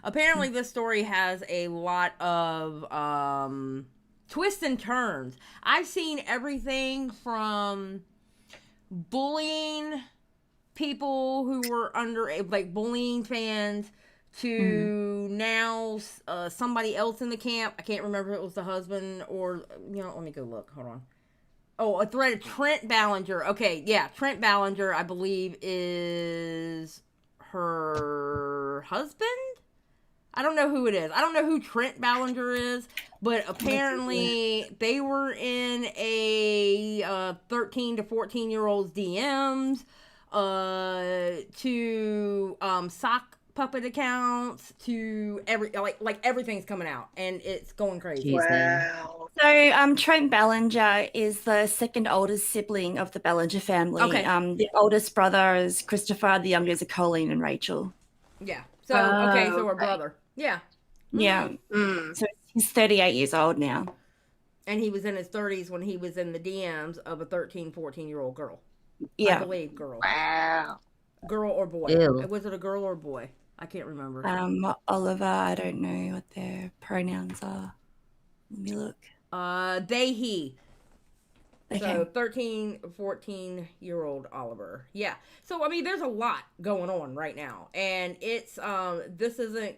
apparently this story has a lot of twists and turns. I've seen everything from bullying people who were under, like, bullying fans, to now somebody else in the camp. I can't remember if it was the husband or, let me go look. Hold on. Oh, a thread of Trent Ballinger. Okay, yeah, Trent Ballinger, I believe, is her husband? I don't know who it is. I don't know who Trent Ballinger is, but apparently they were in a 13 to 14-year-old's DMs to sock puppet accounts to everything's coming out and it's going crazy. Wow. So Trent Ballinger is the second oldest sibling of the Ballinger family. Okay. The oldest brother is Christopher, the youngest are Colleen and Rachel. Yeah. So so her brother. Yeah. Yeah. So he's 38 years old now. And he was in his 30s when he was in the DMs of a 13, 14-year-old girl. Yeah. I believe girl. Wow. Girl or boy. Ew. Was it a girl or a boy? I can't remember. Oliver, I don't know what their pronouns are. Let me look. They, he. Okay. So 13, 14-year-old Oliver. Yeah. So, I mean, there's a lot going on right now. And it's, this isn't,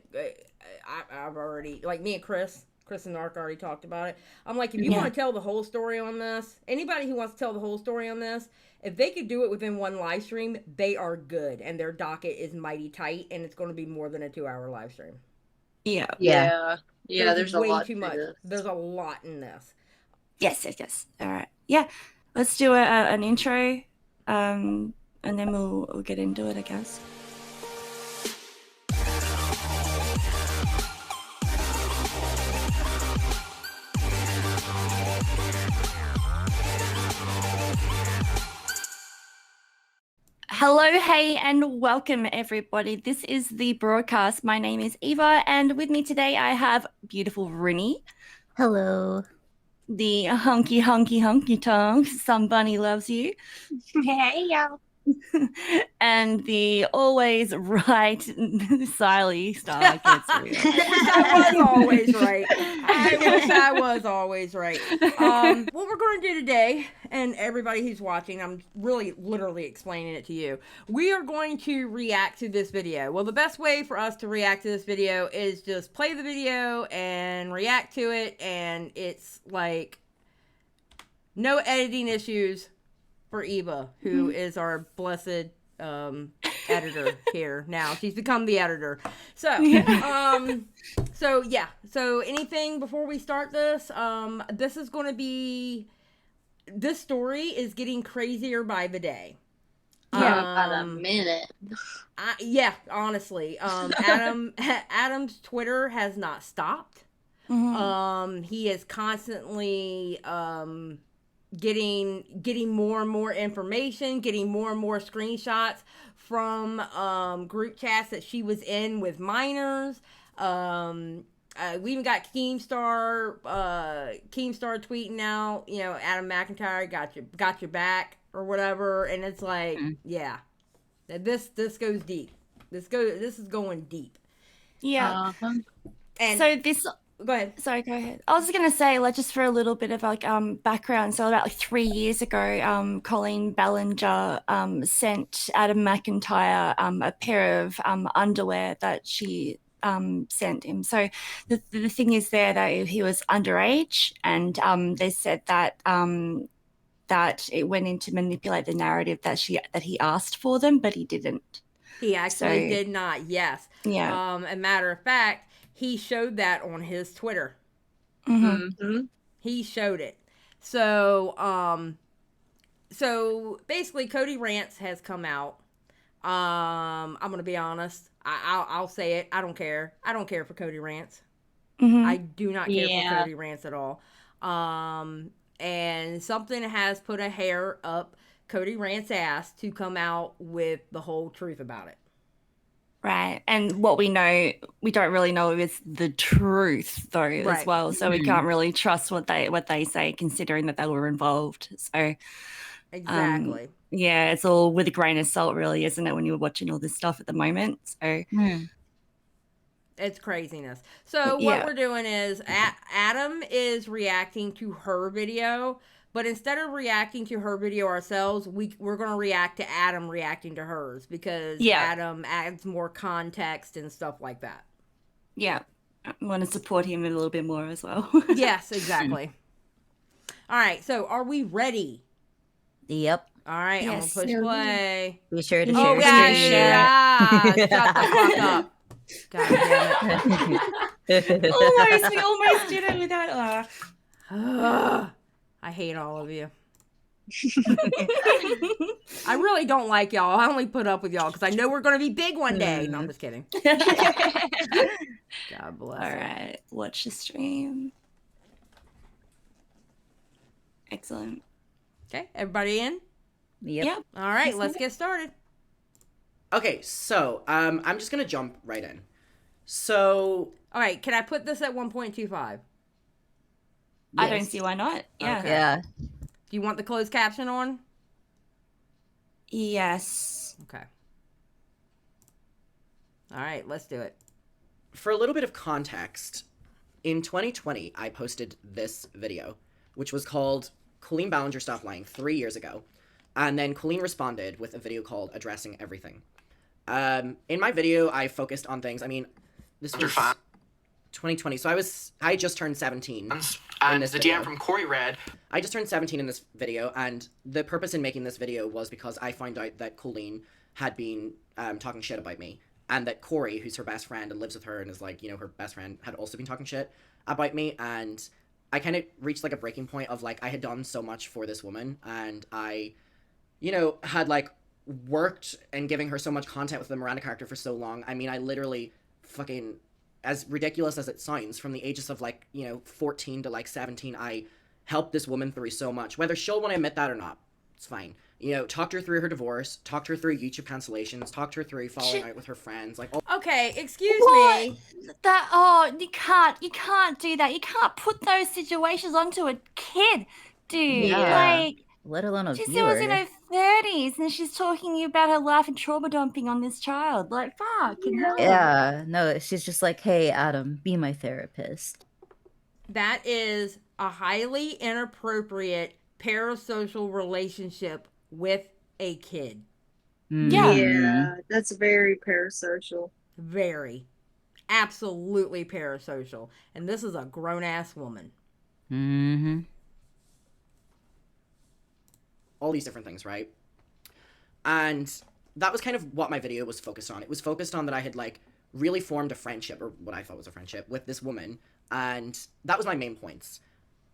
I've already, like me and Chris and Nark already talked about it. I'm like, if you want to tell the whole story on this, anybody who wants to tell the whole story on this, if they could do it within one live stream, they are good. And their docket is mighty tight. And it's going to be more than a 2-hour live stream. Yeah. There's a way lot too much. There's a lot in this. Yes. All right. Yeah. Let's do an intro, and then we'll get into it, I guess. Hello, hey, and welcome, everybody. This is the broadcast. My name is Eva, and with me today I have beautiful Rynnie. Hello. The hunky tonk, SumBunniLuvsU. Hey, y'all. And the always right Xylie Star. I wish I was always right. What we're going to do today, and everybody who's watching, I'm really literally explaining it to you. We are going to react to this video. Well, the best way for us to react to this video is just play the video and react to it, and it's like no editing issues for Eva, who is our blessed editor here now. She's become the editor. So, So anything before we start this? This is going to be. This story is getting crazier by the day. About a minute. Honestly, Adam's Twitter has not stopped. He is constantly getting more and more information, getting more and more screenshots from group chats that she was in with minors. We even got Keemstar tweeting out, Adam McIntyre got your back or whatever, and it's like, this goes deep. This is going deep. Yeah. And so this. Go ahead. Sorry, go ahead. I was just going to say, just for a little bit of background. So about 3 years ago, Colleen Ballinger sent Adam McIntyre a pair of underwear that she sent him. So the thing is there that he was underage, and they said that that it went in to manipulate the narrative that he asked for them, but he didn't. He actually did not. Yes. Yeah. A matter of fact, he showed that on his Twitter. He showed it. So, so basically, Kodeerants has come out. I'm gonna be honest. I'll say it. I don't care. I don't care for Kodeerants. I do not care for Kodeerants at all. And something has put a hair up Kodeerants' ass to come out with the whole truth about it. Right. And what we know, we don't really know is the truth though as well. So we can't really trust what they say, considering that they were involved. So exactly. It's all with a grain of salt, really, isn't it, when you're watching all this stuff at the moment? So It's craziness. So what Yeah. we're doing is Adam is reacting to her video, but instead of reacting to her video ourselves, we're going to react to Adam reacting to hers because Yeah. Adam adds more context and stuff like that. Yeah. I want to support him a little bit more as well. Yes, exactly. All right, so are we ready? Yep. All right, Yes. I'm going to push play. Be sure to Oh, share. yeah. Shut the fuck up. God damn it. Almost. We almost did it without... I hate all of you. I really don't like y'all. I only put up with y'all because I know we're going to be big one day. No, I'm just kidding. God bless. All right. Watch the stream. Excellent. Okay, everybody in? Yep. Yep. All right, Yes, let's ma'am. get started. Okay, so I'm just gonna jump right in. So All right, can I put this at 1.25? I don't yes. see why not. Yeah. Okay. Yeah. Do you want the closed caption on? Yes. Okay. All right, let's do it. For a little bit of context, in 2020, I posted this video, which was called Colleen Ballinger Stop Lying 3 years ago. And then Colleen responded with a video called Addressing Everything. In my video, I focused on things. I mean, this was 2020, so I just turned 17. And this the video. DM from Corey read. I just turned 17 in this video, and the purpose in making this video was because I found out that Colleen had been talking shit about me, and that Corey, who's her best friend and lives with her and is like, you know, her best friend, had also been talking shit about me, and I kind of reached like a breaking point of like, I had done so much for this woman, and I, you know, had like worked and giving her so much content with the Miranda character for so long. I mean, I literally fucking, as ridiculous as it sounds, from the ages of like, you know, 14 to like 17, I helped this woman through so much. Whether she'll want to admit that or not, it's fine. You know, talked her through her divorce, talked her through YouTube cancellations, talked her through falling out with her friends, like, Okay, excuse What? me. You can't do that. You can't put those situations onto a kid, dude. Yeah. Like, Let alone a she viewer. was in her 30s and she's talking about her life and trauma dumping on this child. Like, fuck. Yeah. No, she's just like, hey, Adam, be my therapist. That is a highly inappropriate parasocial relationship with a kid. Yeah. Yeah, that's very parasocial. Very. Absolutely parasocial. And this is a grown-ass woman. Mm-hmm. all these different things, right? And that was kind of what my video was focused on. It was focused on that I had like really formed a friendship, or what I thought was a friendship, with this woman, and that was my main points.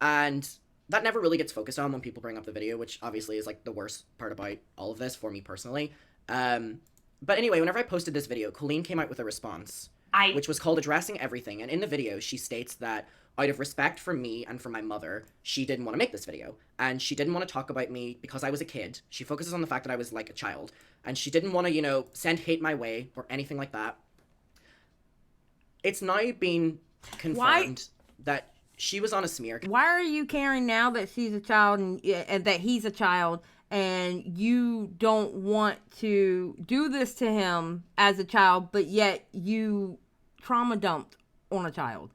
And that never really gets focused on when people bring up the video, which obviously is like the worst part about all of this for me personally. But anyway, whenever I posted this video, Colleen came out with a response, which was called Addressing Everything. And in the video, she states that out of respect for me and for my mother, she didn't want to make this video. And she didn't want to talk about me because I was a kid. She focuses on the fact that I was like a child. And she didn't want to, you know, send hate my way or anything like that. It's now been confirmed that she was on a smear. Why are you caring now that she's a child and that he's a child, and you don't want to do this to him as a child, but yet you trauma dumped on a child?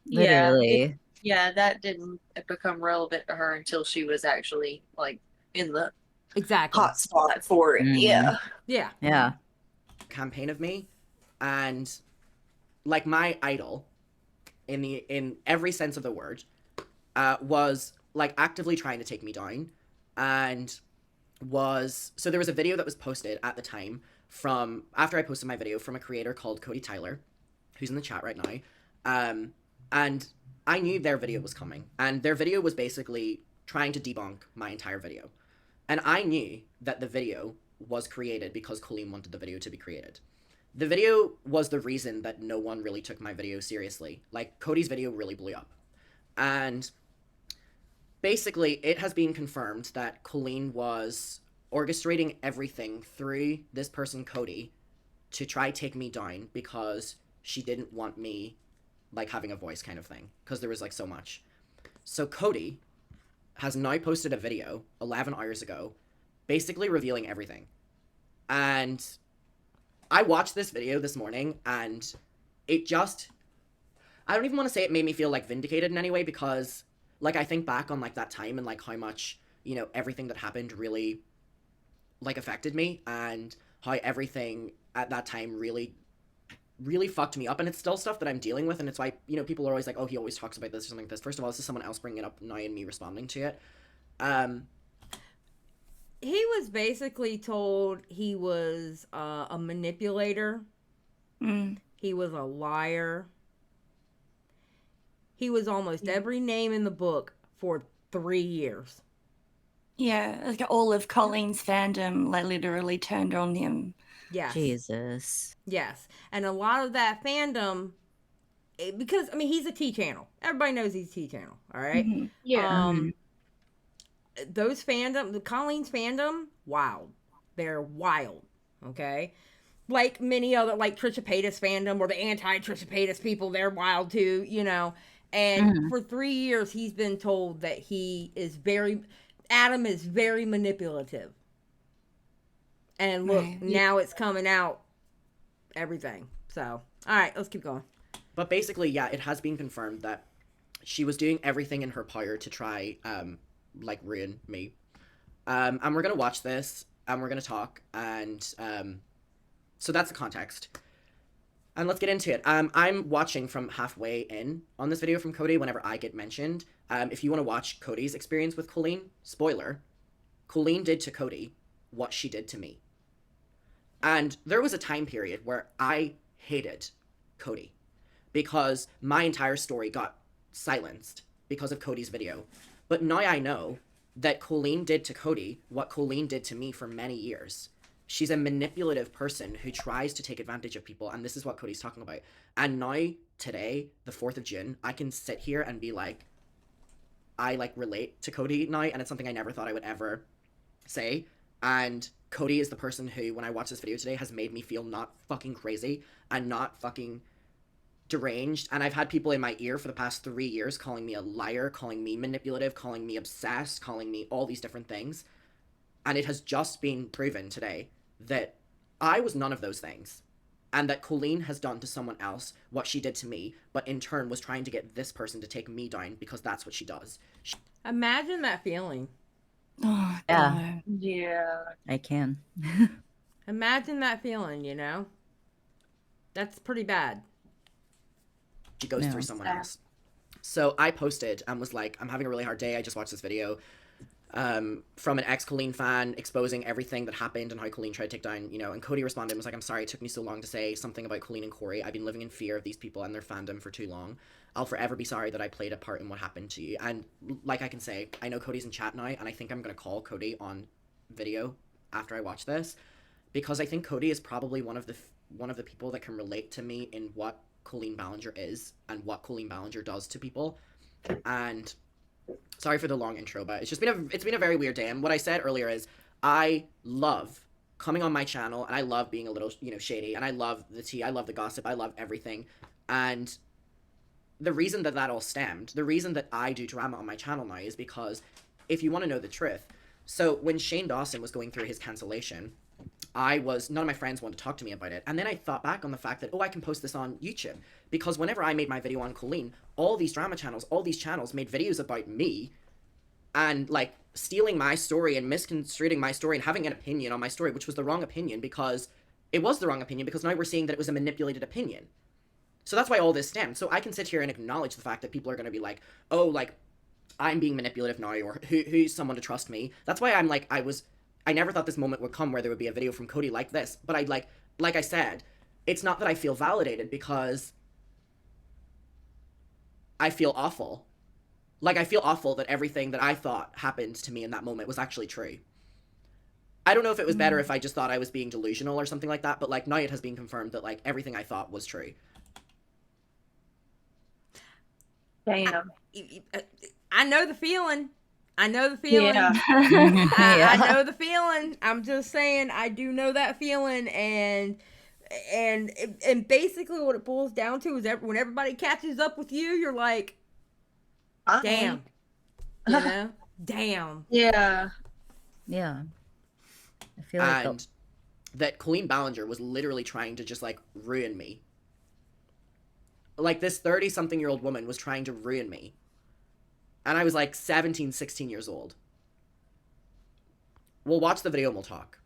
Literally. Yeah, that didn't become relevant to her until she was actually like in the Exactly. hot spot for it. Mhm. Yeah. Yeah. Yeah. Campaign of me, and like my idol in every sense of the word was like actively trying to take me down. And so there was a video that was posted at the time from after I posted my video from a creator called Cody Tyler, who's in the chat right now. And I knew their video was coming, and their video was basically trying to debunk my entire video. And I knew that the video was created because Colleen wanted the video to be created. The video was the reason that no one really took my video seriously. Like, Cody's video really blew up. And basically, it has been confirmed that Colleen was orchestrating everything through this person, Cody, to try take me down because she didn't want me, like, having a voice kind of thing. Because there was, like, so much. So Cody has now posted a video 11 hours ago, basically revealing everything. And I watched this video this morning, and it just, I don't even want to say it made me feel like vindicated in any way, because like I think back on like that time and like how much, you know, everything that happened really like affected me, and how everything at that time really fucked me up, and it's still stuff that I'm dealing with, and it's why, you know, people are always like, oh, he always talks about this or something like this. First of all, this is someone else bringing it up now and me responding to it. He was basically told he was a manipulator. He was a liar. He was almost every name in the book for 3 years. Yeah, like all of Colleen's fandom like literally turned on him. Yes. Jesus. Yes. And a lot of that fandom, because, I mean, he's a T-channel. Everybody knows he's T-channel, all right? Yeah. Those fandom, the Colleen's fandom, wild. They're wild, okay? Like many other, like Trisha Paytas fandom or the anti-Trisha Paytas people, they're wild too, you know? And for 3 years, he's been told that Adam is very manipulative. And look, now it's coming out, everything. So, all right, let's keep going. But basically, yeah, it has been confirmed that she was doing everything in her power to try, like, ruin me. And we're gonna watch this, and we're gonna talk, and, so that's the context. And let's get into it. I'm watching from halfway in on this video from Cody whenever I get mentioned. If you want to watch Cody's experience with Colleen, spoiler, Colleen did to Cody what she did to me. And there was a time period where I hated Cody because my entire story got silenced because of Cody's video. But now I know that Colleen did to Cody what Colleen did to me for many years. She's a manipulative person who tries to take advantage of people, and this is what Cody's talking about. And now, today, the 4th of June, I can sit here and be like, I, like, relate to Cody now, and it's something I never thought I would ever say. And Cody is the person who, when I watch this video today, has made me feel not fucking crazy and not fucking deranged. And I've had people in my ear for the past 3 years calling me a liar, calling me manipulative, calling me obsessed, calling me all these different things. And it has just been proven today that I was none of those things, and that Colleen has done to someone else what she did to me, but in turn was trying to get this person to take me down because that's what she does. Imagine that feeling. Oh, Yeah. no. Yeah. I can. Imagine that feeling, you know? That's pretty bad. She goes through someone else. So I posted and was like, I'm having a really hard day. I just watched this video from an ex-Colleen fan exposing everything that happened and how Colleen tried to take down, you know, and Cody responded and was like, I'm sorry it took me so long to say something about Colleen and Corey. I've been living in fear of these people and their fandom for too long. I'll forever be sorry that I played a part in what happened to you. And like I can say, I know Cody's in chat now, and I think I'm going to call Cody on video after I watch this, because I think Cody is probably one of the people that can relate to me in what Colleen Ballinger is and what Colleen Ballinger does to people. And sorry for the long intro, but it's been a very weird day. And what I said earlier is I love coming on my channel, and I love being a little, you know, shady, and I love the tea, I love the gossip, I love everything. And the reason that all stemmed, the reason that I do drama on my channel now is because, if you want to know the truth, so when Shane Dawson was going through his cancellation, none of my friends wanted to talk to me about it. And then I thought back on the fact that, I can post this on YouTube. Because whenever I made my video on Colleen, all these drama channels, all these channels made videos about me and, like, stealing my story and misconstruing my story and having an opinion on my story, which was the wrong opinion because now we're seeing that it was a manipulated opinion. So that's why all this stemmed. So I can sit here and acknowledge the fact that people are going to be like, oh, like, I'm being manipulative now, or who's someone to trust me? That's why I'm like, I never thought this moment would come where there would be a video from Cody like this. But like I said, it's not that I feel validated because I feel awful. Like, I feel awful that everything that I thought happened to me in that moment was actually true. I don't know if it was better if I just thought I was being delusional or something like that, but, like, now it has been confirmed that, like, everything I thought was true. Damn. I know the feeling. I know the feeling. Yeah. I know the feeling. I'm just saying, I do know that feeling, and basically what it boils down to is when everybody catches up with you, you're like, damn. You know? Damn. Yeah. Yeah. I feel like And that Colleen Ballinger was literally trying to just, like, ruin me. like, this 30-something-year-old woman was trying to ruin me. And I was, like, 17, 16 years old. We'll watch the video and we'll talk.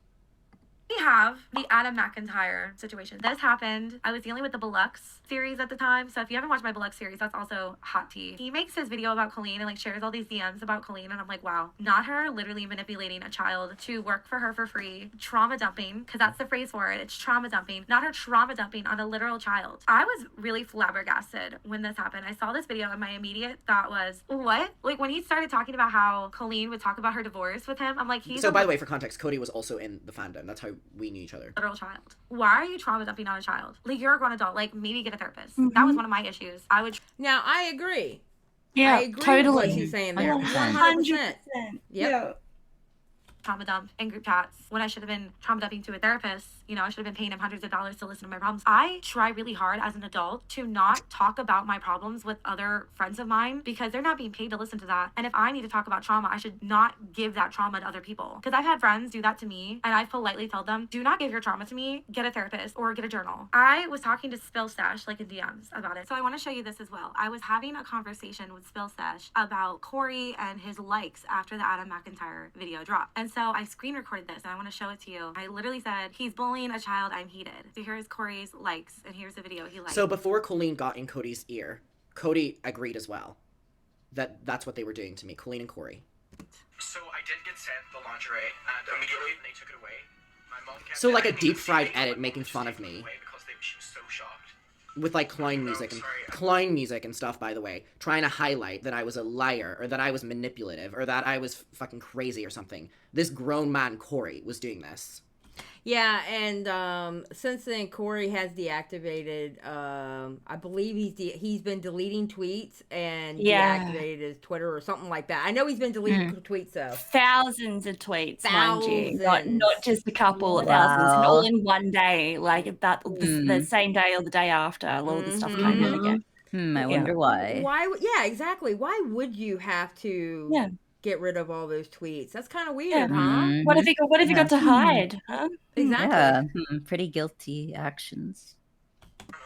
We have the Adam McIntyre situation. This happened. I was dealing with the Bellux series at the time. So if you haven't watched my Bellux series, that's also hot tea. He makes his video about Colleen and like shares all these DMs about Colleen. And I'm like, wow, not her literally manipulating a child to work for her for free. Trauma dumping, because that's the phrase for it. It's trauma dumping. Not her trauma dumping on a literal child. I was really flabbergasted when this happened. I saw this video and my immediate thought was, what? Like when he started talking about how Colleen would talk about her divorce with him, I'm like, he's So by the way, for context, Cody was also in the fandom. That's how we knew each other. literal child. Why are you trauma dumping on a child? Like you're a grown adult. Like maybe get a therapist. That was one of my issues. I would. Now I agree. Yeah, I agree totally. with what she's saying there. 100%. Yep. Yeah. Trauma dump in group chats when I should have been trauma dumping to a therapist. You know, I should have been paying him hundreds of dollars to listen to my problems. I try really hard as an adult to not talk about my problems with other friends of mine because they're not being paid to listen to that. And if I need to talk about trauma, I should not give that trauma to other people. Because I've had friends do that to me and I've politely told them, do not give your trauma to me, get a therapist or get a journal. I was talking to Spill Stash like in DMs about it. So I want to show you this as well. I was having a conversation with Spill Stash about Corey and his likes after the Adam McIntyre video dropped. And so I screen recorded this and I want to show it to you. I literally said, he's bullying a child, I'm heated. So here's Corey's likes and here's the video he liked. So before Colleen got in Cody's ear, Cody agreed as well that that's what they were doing to me, Colleen and Corey. So I did get sent the lingerie, and immediately they took it away. My mom kept So like a it. deep fried edit making fun of me. Because she was so shocked. With like clown music and stuff, by the way, trying to highlight that I was a liar or that I was manipulative or that I was fucking crazy or something. This grown man Corey was doing this. Yeah, and since then Corey has deactivated. I believe he's been deleting tweets and deactivated his Twitter or something like that. I know he's been deleting tweets though. Thousands of tweets, mind you. Thousands. Not just a couple of Wow. thousands, and all in one day, like that the same day or the day after, all of the stuff came in again. I wonder why. Why? Yeah, exactly. Why would you have to get rid of all those tweets? That's kind of weird, huh? What have you got to hide? Huh? Exactly. Yeah, pretty guilty actions. I don't know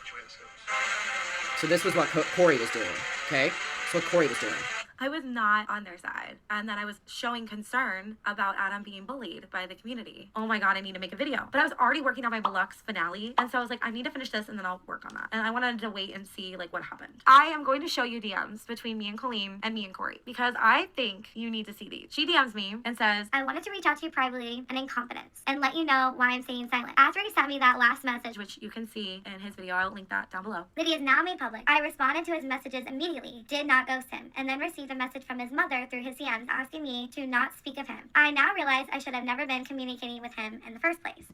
which way this goes. So this was what Corey was doing, okay? That's what Corey was doing. I was not on their side. And then I was showing concern about Adam being bullied by the community. Oh my God, I need to make a video. But I was already working on my Deluxe finale. And so I was like, I need to finish this and then I'll work on that. And I wanted to wait and see like what happened. I am going to show you DMs between me and Colleen and me and Corey because I think you need to see these. She DMs me and says, I wanted to reach out to you privately and in confidence and let you know why I'm staying silent. After he sent me that last message, which you can see in his video, I'll link that down below. that he is now made public, I responded to his messages immediately, did not ghost him, and then received a message from his mother through his DMs asking me to not speak of him. I now realize I should have never been communicating with him in the first place.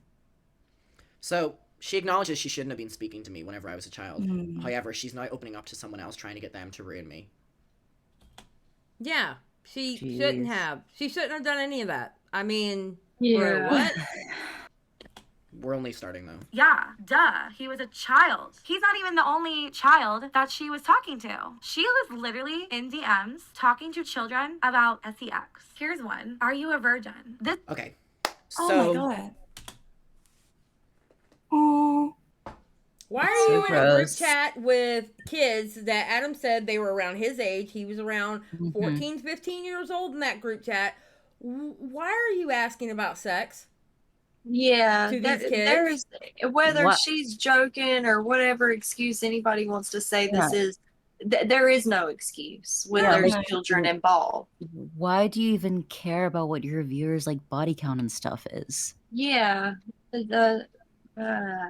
So she acknowledges she shouldn't have been speaking to me whenever I was a child. However, she's now opening up to someone else, trying to get them to ruin me. Yeah, she Jeez. shouldn't have. She shouldn't have done any of that. I mean, Yeah. what? We're only starting though. Yeah, duh. He was a child. He's not even the only child that she was talking to. She was literally in DMs talking to children about sex. Here's one. Are you a virgin? This Okay. So Oh my God. Oh. Why are So you in a group gross. chat with kids that Adam said they were around his age? He was around 14, 15 years old in that group chat. Why are you asking about sex? Yeah, To these kids? there's whether What? she's joking or whatever excuse anybody wants to say this Yeah. is, there is no excuse when Yeah, there's like- children involved. Why do you even care about what your viewers like body count and stuff is? Yeah,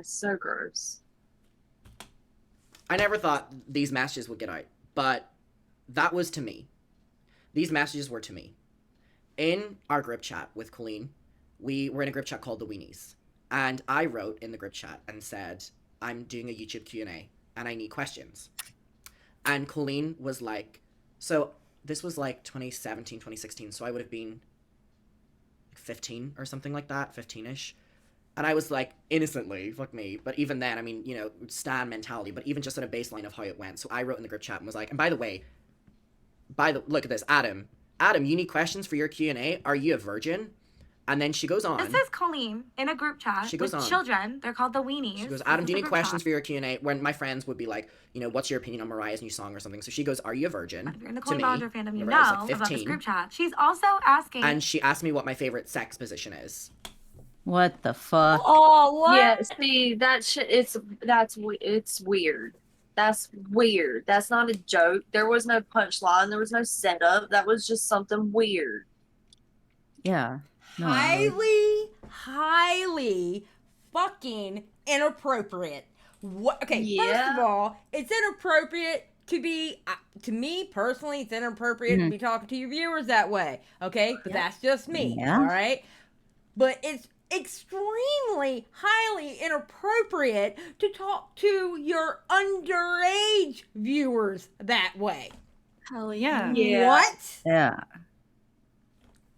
so gross. I never thought these messages would get out, but that was to me. These messages were to me. In our group chat with Colleen, we were in a group chat called The Weenies, and I wrote in the group chat and said, I'm doing a YouTube Q&A, and I need questions. And Colleen was like, so this was like 2017, 2016, so I would have been 15 or something like that, 15-ish. And I was like, innocently, fuck me. But even then, I mean, you know, stan mentality, but even just on a baseline of how it went. So I wrote in the group chat and was like, and by the way, look at this, Adam, you need questions for your Q&A? Are you a virgin? And then she goes on. This is Colleen in a group chat She goes with on. children. They're called the Weenies. She goes, This Adam, is do you the need group questions chat. for your Q&A? When my friends would be like, you know, what's your opinion on Mariah's new song or something? So she goes, are you a virgin? If you're in the To Colleen me, Ballinger fandom, you whenever I was, know like, about this 15. group chat. She's also asking. And she asked me what my favorite sex position is. What the fuck? Oh, what? Yeah, see, that shit, it's weird. That's weird. That's not a joke. There was no punchline. There was no setup. That was just something weird. Yeah. No, highly fucking inappropriate. What? Okay, first Yeah. of all, it's inappropriate to be, to me personally, it's inappropriate to be talking to your viewers that way. Okay, but that's just me. Yeah. All right, but it's extremely highly inappropriate to talk to your underage viewers that way. Hell yeah. Yeah. What? Yeah.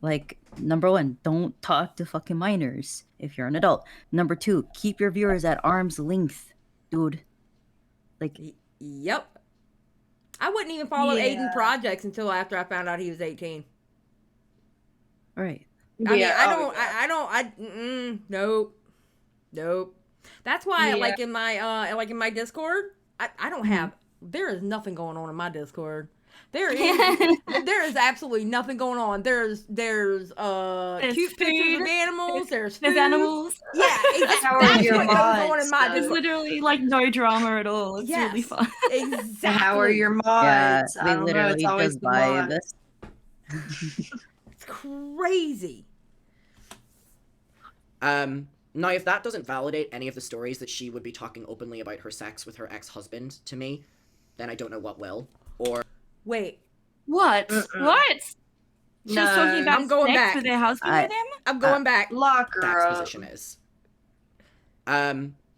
Like, number one, don't talk to fucking minors if you're an adult. Number two, keep your viewers at arm's length, dude. Like, Yep. I wouldn't even follow Yeah. Aiden Projects until after I found out he was 18. all right. Nope. That's why, Yeah. like in my Discord, I don't have. There is nothing going on in my Discord. There is absolutely nothing going on. There's cute pictures food. of animals. There's food. There's animals. Yeah, exactly. How are That's your what goes on mods, in my though? There's Discord. literally like no drama at all. It's really Yes. fun. Exactly. How are your mods? Yeah, I we don't know. literally It's always just the buy mods. this. It's crazy. Now, if that doesn't validate any of the stories that she would be talking openly about her sex with her ex-husband to me, then I don't know what will. Or Wait, What? Mm-mm. What? She was talking about I'm going sex back. with her husband with him? I'm going back. Lock her sex up. position is.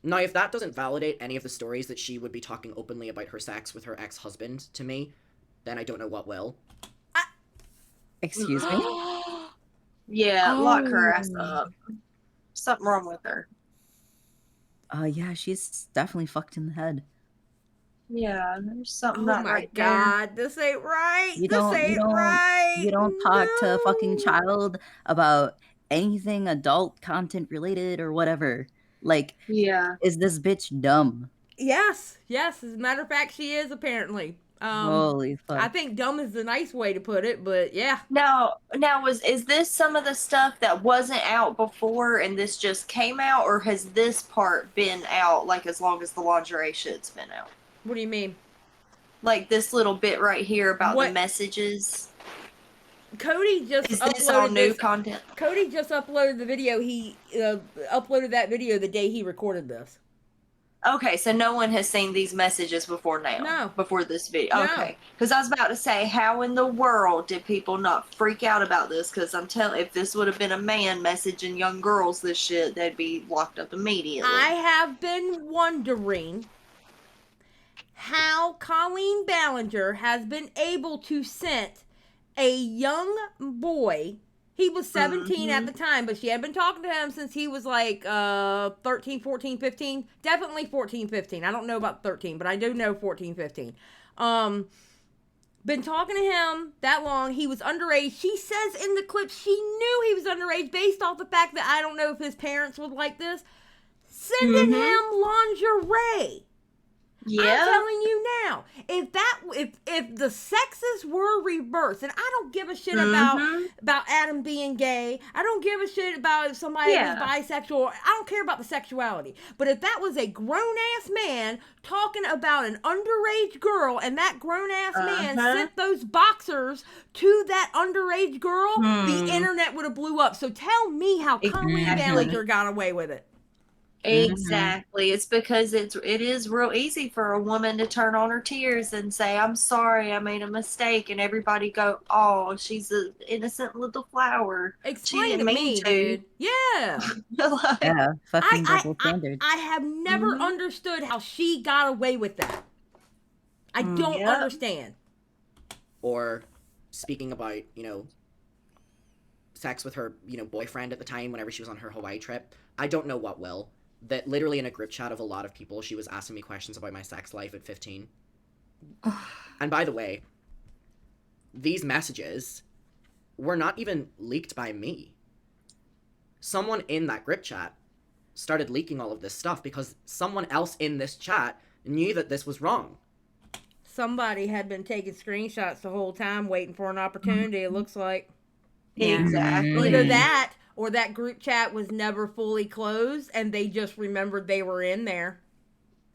Now, if that doesn't validate any of the stories that she would be talking openly about her sex with her ex-husband to me, then I don't know what will. Excuse me? Yeah, lock her ass Oh. up. Something wrong with her. Yeah, she's definitely fucked in the head. Yeah, there's something Oh not my right there. God, this ain't right. You don't right. you don't talk to a fucking No. child about anything adult content related or whatever. Like, Yeah. is this bitch dumb? Yes. As a matter of fact, she is apparently. Holy fuck. I think dumb is the nice way to put it, but yeah. Now is this some of the stuff that wasn't out before and this just came out, or has this part been out like as long as the lingerie shit's been out? What do you mean? Like this little bit right here about What? the messages. Cody just Is this all uploaded new this. content? Cody just uploaded the video. He uploaded that video the day he recorded this. Okay, so no one has seen these messages before now. No. Before this video. No. Okay. Because I was about to say, how in the world did people not freak out about this? Because I'm telling, if this would have been a man messaging young girls this shit, they'd be locked up immediately. I have been wondering how Colleen Ballinger has been able to send a young boy. He was 17 at the time, but she had been talking to him since he was like 13, 14, 15. Definitely 14, 15. I don't know about 13, but I do know 14, 15. Been talking to him that long. He was underage. She says in the clip she knew he was underage based off the fact that I don't know if his parents would like this. Sending him lingerie. Yeah. I'm telling you now, if the sexes were reversed, and I don't give a shit about Adam being gay. I don't give a shit about if somebody was bisexual. I don't care about the sexuality. But if that was a grown ass man talking about an underage girl, and that grown ass man sent those boxers to that underage girl, the internet would have blew up. So tell me how Colleen Ballinger got away with it. Exactly. It's because it is real easy for a woman to turn on her tears and say, I'm sorry, I made a mistake, and everybody go, oh, she's an innocent little flower. Explain to me, dude. Yeah. Like, Yeah, fucking double standard. I have never understood how she got away with that. I don't understand. Or speaking about, sex with her, boyfriend at the time whenever she was on her Hawaii trip. I don't know what will. That literally in a group chat of a lot of people, she was asking me questions about my sex life at 15. And by the way, these messages were not even leaked by me. someone in that group chat started leaking all of this stuff because someone else in this chat knew that this was wrong. Somebody had been taking screenshots the whole time waiting for an opportunity, it looks like. Yeah. Exactly. Either that or that group chat was never fully closed and they just remembered they were in there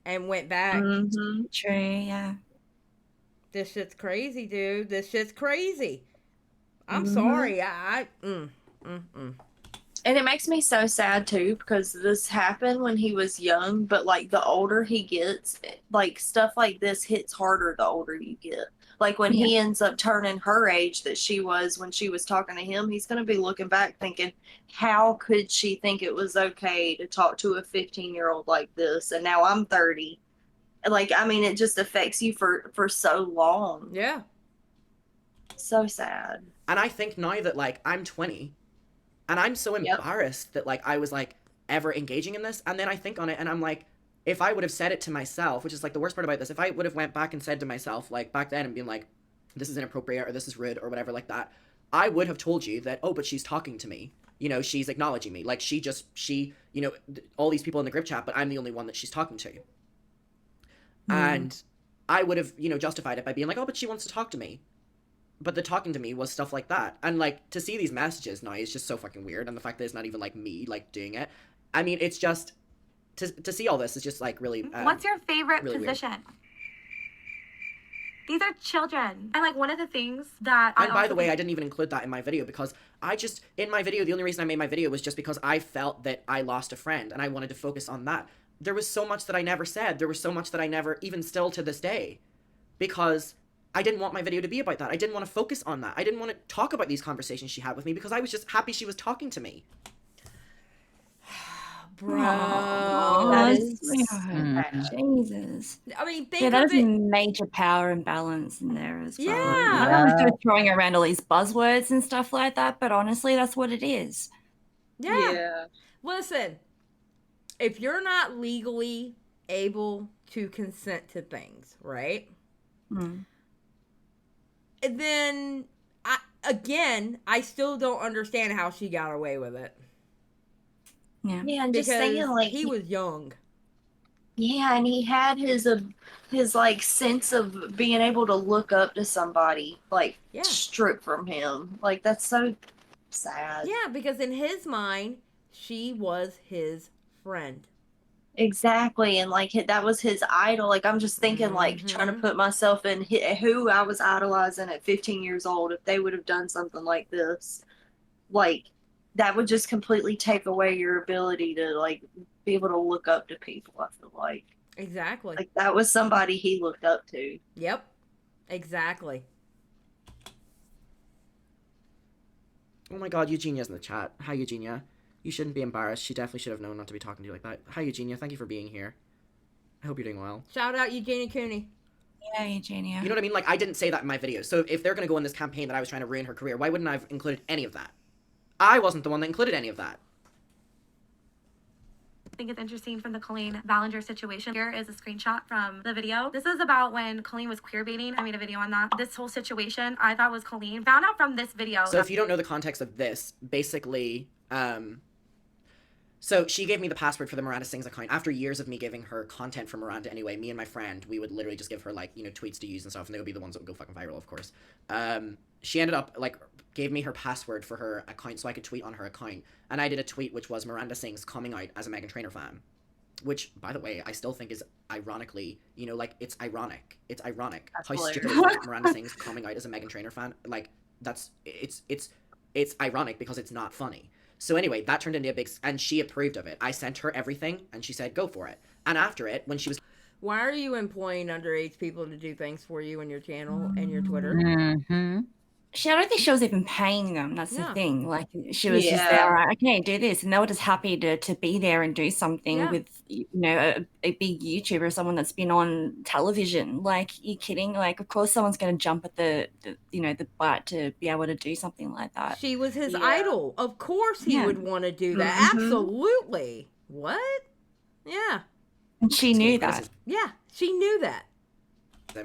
and went back. Mm-hmm. True, yeah. This shit's crazy, dude. This shit's crazy. I'm Mhm. sorry. And it makes me so sad too because this happened when he was young, but like the older he gets, like stuff like this hits harder the older you get. Like when he ends up turning her age that she was when she was talking to him, he's going to be looking back thinking, how could she think it was okay to talk to a 15-year-old like this? And now I'm 30. Like, I mean, it just affects you for so long. Yeah. So sad. And I think now that, like, I'm 20, and I'm so embarrassed that, like, I was, like, ever engaging in this, and then I think on it, and I'm like, if I would have said it to myself, which is, like, the worst part about this, if I would have went back and said to myself, like, back then and been like, this is inappropriate, or this is rude, or whatever like that, I would have told you that, oh, but she's talking to me. You know, she's acknowledging me. Like, she, you know, all these people in the group chat, but I'm the only one that she's talking to. And I would have, you know, justified it by being like, oh, but she wants to talk to me. But the talking to me was stuff like that. And, like, to see these messages now is just so fucking weird. And the fact that it's not even, like, me, like, doing it. I mean, it's just, to see all this is just, like, really What's your favorite really position? Weird. These are children. And, like, one of the things that And by the way, I didn't even include that in my video because I just, in my video, the only reason I made my video was just because I felt that I lost a friend and I wanted to focus on that. There was so much that I never said. There was so much that I never, even still to this day, because I didn't want my video to be about that. I didn't want to focus on that. I didn't want to talk about these conversations she had with me because I was just happy she was talking to me. Bro. That is Jesus. I mean, think Yeah, that of is a it. major power imbalance in there as well. Yeah. I know we're still throwing around all these buzzwords and stuff like that, but honestly, that's what it is. Yeah. Listen, if you're not legally able to consent to things, right? Then, I still don't understand how she got away with it. Yeah, and just saying, like, he was young. Yeah, and he had his like sense of being able to look up to somebody, like, stripped from him. Like, that's so sad. Yeah, because in his mind, she was his friend. Exactly, and like that was his idol. Like, I'm just thinking, like, trying to put myself in who I was idolizing at 15 years old. If they would have done something like this, like, that would just completely take away your ability to, like, be able to look up to people. I feel like Exactly. like that was somebody he looked up to. Yep. Exactly. Oh my god, Eugenia's in the chat. Hi, Eugenia. You shouldn't be embarrassed. She definitely should have known not to be talking to you like that. Hi, Eugenia. Thank you for being here. I hope you're doing well. Shout out Eugenia Cooney. Yeah, Eugenia. You know what I mean? Like, I didn't say that in my video. So if they're going to go in this campaign that I was trying to ruin her career, why wouldn't I have included any of that? I wasn't the one that included any of that. I think it's interesting from the Colleen Ballinger situation. Here is a screenshot from the video. This is about when Colleen was queerbaiting. I made a video on that. This whole situation I thought was Colleen. Found out from this video. So if you don't know the context of this, basically, so she gave me the password for the Miranda Sings account. After years of me giving her content for Miranda anyway, me and my friend, we would literally just give her, like, you know, tweets to use and stuff, and they would be the ones that would go fucking viral, of course. She ended up, like, gave me her password for her account so I could tweet on her account. And I did a tweet which was Miranda Sings coming out as a Meghan Trainor fan. Which, by the way, I still think is ironically, you know, like, it's ironic. It's ironic. That's how hilarious. stupid is Miranda Sings coming out as a Meghan Trainor fan. Like, it's ironic because it's not funny. So anyway, that turned into a big, and she approved of it. I sent her everything, and she said, go for it. And after it, when she was... Why are you employing underage people to do things for you on your channel and your Twitter? I don't think she was even paying them. That's the thing. Like, she was just Yeah. there, right, okay, do this. And they were just happy to be there and do something with, you know, a big YouTuber, someone that's been on television. Like, you kidding? Like, of course someone's going to jump at the you know, the bite to be able to do something like that. She was his idol. Of course he would want to do that. Mhm. Absolutely. What? Yeah. And she knew that. Yeah, she knew that.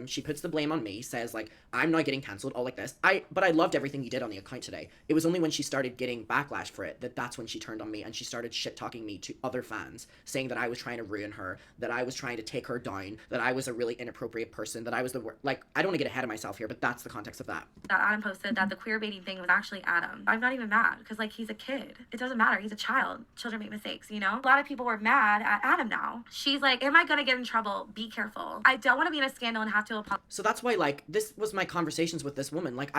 She puts the blame on me, says like, I'm not getting cancelled, all like this. But I loved everything you did on the account today. It was only when she started getting backlash for it that's when she turned on me, and she started shit talking me to other fans, saying that I was trying to ruin her, that I was trying to take her down, that I was a really inappropriate person, that I was like, I don't want to get ahead of myself here, but that's the context of that. That Adam posted that the queer baiting thing was actually Adam. I'm not even mad because like he's a kid. It doesn't matter. He's a child. Children make mistakes, you know? A lot of people were mad at Adam now. She's like, am I gonna get in trouble? Be careful. I don't want to be in a scandal and have to apologize. So that's why, like, this was my conversations with this woman. Like,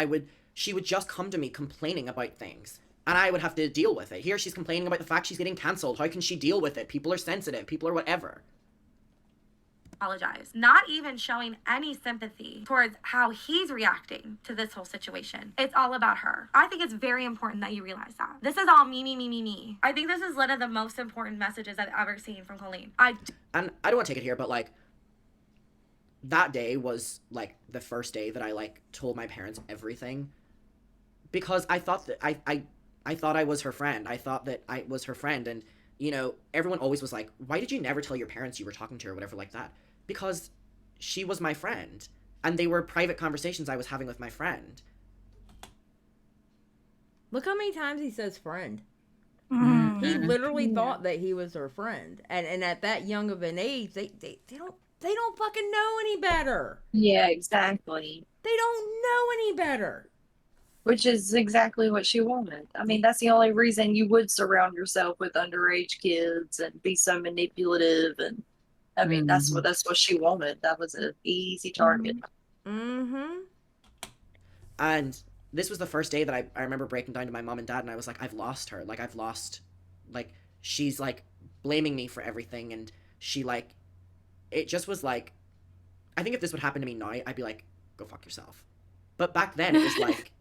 she would just come to me complaining about things, and I would have to deal with it. Here she's complaining about the fact she's getting cancelled. How can she deal with it? People are sensitive. People are whatever. Apologize. Not even showing any sympathy towards how he's reacting to this whole situation. It's all about her. I think it's very important that you realize that. This is all me, me, me, me, me. I think this is one of the most important messages I've ever seen from Colleen. And I don't want to take it here, but like, that day was like the first day that I like told my parents everything, because I thought that I thought I was her friend. I thought that I was her friend, and you know, everyone always was like, why did you never tell your parents you were talking to her or whatever like that? Because she was my friend, and they were private conversations I was having with my friend. Look how many times he says friend. Mm. He literally thought that he was her friend, and at that young of an age, they don't fucking know any better. Yeah, exactly. They don't know any better. Which is exactly what she wanted. I mean, that's the only reason you would surround yourself with underage kids and be so manipulative. And I mean, that's what she wanted. That was an easy target. Mm-hmm. And this was the first day that I remember breaking down to my mom and dad, and I was like, I've lost her. Like, she's like blaming me for everything, and she like, it just was like, I think if this would happen to me now, I'd be like, go fuck yourself. But back then, it was like,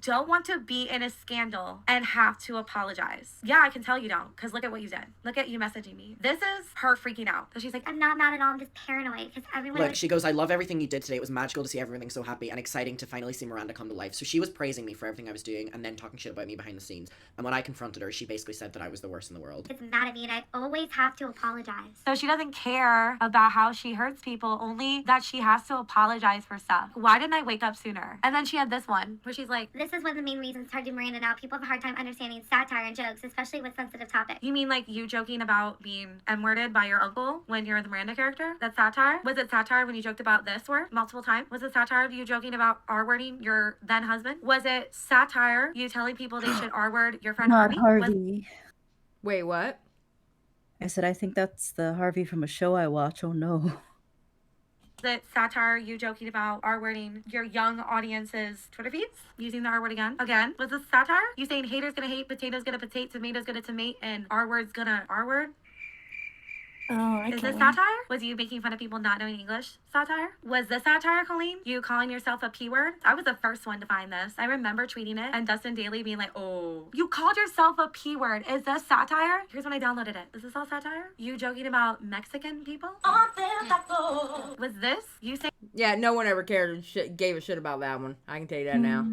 don't want to be in a scandal and have to apologize. Yeah, I can tell you don't, because look at what you did. Look at you messaging me. This is her freaking out. So she's like, I'm not mad at all. I'm just paranoid because everyone. look, she goes, I love everything you did today. It was magical to see everything so happy and exciting to finally see Miranda come to life. So she was praising me for everything I was doing and then talking shit about me behind the scenes. And when I confronted her, she basically said that I was the worst in the world. Is mad at me, and I always have to apologize. so she doesn't care about how she hurts people, only that she has to apologize for stuff. Why didn't I wake up sooner? And then she had this one where she's like, This is one of the main reasons it's hard to Miranda now. People have a hard time understanding satire and jokes, especially with sensitive topics. you mean like you joking about being M-worded by your uncle when you're the Miranda character? That's satire? Was it satire when you joked about this word multiple times? Was it satire of you joking about R-wording your then husband? Was it satire you telling people they should R-word your friend Not Harvey? Harvey. Wait, what? I said, I think that's the Harvey from a show I watch. Oh no. Was it satire you joking about R-wording your young audience's Twitter feeds? Using the R-word again? Again? Was this satire? You saying haters gonna hate, potatoes gonna potate, tomatoes gonna tomate, and R-word's gonna R-word? Oh, okay. Is this satire? Was you making fun of people not knowing English satire? Was this satire, Colleen? You calling yourself a P-word? I was the first one to find this. I remember tweeting it and Dustin Daly being like, oh, you called yourself a P-word. Is this satire? Here's when I downloaded it. Is this all satire? You joking about Mexican people? Was this you saying Yeah, no one ever cared and gave a shit about that one. I can tell you that now.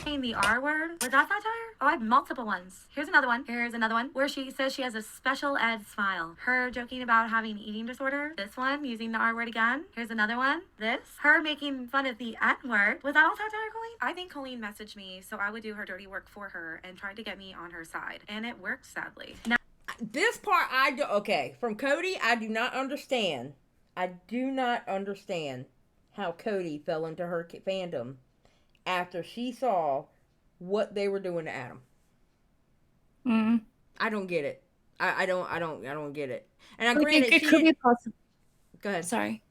the R word? Was that satire? Oh, I have multiple ones. Here's another one. Here's another one where she says she has a special ed smile. Her joking about having eating disorder. This one, using the R word again. Here's another one. This. Her making fun of the N word. Was that all satire, Colleen? I think Colleen messaged me so I would do her dirty work for her and tried to get me on her side. And it worked, sadly. Now, This part I do. Okay, from Cody, I do not understand. I do not understand how Cody fell into her fandom after she saw what they were doing to Adam. Mm. I don't get it. I don't get it. And I Like, granted, it could be possible. Go ahead. Sorry.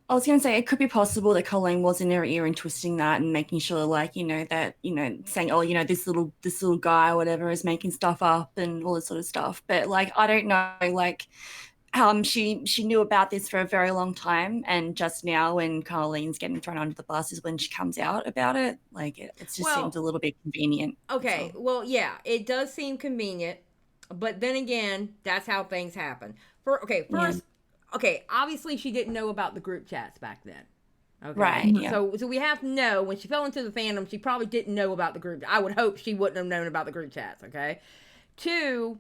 I was going to say it could be possible that Colleen was in her ear and twisting that and making sure, like, that, saying, oh, this little guy or whatever is making stuff up and all this sort of stuff. But, like, I don't know, like, she knew about this for a very long time, and just now when Colleen's getting thrown under the bus is when she comes out about it. Like, it just seems a little bit convenient. Okay, So. well, yeah, it does seem convenient, but then again, that's how things happen. First, obviously she didn't know about the group chats back then. Okay. Right, yeah. So we have to know when she fell into the fandom, she probably didn't know about the group. I would hope she wouldn't have known about the group chats. Okay. 2,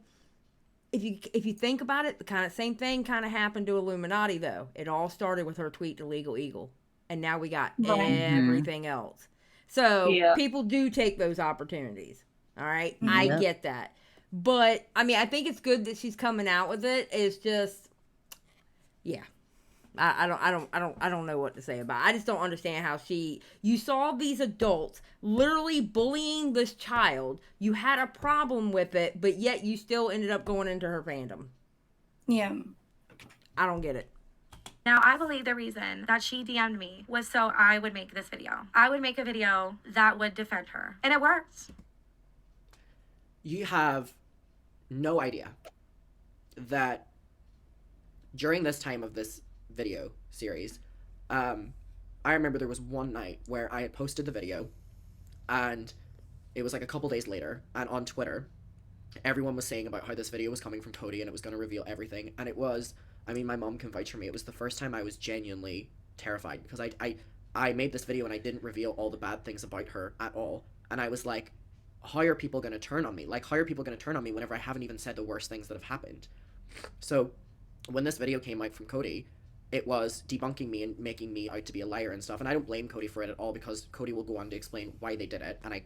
if you think about it, the kind of same thing kind of happened to Illuminati though. It all started with her tweet to Legal Eagle, and now we got everything else. So people do take those opportunities. All right, I get that, but I mean, I think it's good that she's coming out with it. It's just, I don't know what to say about it. I just don't understand how you saw these adults literally bullying this child. You had a problem with it, but yet you still ended up going into her fandom. Yeah. I don't get it. Now, I believe the reason that she DM'd me was so I would make this video. I would make a video that would defend her. And it worked. You have no idea that during this time of this video series, I remember there was one night where I had posted the video, and it was like a couple days later, and on Twitter, everyone was saying about how this video was coming from Cody and it was going to reveal everything, and it was, I mean, my mom can vouch for me, it was the first time I was genuinely terrified, because I made this video and I didn't reveal all the bad things about her at all, and I was like, how are people going to turn on me? Like, how are people going to turn on me whenever I haven't even said the worst things that have happened? So, when this video came out from Cody, it was debunking me and making me out to be a liar and stuff, and I don't blame Cody for it at all, because Cody will go on to explain why they did it, and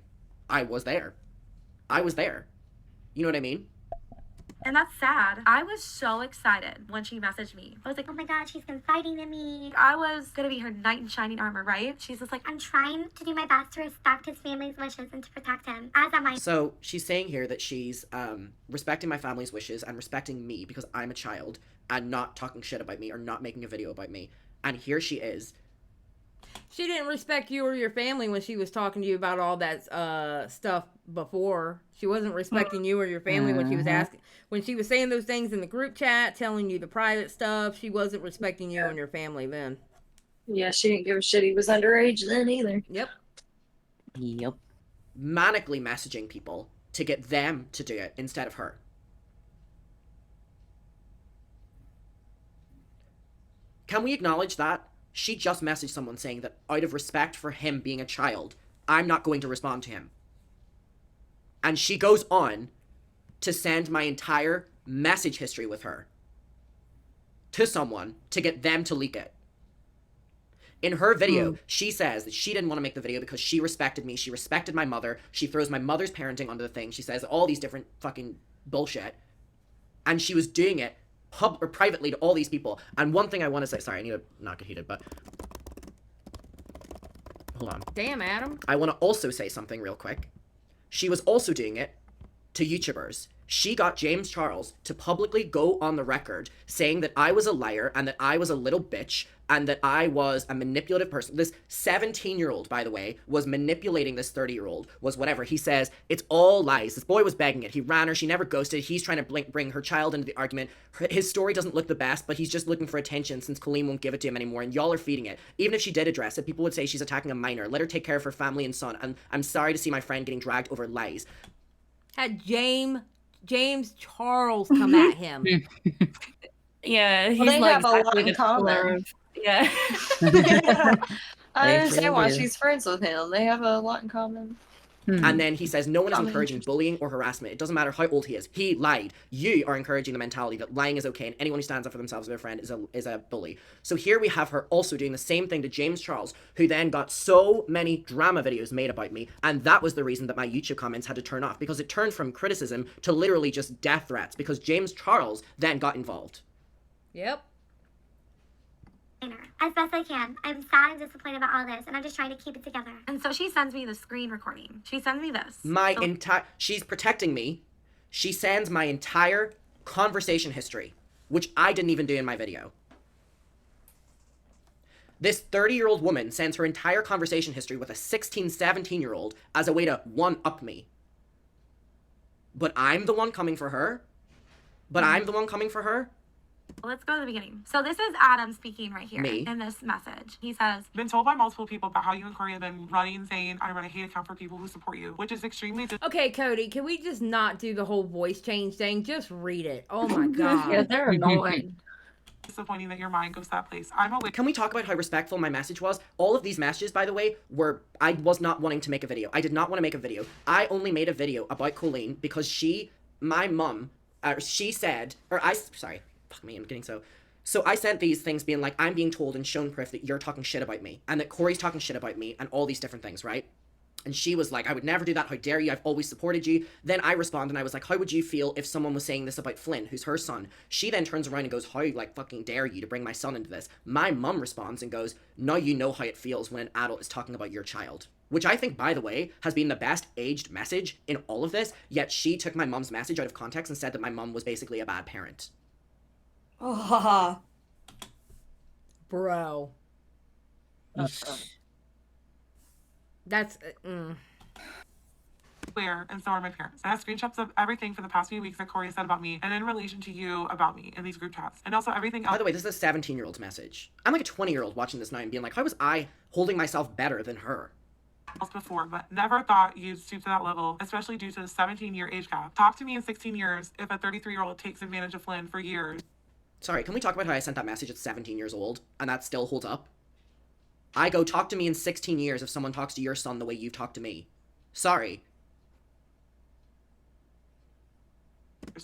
I was there. I was there. You know what I mean? And that's sad. I was so excited when she messaged me. I was like, Oh my god, she's confiding in me. I was gonna be her knight in shining armor, right? She's just like, I'm trying to do my best to respect his family's wishes and to protect him, as am I. So she's saying here that she's respecting my family's wishes and respecting me because I'm a child and not talking shit about me or not making a video about me. And here she is. She didn't respect you or your family when she was talking to you about all that stuff before. She wasn't respecting you or your family when she was asking, when she was saying those things in the group chat, telling you the private stuff. She wasn't respecting you and your family then. Yeah, she didn't give a shit he was underage then either. Yep. Manically messaging people to get them to do it instead of her. Can we acknowledge that? She just messaged someone saying that out of respect for him being a child, I'm not going to respond to him. And she goes on to send my entire message history with her to someone to get them to leak it. In her video, she says that she didn't want to make the video because she respected me. She respected my mother. She throws my mother's parenting onto the thing. She says all these different fucking bullshit. And she was doing it privately to all these people. And one thing I want to say, sorry, I need to not get heated, but hold on. Damn, Adam. I want to also say something real quick. She was also doing it to YouTubers. She got James Charles to publicly go on the record saying that I was a liar and that I was a little bitch and that I was a manipulative person. This 17-year-old, by the way, was manipulating this 30-year-old, was whatever. He says, it's all lies. This boy was begging it. He ran her. She never ghosted. He's trying to bring her child into the argument. His story doesn't look the best, but he's just looking for attention since Colleen won't give it to him anymore, and y'all are feeding it. Even if she did address it, people would say she's attacking a minor. Let her take care of her family and son. And I'm sorry to see my friend getting dragged over lies. Had James Charles come at him. Yeah, he's they like have a lot exactly in the color common. of- yeah. I understand why really do. she's friends with him. They have a lot in common. And then he says, no one is encouraging bullying or harassment. It doesn't matter how old he is. He lied. You are encouraging the mentality that lying is okay and anyone who stands up for themselves as their friend is a bully. So here we have her also doing the same thing to James Charles, who then got so many drama videos made about me. And that was the reason that my YouTube comments had to turn off, because it turned from criticism to literally just death threats, because James Charles then got involved. Yep. As best I can. I'm sad and disappointed about all this, and I'm just trying to keep it together. and so she sends me the screen recording. She sends me this. She's protecting me. She sends my entire conversation history, which I didn't even do in my video. This 30-year-old woman sends her entire conversation history with a 16, 17-year-old as a way to one-up me. But I'm the one coming for her? Let's go to the beginning. So this is Adam speaking right here Me? in this message. He says, Been told by multiple people about how you and Corey have been running saying I run a hate account for people who support you, which is extremely Okay, Cody, can we just not do the whole voice change thing? Just read it. Oh my god. Yeah, they're annoying. disappointing that your mind goes to that place. I'm aware. Can we talk about how respectful my message was? All of these messages, by the way, I was not wanting to make a video. I did not want to make a video. I only made a video about Colleen because my mum, she said, or I, sorry, fuck me, I'm getting so I sent these things being like, I'm being told and shown proof that you're talking shit about me, and that Corey's talking shit about me, and all these different things, right? And she was like, I would never do that, how dare you, I've always supported you. Then I respond and I was like, how would you feel if someone was saying this about Flynn, who's her son? She then turns around and goes, how, like, fucking dare you to bring my son into this? My mum responds and goes, now you know how it feels when an adult is talking about your child. Which I think, by the way, has been the best aged message in all of this, yet she took my mum's message out of context and said that my mum was basically a bad parent. Oh, bro. That's Clear, and so are my parents. I have screenshots of everything for the past few weeks that Corey said about me and in relation to you about me in these group chats. And also everything else. By the way, this is a 17-year-old's message. I'm like a 20-year-old watching this now and being like, how was I holding myself better than her? Before, but never thought you'd stoop to that level, especially due to the 17-year age gap. Talk to me in 16 years if a 33-year-old takes advantage of Flynn for years. Sorry, can we talk about how I sent that message at 17 years old and that still holds up? I go, talk to me in 16 years if someone talks to your son the way you've talked to me. Sorry.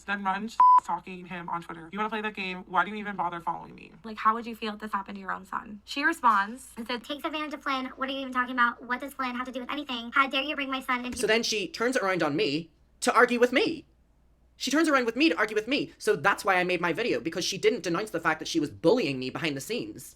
Then run talking him on Twitter. You want to play that game? Why do you even bother following me? Like, how would you feel if this happened to your own son? She responds and said, Takes advantage of Flynn. What are you even talking about? What does Flynn have to do with anything? How dare you bring my son into... So then she turns it around on me to argue with me. She turns around with me to argue with me. So that's why I made my video, because she didn't denounce the fact that she was bullying me behind the scenes.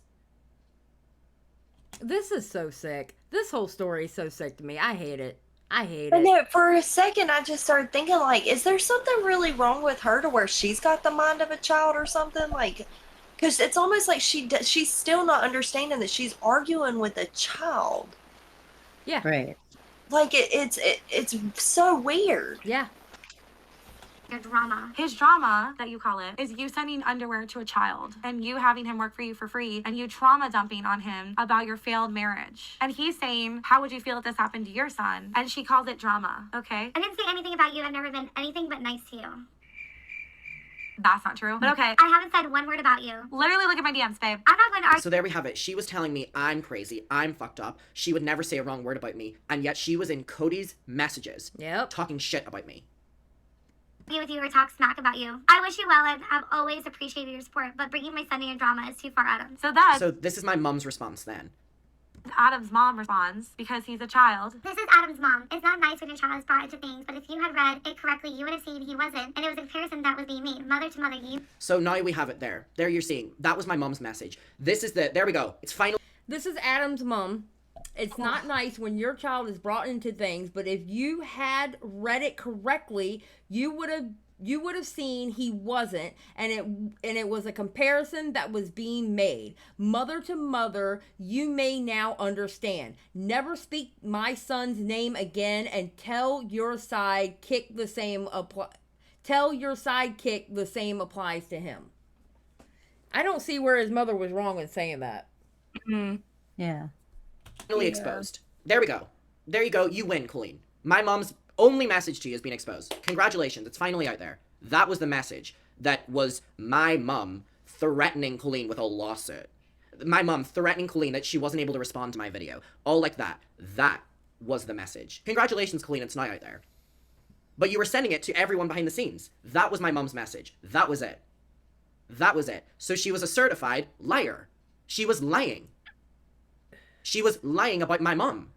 This is so sick. This whole story is so sick to me. I hate it. I hate And it. then for a second, I just started thinking, like, is there something really wrong with her to where she's got the mind of a child or something? Like, because it's almost like she's still not understanding that she's arguing with a child. Yeah. Right. Like, it's so weird. Yeah. Your drama. his drama, that you call it, is you sending underwear to a child and you having him work for you for free and you trauma dumping on him about your failed marriage. And he's saying, how would you feel if this happened to your son? And she called it drama, okay? I didn't say anything about you. I've never been anything but nice to you. That's not true, but okay. I haven't said one word about you. Literally look at my DMs, babe. I'm not going to argue. So there we have it. She was telling me I'm crazy, I'm fucked up. She would never say a wrong word about me. And yet she was in Cody's messages talking shit about me. With you or talk smack about you. I wish you well and have always appreciated your support, but bringing my son in your drama is too far, Adam. So this is my mom's response then. Adam's mom responds because he's a child. This is Adam's mom. It's not nice when your child is brought into things, but if you had read it correctly, you would have seen he wasn't, and it was a comparison that was being made. Mother to mother, you. So now we have it there. There you're seeing. That was my mom's message. This is there we go. It's final. This is Adam's mom. It's not nice when your child is brought into things, but if you had read it correctly, you would have seen he wasn't, and it was a comparison that was being made. Mother to mother, you may now understand. Never speak my son's name again, and tell your sidekick the same applies to him. I don't see where his mother was wrong in saying that. Mm. Yeah. Finally exposed. There we go. There you go. You win, Colleen. My mom's only message to you has been exposed. Congratulations. It's finally out there. That was the message. That was my mom threatening Colleen with a lawsuit. My mom threatening Colleen that she wasn't able to respond to my video. All like that. That was the message. Congratulations, Colleen. It's now out there. But you were sending it to everyone behind the scenes. That was my mom's message. That was it. That was it. So she was a certified liar. She was lying. She was lying about my mom.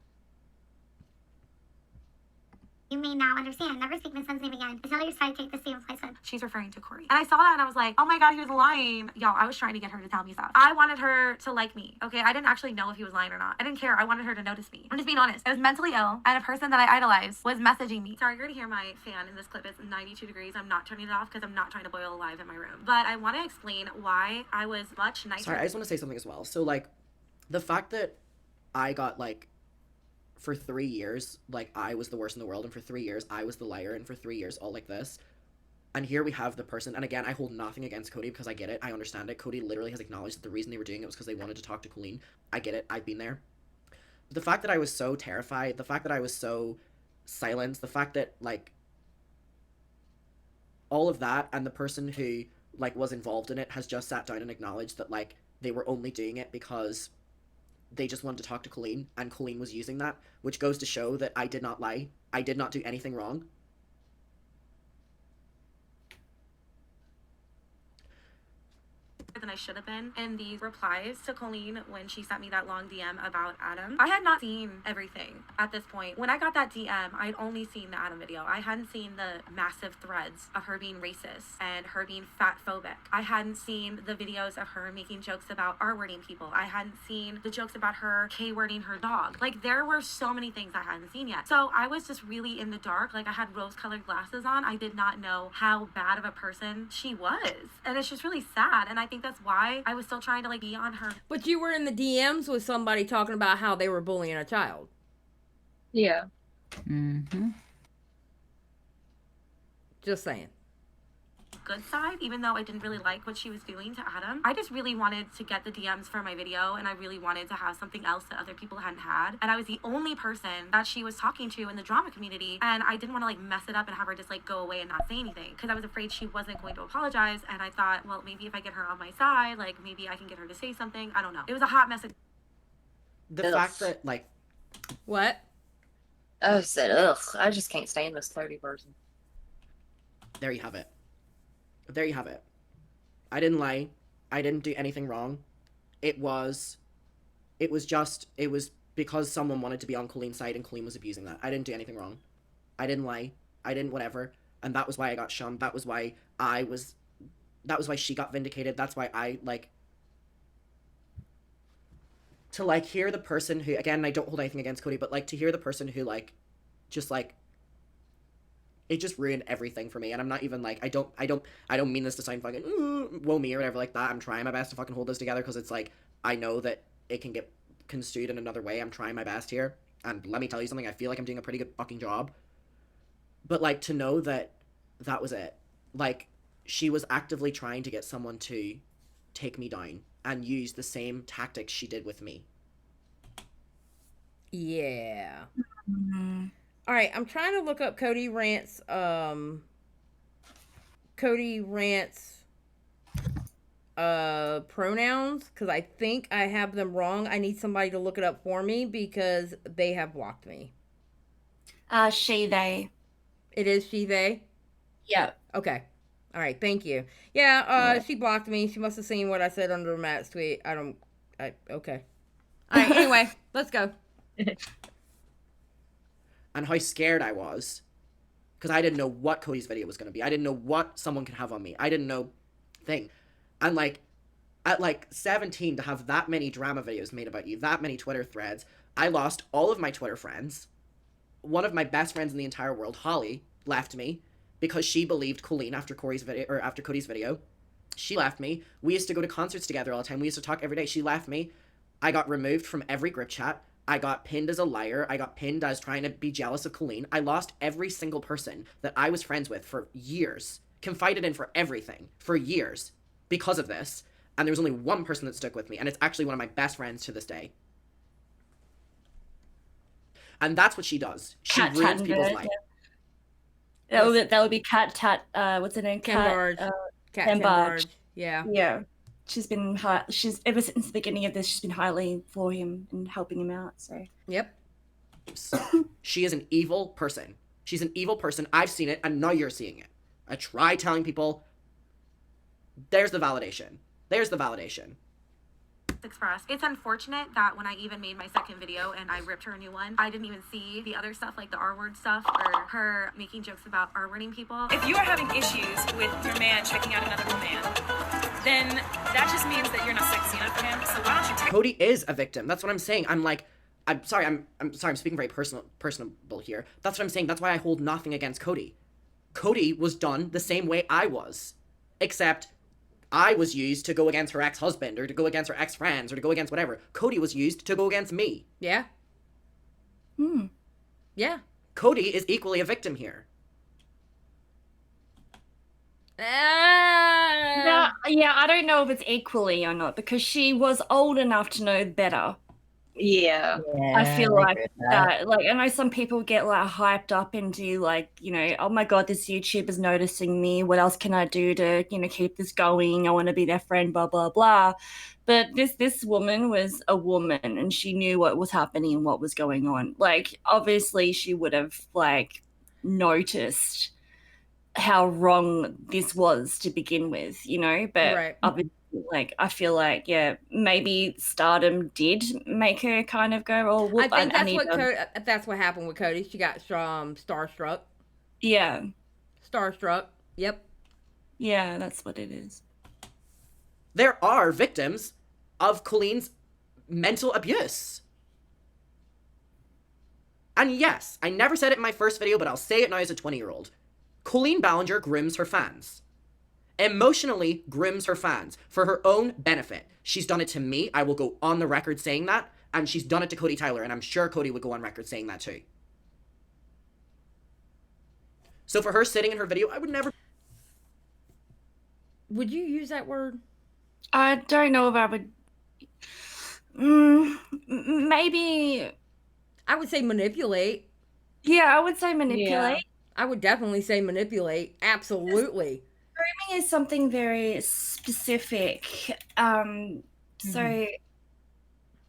You may now understand. Never speak my son's name again. Tell your sidekick the same applies to him. She's referring to Corey. And I saw that and I was like, oh my God, he was lying. Y'all, I was trying to get her to tell me stuff. I wanted her to like me, okay? I didn't actually know if he was lying or not. I didn't care. I wanted her to notice me. I'm just being honest. I was mentally ill and a person that I idolized was messaging me. Sorry, you're gonna hear my fan in this clip. It's 92 degrees. I'm not turning it off because I'm not trying to boil alive in my room. But I want to explain why I was much nicer. Sorry, I just want to say something as well. So, like, the fact that I got, like, for 3 years, like, I was the worst in the world, and for 3 years, I was the liar, and for 3 years, all like this. And here we have the person, and again, I hold nothing against Cody because I get it, I understand it. Cody literally has acknowledged that the reason they were doing it was because they wanted to talk to Colleen. I get it, I've been there. But the fact that I was so terrified, the fact that I was so silenced, the fact that, like, all of that, and the person who, like, was involved in it has just sat down and acknowledged that, like, they were only doing it because they just wanted to talk to Colleen, and Colleen was using that, which goes to show that I did not lie. I did not do anything wrong. than I should have been in these replies to Colleen when she sent me that long DM about Adam. I had not seen everything at this point. When I got that DM, I'd only seen the Adam video. I hadn't seen the massive threads of her being racist and her being fat phobic. I hadn't seen the videos of her making jokes about R-wording people. I hadn't seen the jokes about her K-wording her dog. Like, there were so many things I hadn't seen yet. So I was just really in the dark. Like, I had rose-colored glasses on. I did not know how bad of a person she was. And it's just really sad. And I think that's why I was still trying to, like, be on her. But you were in the DMs with somebody talking about how they were bullying a child. Yeah. Mm-hmm. Just saying. Good side, even though I didn't really like what she was doing to Adam. I just really wanted to get the DMs for my video, and I really wanted to have something else that other people hadn't had. And I was the only person that she was talking to in the drama community, and I didn't want to like mess it up and have her just like go away and not say anything, because I was afraid she wasn't going to apologize. And I thought, well, maybe if I get her on my side, like maybe I can get her to say something. I don't know. It was a hot mess. The fact that, like... What? I said, ugh, I just can't stand this 30 person. There you have it. There you have it. I didn't lie. I didn't do anything wrong. It was because someone wanted to be on Colleen's side and Colleen was abusing that. I didn't do anything wrong. I didn't lie. I didn't whatever. And that was why I got shunned. That was why she got vindicated. That's why I, like, to, like, hear the person who, again, I don't hold anything against Cody, but, like, to hear the person who, like, just, like, it just ruined everything for me. And I'm not even, like, I don't mean this to sound fucking, woe me or whatever like that. I'm trying my best to fucking hold this together, because it's, like, I know that it can get construed in another way. I'm trying my best here. And let me tell you something, I feel like I'm doing a pretty good fucking job. But, like, to know that that was it. Like, she was actively trying to get someone to take me down and use the same tactics she did with me. Yeah. Mm-hmm. All right, I'm trying to look up Kodeerants' pronouns, because I think I have them wrong. I need somebody to look it up for me because they have blocked me. She, they. It is she, they? Yeah. Okay. All right, thank you. Yeah, she blocked me. She must have seen what I said under Matt's tweet. Okay. All right, anyway, let's go. And how scared I was, because I didn't know what Cody's video was going to be. I didn't know what someone could have on me. I didn't know thing. And, like, at, like, 17, to have that many drama videos made about you, that many Twitter threads, I lost all of my Twitter friends. One of my best friends in the entire world, Holly, left me because she believed Colleen after Cody's video. She left me. We used to go to concerts together all the time. We used to talk every day. She left me. I got removed from every group chat. I got pinned as a liar. I got pinned as trying to be jealous of Colleen. I lost every single person that I was friends with for years, confided in for everything for years because of this. And there was only one person that stuck with me, and it's actually one of my best friends to this day. And that's what she does. She ruins people's lives. That would be Cat Tat. What's her name? Cat Barge. Yeah. Yeah. She's been she's ever since the beginning of this. She's been highly for him and helping him out. So. Yep. She is an evil person. She's an evil person. I've seen it, and now you're seeing it. I try telling people. There's the validation. There's the validation. Express. It's unfortunate that when I even made my second video and I ripped her a new one, I didn't even see the other stuff, like the R-word stuff or her making jokes about R-wording people. If you are having issues with your man checking out another woman, then that just means that you're not sexy enough for him. So why don't you take... Cody is a victim. That's what I'm saying. I'm sorry, I'm speaking very personable here. That's what I'm saying. That's why I hold nothing against Cody. Cody was done the same way I was. Except I was used to go against her ex-husband or to go against her ex-friends or to go against whatever. Cody was used to go against me. Yeah. Yeah. Cody is equally a victim here. Yeah, I don't know if it's equally or not, because she was old enough to know better. Yeah. I feel like that. Like, I know some people get like hyped up into like, you know, oh my God, this YouTuber's noticing me. What else can I do to, you know, keep this going? I want to be their friend, blah, blah, blah. But this woman was a woman and she knew what was happening and what was going on. Like, obviously she would have like noticed how wrong this was to begin with, you know, but obviously like I feel like maybe stardom did make her kind of go, oh, whoop, I think I need that's what happened with Cody. She got starstruck. yeah, Starstruck. Yep. yeah, that's what it is. There are victims of Colleen's mental abuse. And yes, I never said it in my first video, but I'll say it now as a 20-year-old. Colleen Ballinger grooms her fans. Emotionally grooms her fans for her own benefit. She's done it to me. I will go on the record saying that. And she's done it to Cody Tyler, and I'm sure Cody would go on record saying that too. So for her sitting in her video, I would never... Would you use that word? I don't know if I would. Maybe. I would say manipulate. Yeah, I would say manipulate. Yeah. I would definitely say manipulate. Absolutely. Grooming is something very specific. So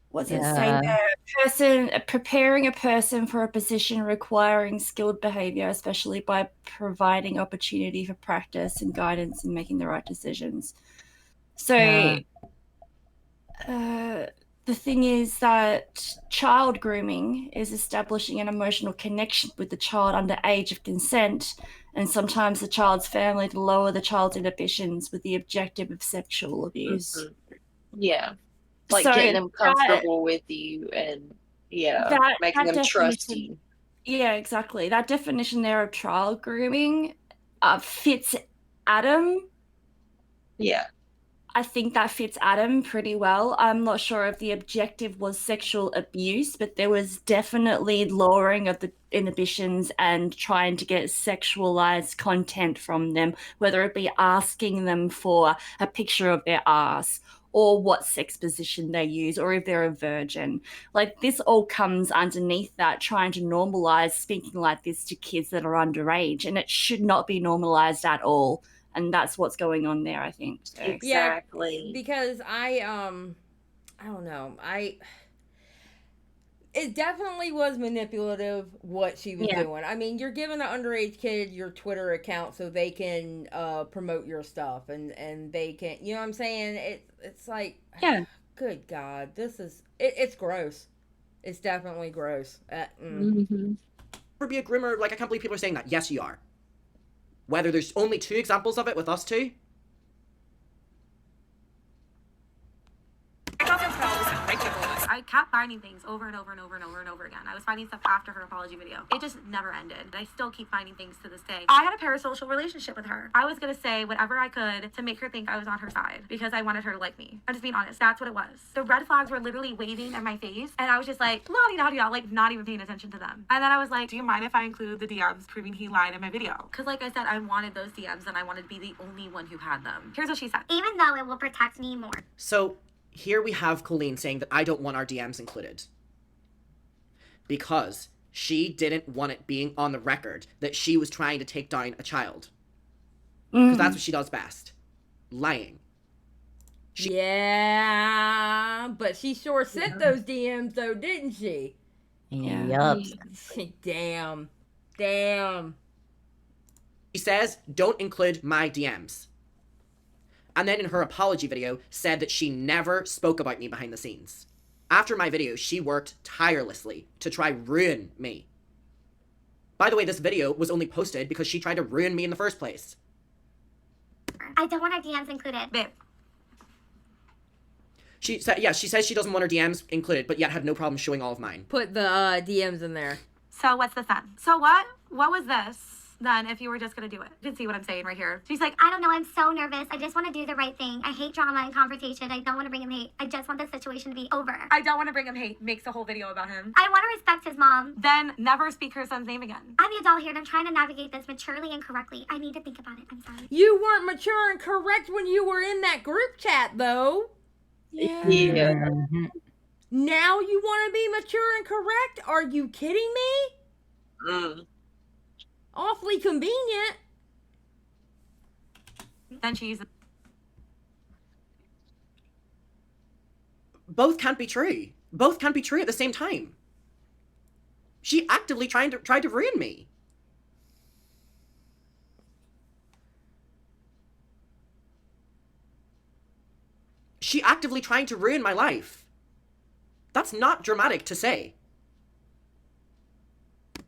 what's it say there? Preparing a person for a position requiring skilled behavior, especially by providing opportunity for practice and guidance in making the right decisions. So the thing is that child grooming is establishing an emotional connection with the child under age of consent, and sometimes the child's family to lower the child's inhibitions with the objective of sexual abuse. Yeah. Like So getting them comfortable with you and making them trust you. Yeah, exactly. That definition there of child grooming fits Adam. Yeah. I think that fits Adam pretty well. I'm not sure if the objective was sexual abuse, but there was definitely lowering of the inhibitions and trying to get sexualized content from them, whether it be asking them for a picture of their ass or what sex position they use, or if they're a virgin. Like, this all comes underneath that, trying to normalize speaking like this to kids that are underage, and it should not be normalized at all. And that's what's going on there, I think. So. Exactly. Yeah, because I don't know. It definitely was manipulative what she was doing. I mean, you're giving an underage kid your Twitter account so they can promote your stuff and they can, you know what I'm saying? It's like, good God, it's gross. It's definitely gross. Or be a groomer, like I can't believe people are saying that. Yes, you are. Whether there's only 2 examples of it with us 2. I kept finding things over and over and over and over and over again. I was finding stuff after her apology video. It just never ended. I still keep finding things to this day. I had a parasocial relationship with her. I was gonna say whatever I could to make her think I was on her side because I wanted her to like me. I'm just being honest. That's what it was. The red flags were literally waving in my face, and I was just like, la-di-da-di-da, like not even paying attention to them. And then I was like, Do you mind if I include the DMs proving he lied in my video? because like I said, I wanted those DMs and I wanted to be the only one who had them. Here's what she said. Even though it will protect me more. So here we have Colleen saying that I don't want our DMs included. Because she didn't want it being on the record that she was trying to take down a child. Because that's what she does best. Lying. Yeah, but she sure sent those DMs though, didn't she? Yup. Damn. She says, don't include my DMs. And then in her apology video, said that she never spoke about me behind the scenes. After my video, she worked tirelessly to try ruin me. By the way, this video was only posted because she tried to ruin me in the first place. I don't want our DMs included. Babe. She says she doesn't want her DMs included, but yet had no problem showing all of mine. Put the DMs in there. So what's the then? So what was this then if you were just gonna do it? You can see what I'm saying right here. She's like, I don't know, I'm so nervous. I just want to do the right thing. I hate drama and confrontation. I don't want to bring him hate. I just want this situation to be over. I don't want to bring him hate. Makes a whole video about him. I want to respect his mom. Then never speak her son's name again. I'm the adult here and I'm trying to navigate this maturely and correctly. I need to think about it. I'm sorry. You weren't mature and correct when you were in that group chat though. Yeah. Now you want to be mature and correct? Are you kidding me? Awfully convenient. Then she uses. Both can't be true. Both can't be true at the same time. She actively tried to ruin me. she actively trying to ruin my life. That's not dramatic to say.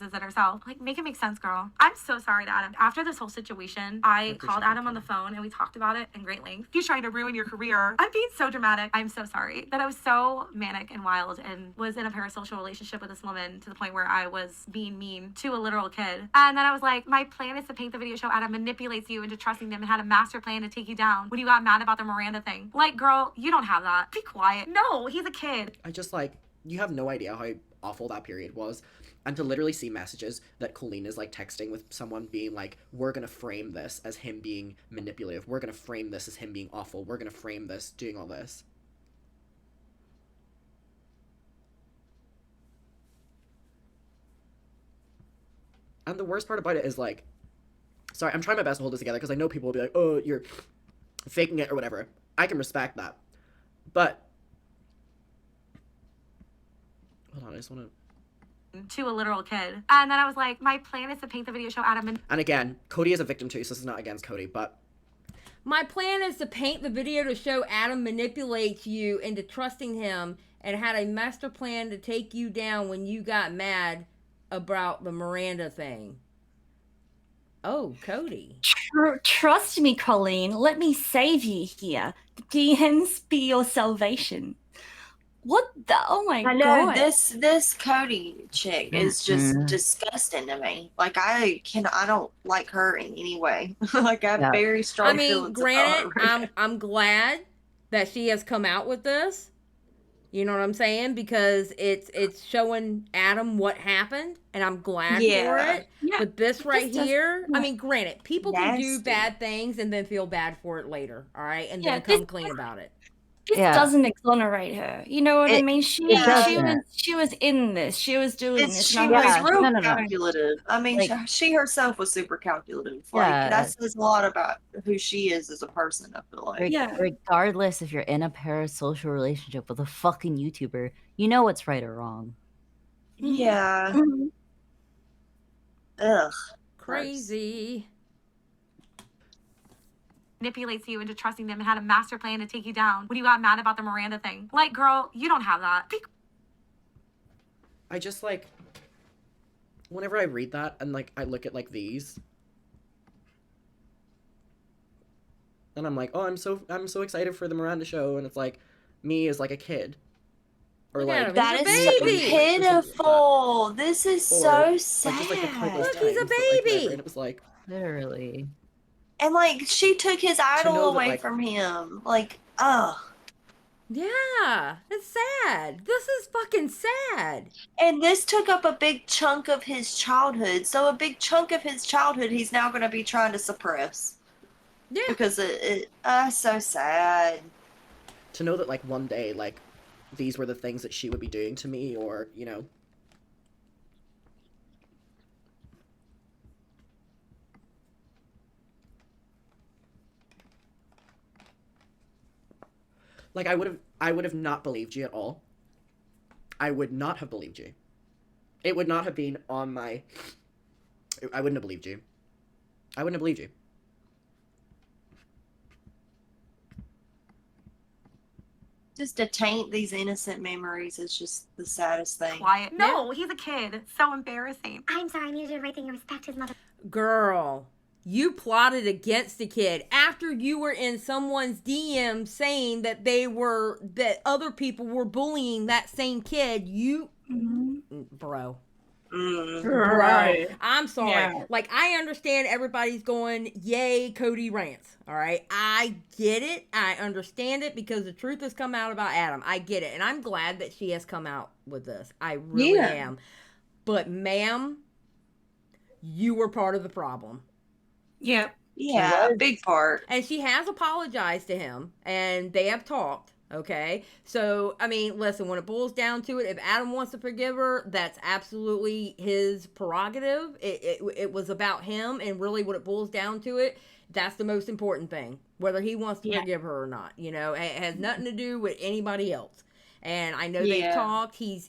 It herself. Like, make it make sense, girl. I'm so sorry to Adam. After this whole situation, I called Adam on the phone and we talked about it in great length. He's trying to ruin your career. I'm being so dramatic. I'm so sorry that I was so manic and wild and was in a parasocial relationship with this woman to the point where I was being mean to a literal kid. And then I was like, my plan is to paint the video show Adam manipulates you into trusting them and had a master plan to take you down when you got mad about the Miranda thing. Like, girl, you don't have that. Be quiet. No, he's a kid. I just, like, you have no idea how awful that period was. And to literally see messages that Colleen is, like, texting with someone being like, we're gonna frame this as him being manipulative. We're gonna frame this as him being awful. We're gonna frame this doing all this. And the worst part about it is, like, sorry, I'm trying my best to hold this together because I know people will be like, oh, you're faking it or whatever. I can respect that. But, hold on, I just want to a literal kid. And then I was like, my plan is to paint the video show Adam and again, Cody is a victim too, so this is not against Cody, but my plan is to paint the video to show Adam manipulates you into trusting him and had a master plan to take you down when you got mad about the Miranda thing. Oh, Cody. Trust me, Colleen. Let me save you here. The DMs be your salvation. What the? Oh my god! I know this Cody chick is just disgusting to me. Like I don't like her in any way. Like I have very strong feelings. Granted, I'm glad that she has come out with this. You know what I'm saying? Because it's showing Adam what happened, and I'm glad for it. Yeah. But this here, I mean, granted, people can do bad things and then feel bad for it later. All right, and then come clean about it. This doesn't exonerate her. You know what I mean? She was in this. She was doing this. She was real calculative. I mean, like, she herself was super calculative. Like that says a lot about who she is as a person, I feel like. Regardless if you're in a parasocial relationship with a fucking YouTuber, you know what's right or wrong. Yeah. Ugh. Crazy. Manipulates you into trusting them and had a master plan to take you down when you got mad about the Miranda thing. Like, girl, you don't have that. I just, like, whenever I read that and, like, I look at, like, these, and I'm like, oh, I'm so excited for the Miranda show, and it's like, me as, like, a kid. Or, like, that is so pitiful. This is so sad. Like, just, like, the countless Look, he's a baby. And it was like, literally. And, like, she took his idol away from him. Like, ugh. Yeah, it's sad. This is fucking sad. And this took up a big chunk of his childhood. So a big chunk of his childhood he's now going to be trying to suppress. Yeah. Because it's so sad. To know that, like, one day, like, these were the things that she would be doing to me, or, you know. Like, I would have not believed you at all. I would not have believed you. It would not have been on my... I wouldn't have believed you. I wouldn't have believed you. Just to taint these innocent memories is just the saddest thing. Quiet. No, he's a kid. It's so embarrassing. I'm sorry, I need to do the right thing and respect his mother. Girl, you plotted against the kid after you were in someone's DM saying that that other people were bullying that same kid. Bro. Right. I'm sorry. Yeah. Like, I understand everybody's going, yay, Cody rants. All right. I get it. I understand it because the truth has come out about Adam. I get it. And I'm glad that she has come out with this. I really am. But, ma'am, you were part of the problem. Yep. Yeah, a big part. And she has apologized to him, and they have talked, okay? So, I mean, listen, when it boils down to it, if Adam wants to forgive her, that's absolutely his prerogative. It was about him, and really what it boils down to it, that's the most important thing, whether he wants to forgive her or not, you know? It has nothing to do with anybody else. And I know they've talked. He's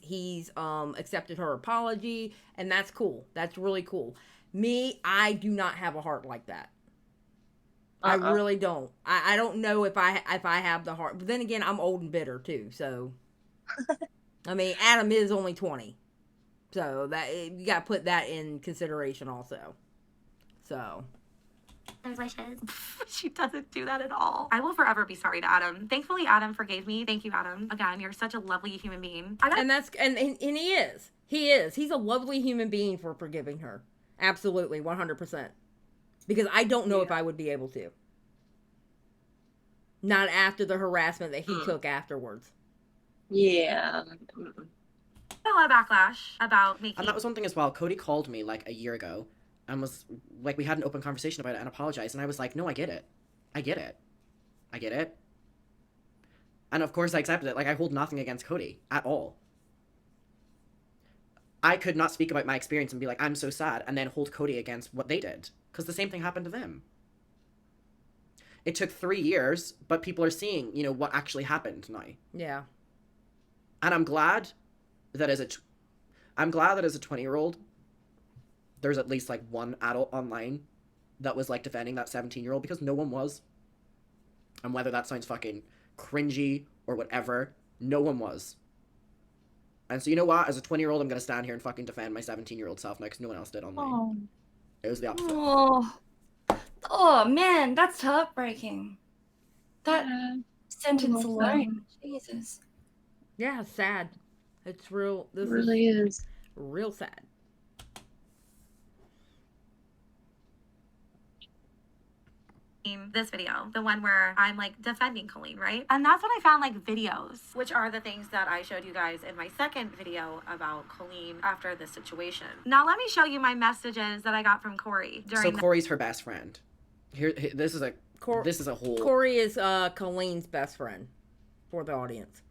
accepted her apology, and that's cool. That's really cool. Me, I do not have a heart like that. I really don't. I don't know if I have the heart. But then again, I'm old and bitter too. So, I mean, Adam is only 20, so that you got to put that in consideration also. So. There's wishes. She doesn't do that at all. I will forever be sorry to Adam. Thankfully, Adam forgave me. Thank you, Adam. Again, you're such a lovely human being. And he is. He is. He's a lovely human being for forgiving her. Absolutely, 100%. Because I don't know if I would be able to. Not after the harassment that he took afterwards. Yeah. A lot of backlash about making. And that was one thing as well. Cody called me like a year ago and was like, we had an open conversation about it and apologized. And I was like, no, I get it. I get it. I get it. And of course I accepted it. Like, I hold nothing against Cody at all. I could not speak about my experience and be like, I'm so sad, and then hold Cody against what they did. Because the same thing happened to them. It took 3 years, but people are seeing, you know, what actually happened now. Yeah. And I'm glad that as a 20-year-old, there's at least like one adult online that was like defending that 17-year-old, because no one was. And whether that sounds fucking cringy or whatever, no one was. And so you know what? As a 20-year-old, I'm going to stand here and fucking defend my 17-year-old self now because no one else did online. Oh. It was the opposite. Oh man, that's heartbreaking. That sentence alone. Jesus. Yeah, sad. It's real. This really is real sad. This video, the one where I'm like defending Colleen, right? And that's when I found like videos, which are the things that I showed you guys in my second video about Colleen after this situation. Now let me show you my messages that I got from Corey during. So Corey's her best friend. Here, this is a whole. Corey is Colleen's best friend, for the audience.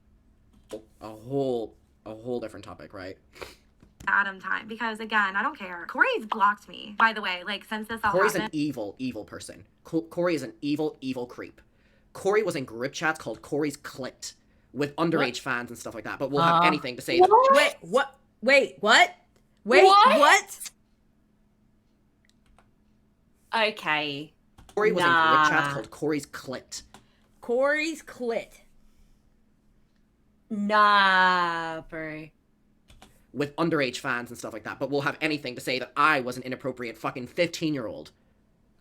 A whole different topic, right? Adam time, because again, I don't care. Corey's blocked me, by the way, like since this all Corey's happened. an evil person. Corey is an evil creep. Corey was in group chats called Corey's Clit with underage fans and stuff like that, but we'll have anything to say. Wait, what? Wait, what? Wait, what? Okay. Corey was in group chats called Corey's Clit. Corey's Clit. Nah, bro. With underage fans and stuff like that, but we'll have anything to say that I was an inappropriate fucking 15-year-old.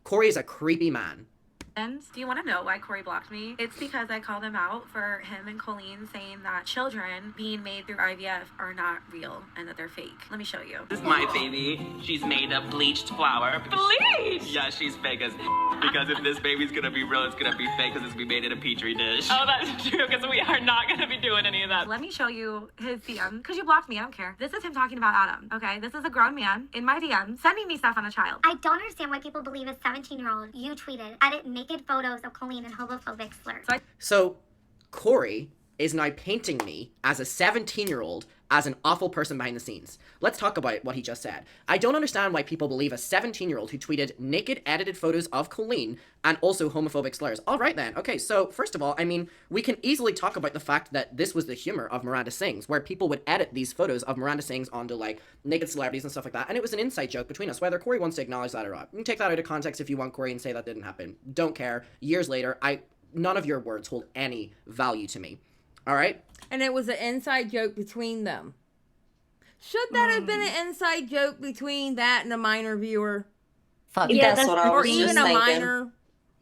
Corey is a creepy man. And do you want to know why Corey blocked me? It's because I called him out for him and Colleen saying that children being made through IVF are not real and that they're fake. Let me show you. This is my baby. She's made of bleached flour. Bleach? Yeah, she's fake as because if this baby's gonna be real, it's gonna be fake because it's gonna be made in a petri dish. Oh, that's true, because we are not going to be doing any of that. Let me show you his DM, because you blocked me, I don't care. This is him talking about Adam, okay? This is a grown man in my DM sending me stuff on a child. I don't understand why people believe a 17-year-old you tweeted edit naked photos of Colleen and homophobic slurs. So Corey is now painting me as a 17-year-old as an awful person behind the scenes. Let's talk about what he just said. I don't understand why people believe a 17-year-old who tweeted naked edited photos of Colleen and also homophobic slurs. All right then. Okay, so first of all, I mean, we can easily talk about the fact that this was the humor of Miranda Sings, where people would edit these photos of Miranda Sings onto like naked celebrities and stuff like that, and it was an inside joke between us, whether Corey wants to acknowledge that or not. You can take that out of context if you want, Corey, and say that didn't happen. Don't care. Years later, none of your words hold any value to me. All right? And it was an inside joke between them. Should that have been an inside joke between that and a minor viewer? Fuck, yeah, that's what I was Or even just a thinking. minor?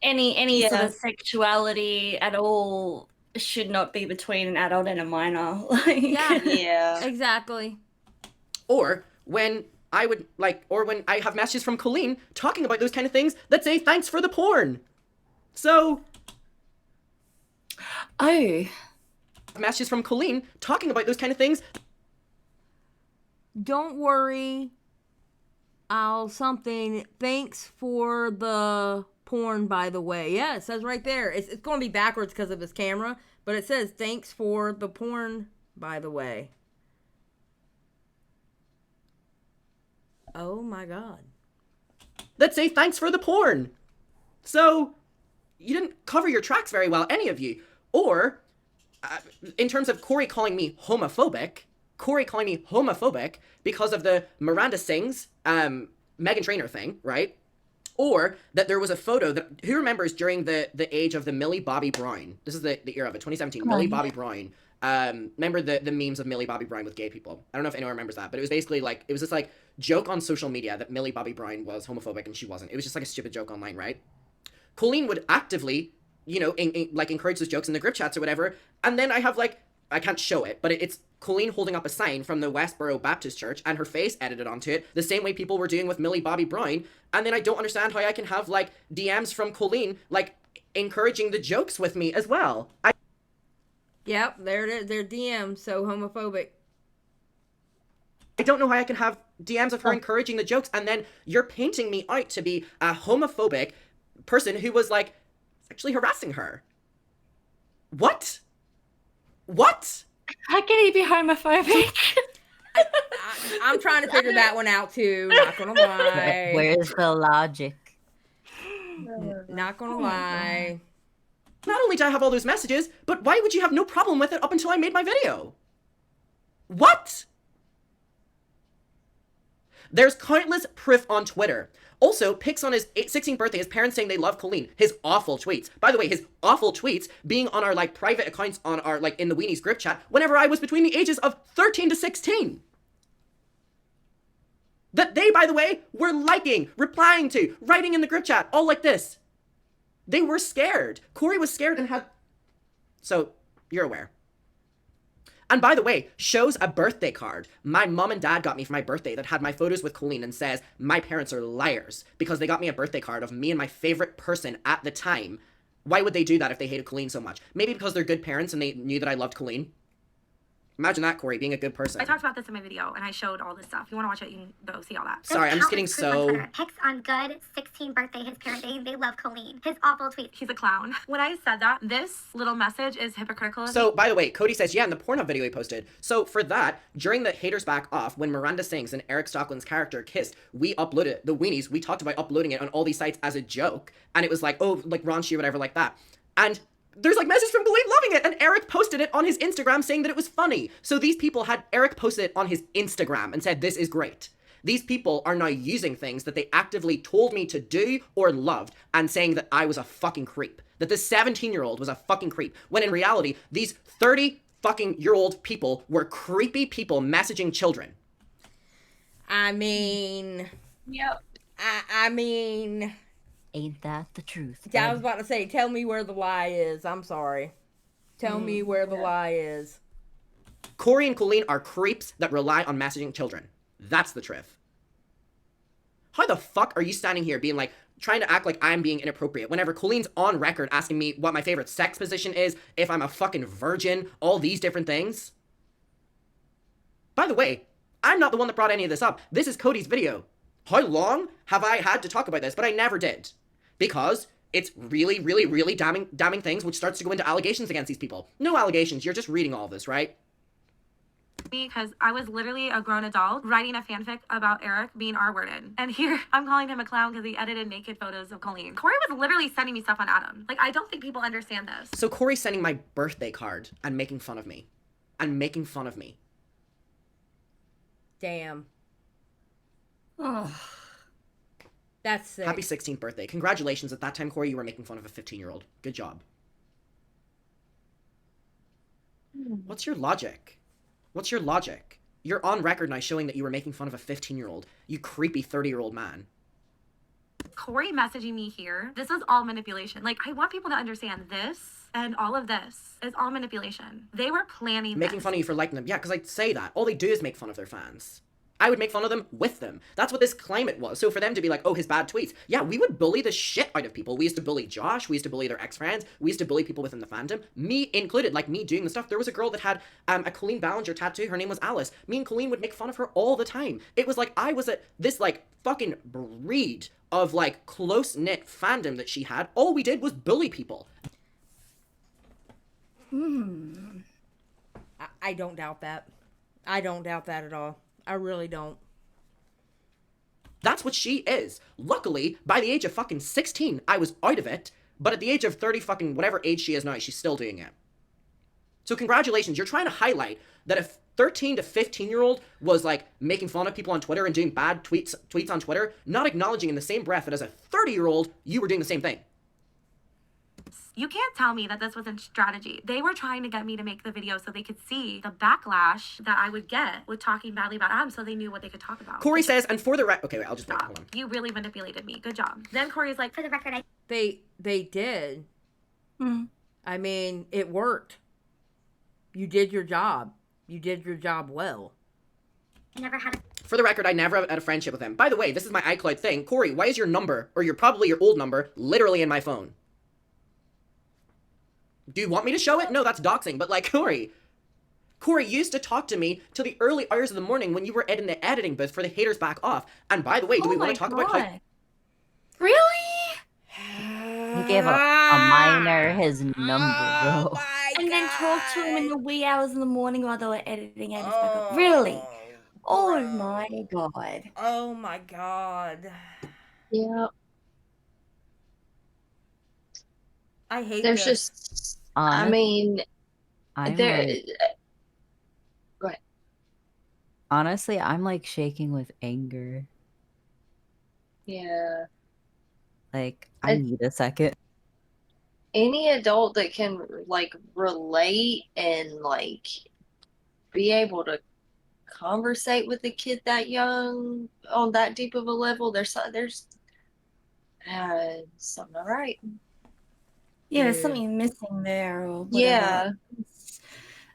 Any sort of sexuality at all should not be between an adult and a minor. Like, Yeah. Exactly. Or when I would or when I have messages from Colleen talking about those kind of things that say thanks for the porn. So. Oh. Messages from Colleen talking about those kind of things. Don't worry. Thanks for the porn, by the way. Yeah, it says right there. It's going to be backwards because of his camera, but it says thanks for the porn, by the way. Oh my God. That say thanks for the porn. So, you didn't cover your tracks very well, any of you. Or, in terms of Corey calling me homophobic because of the Miranda Sings, Meghan Trainor thing, right? Or that there was a photo that, who remembers during the age of the Millie Bobby Brown? This is the era of it, 2017, Millie Bobby Brown. Remember the memes of Millie Bobby Brown with gay people? I don't know if anyone remembers that, but it was basically like, it was this like joke on social media that Millie Bobby Brown was homophobic and she wasn't. It was just like a stupid joke online, right? Colleen would actively, you know, like encourage those jokes in the group chats or whatever. And then I have like, I can't show it, but it's Colleen holding up a sign from the Westboro Baptist Church and her face edited onto it, the same way people were doing with Millie Bobby Brown. And then I don't understand how I can have like DMs from Colleen, like encouraging the jokes with me as well. Yep, they're DMs, so homophobic. I don't know how I can have DMs of her encouraging the jokes, and then you're painting me out to be a homophobic person who was like sexually harassing her. What? What? How can he be homophobic? I'm trying to figure that one out too. Not gonna lie. Where's the logic? Not gonna lie. Not only did I have all those messages, but why would you have no problem with it up until I made my video? What? There's countless proof on Twitter. Also, pics on his 16th birthday, his parents saying they love Colleen. His awful tweets. By the way, his awful tweets being on our, like, private accounts on our, like, in the Weenies group chat whenever I was between the ages of 13 to 16. That they, by the way, were liking, replying to, writing in the group chat, all like this. They were scared. Corey was scared and had... So, you're aware. And by the way, shows a birthday card my mom and dad got me for my birthday that had my photos with Colleen and says, my parents are liars because they got me a birthday card of me and my favorite person at the time. Why would they do that if they hated Colleen so much? Maybe because they're good parents and they knew that I loved Colleen. Imagine that, Corey, being a good person. I talked about this in my video, and I showed all this stuff. If you want to watch it, you can go see all that. Sorry, I'm just getting so... Pics on good 16th birthday, his parents, they love Colleen. His awful tweets. He's a clown. When I said that, this little message is hypocritical. So, by the way, Cody says, yeah, in the Pornhub video he posted. So, for that, during the Haters Back Off, when Miranda Sings and Eric Stockland's character kissed, we uploaded the Weenies, we talked about uploading it on all these sites as a joke, and it was like, oh, like raunchy or whatever like that. And there's like messages from Colleen loving it, and Eric posted it on his Instagram saying that it was funny. So these people had Eric posted it on his Instagram and said, this is great. These people are now using things that they actively told me to do or loved and saying that I was a fucking creep. That this 17-year-old was a fucking creep. When in reality, these 30-fucking-year-old people were creepy people messaging children. I mean... Yep. I mean... Ain't that the truth? I was about to say, tell me where the lie is. I'm sorry. Tell me where the lie is. Corey and Colleen are creeps that rely on messaging children. That's the truth. How the fuck are you standing here being like, trying to act like I'm being inappropriate whenever Colleen's on record asking me what my favorite sex position is, if I'm a fucking virgin, all these different things? By the way, I'm not the one that brought any of this up. This is Cody's video. How long have I had to talk about this? But I never did. Because it's really, really, really damning things, which starts to go into allegations against these people. No allegations, you're just reading all this, right? Because I was literally a grown adult writing a fanfic about Eric being R-worded. And here, I'm calling him a clown because he edited naked photos of Colleen. Corey was literally sending me stuff on Adam. Like, I don't think people understand this. So Corey's sending my birthday card and making fun of me. And making fun of me. Damn. Oh. That's sick. Happy 16th birthday. Congratulations. At that time, Corey, you were making fun of a 15-year-old. Good job. What's your logic? What's your logic? You're on record now showing that you were making fun of a 15-year-old. You creepy 30-year-old man. Corey messaging me here, this is all manipulation. Like, I want people to understand this and all of this is all manipulation. They were planning Making fun of you for liking them. Yeah, because I'd say that. All they do is make fun of their fans. I would make fun of them with them. That's what this climate was. So for them to be like, oh, his bad tweets. Yeah, we would bully the shit out of people. We used to bully Josh. We used to bully their ex-friends. We used to bully people within the fandom. Me included, like me doing the stuff. There was a girl that had a Colleen Ballinger tattoo. Her name was Alice. Me and Colleen would make fun of her all the time. It was like I was at this like fucking breed of like close-knit fandom that she had. All we did was bully people. I don't doubt that. I don't doubt that at all. I really don't. That's what she is. Luckily, by the age of fucking 16, I was out of it. But at the age of 30 fucking whatever age she is now, she's still doing it. So congratulations. You're trying to highlight that if 13 to 15-year-old was like making fun of people on Twitter and doing bad tweets on Twitter, not acknowledging in the same breath that as a 30-year-old, you were doing the same thing. You can't tell me that this wasn't strategy. They were trying to get me to make the video so they could see the backlash that I would get with talking badly about Adam, so they knew what they could talk about. Corey says, and for the okay, wait, I'll just wait, hold on. You really manipulated me. Good job. Then Corey's like, For the record, I They did. Hmm. I mean, it worked. You did your job. You did your job well. never had a For the record, I never had a friendship with him. By the way, this is my iCloud thing. Corey, why is your number, or probably your old number, literally in my phone? Do you want me to show it? No, that's doxing. But like, Corey used to talk to me till the early hours of the morning when you were in the editing booth for the haters back off. And by the way, do we want to talk about how... Really? He gave a minor his number, bro. And then talk to him in the wee hours in the morning while they were editing edits back up. Really? Oh my god. Oh my god. Yeah. I hate There's this. just, I mean, I'm there. like, Go ahead. honestly, I'm like shaking with anger. Yeah. Like, I need a second. Any adult that can like relate and like be able to conversate with a kid that young on that deep of a level, there's something not right. Yeah, there's something missing there or whatever. Yeah.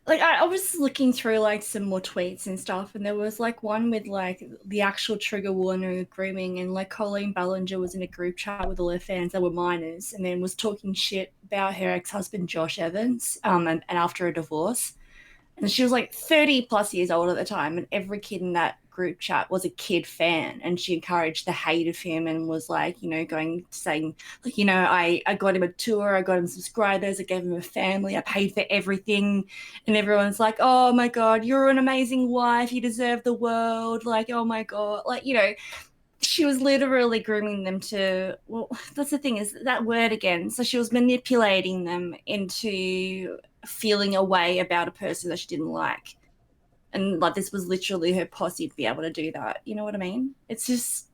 Like I was looking through like some more tweets and stuff, and there was like one with like the actual trigger warning of grooming, and like Colleen Ballinger was in a group chat with all her fans that were minors, and then was talking shit about her ex-husband Josh Evans, and after a divorce, and she was like 30 plus years old at the time, and every kid in that group chat was a kid fan, and she encouraged the hate of him and was like, you know, saying like, you know, I got him a tour, I got him subscribers, I gave him a family, I paid for everything, and everyone's like, oh my god, you're an amazing wife, you deserve the world, like, oh my god, like, you know, she was literally grooming them to, well, that's the thing, is that word again, so she was manipulating them into feeling a way about a person that she didn't like. And like this was literally her posse to be able to do that. You know what I mean? It's just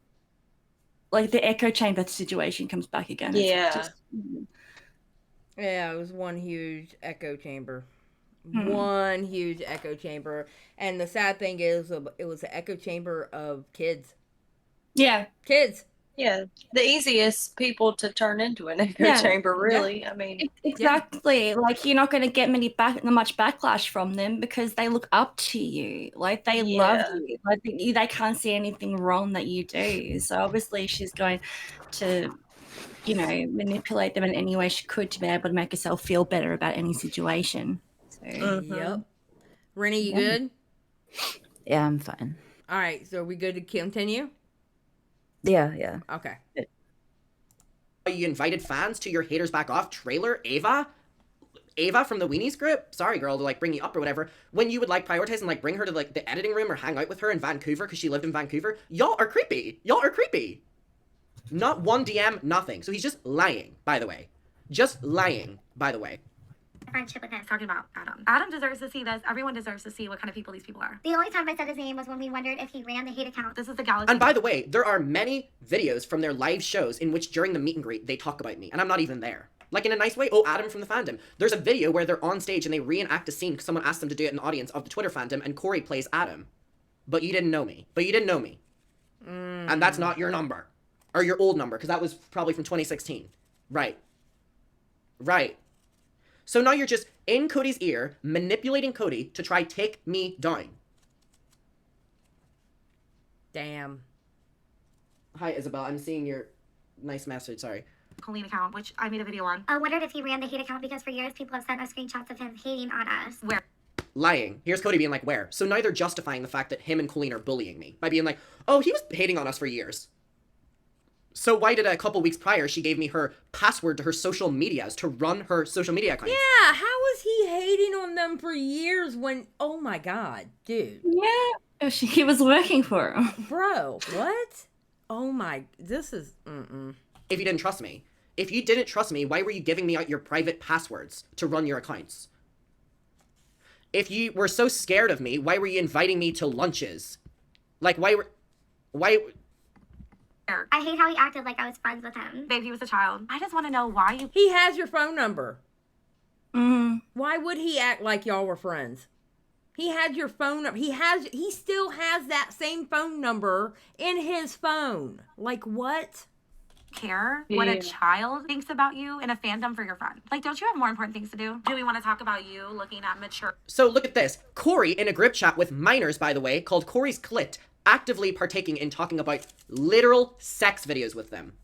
like the echo chamber situation comes back again. Yeah. Yeah, it was one huge echo chamber. One huge echo chamber. And the sad thing is, it was an echo chamber of kids. Yeah. Kids. Yeah. The easiest people to turn into an echo chamber, really. I mean, exactly. Like you're not going to get much backlash from them because they look up to you. Like they love you. Like they can't see anything wrong that you do. So obviously she's going to, you know, manipulate them in any way she could to be able to make herself feel better about any situation. So Yep. Rynnie, you good? Yeah, I'm fine. All right. So are we good to continue? Yeah. Okay. You invited fans to your haters back off trailer, Ava from the Weenies group. Sorry, girl, to like bring you up or whatever. When you would like prioritize and like bring her to like the editing room or hang out with her in Vancouver because she lived in Vancouver. Y'all are creepy. Not one DM, nothing. So he's just lying, by the way. friendship with him. Talking about Adam. Adam deserves to see this. Everyone deserves to see what kind of people these people are. The only time I said his name was when we wondered if he ran the hate account. This is the galaxy. And by the way, there are many videos from their live shows in which during the meet and greet, they talk about me. And I'm not even there. Like in a nice way. Oh, Adam from the fandom. There's a video where they're on stage and they reenact a scene because someone asked them to do it in the audience of the Twitter fandom, and Corey plays Adam. But you didn't know me. And that's not your number. Or your old number, because that was probably from 2016. Right. So now you're just in Cody's ear, manipulating Cody to try take me down. Damn. Hi, Isabel. I'm seeing your nice message. Sorry. Colleen account, which I made a video on. I wondered if he ran the hate account because for years people have sent us screenshots of him hating on us. Where? Lying. Here's Cody being like, where? So now they're justifying the fact that him and Colleen are bullying me by being like, oh, he was hating on us for years. So why did a couple weeks prior she gave me her password to her social medias to run her social media account? Yeah, how was he hating on them for years when, oh my god, dude. Yeah, he was working for him. Bro, what? Oh my, this is, If you didn't trust me. If you didn't trust me, why were you giving me out your private passwords to run your accounts? if you were so scared of me, why were you inviting me to lunches? Like, why? I hate how he acted like I was friends with him. Babe, he was a child. I just want to know why you... He has your phone number. Mm. Why would he act like y'all were friends? He had your phone number. He still has that same phone number in his phone. Like, what? Care what a child thinks about you in a fandom for your friend. Like, don't you have more important things to do? Do we want to talk about you looking at mature... So look at this. Corey, in a group chat with minors, by the way, called Corey's Clit, actively partaking in talking about literal sex videos with them.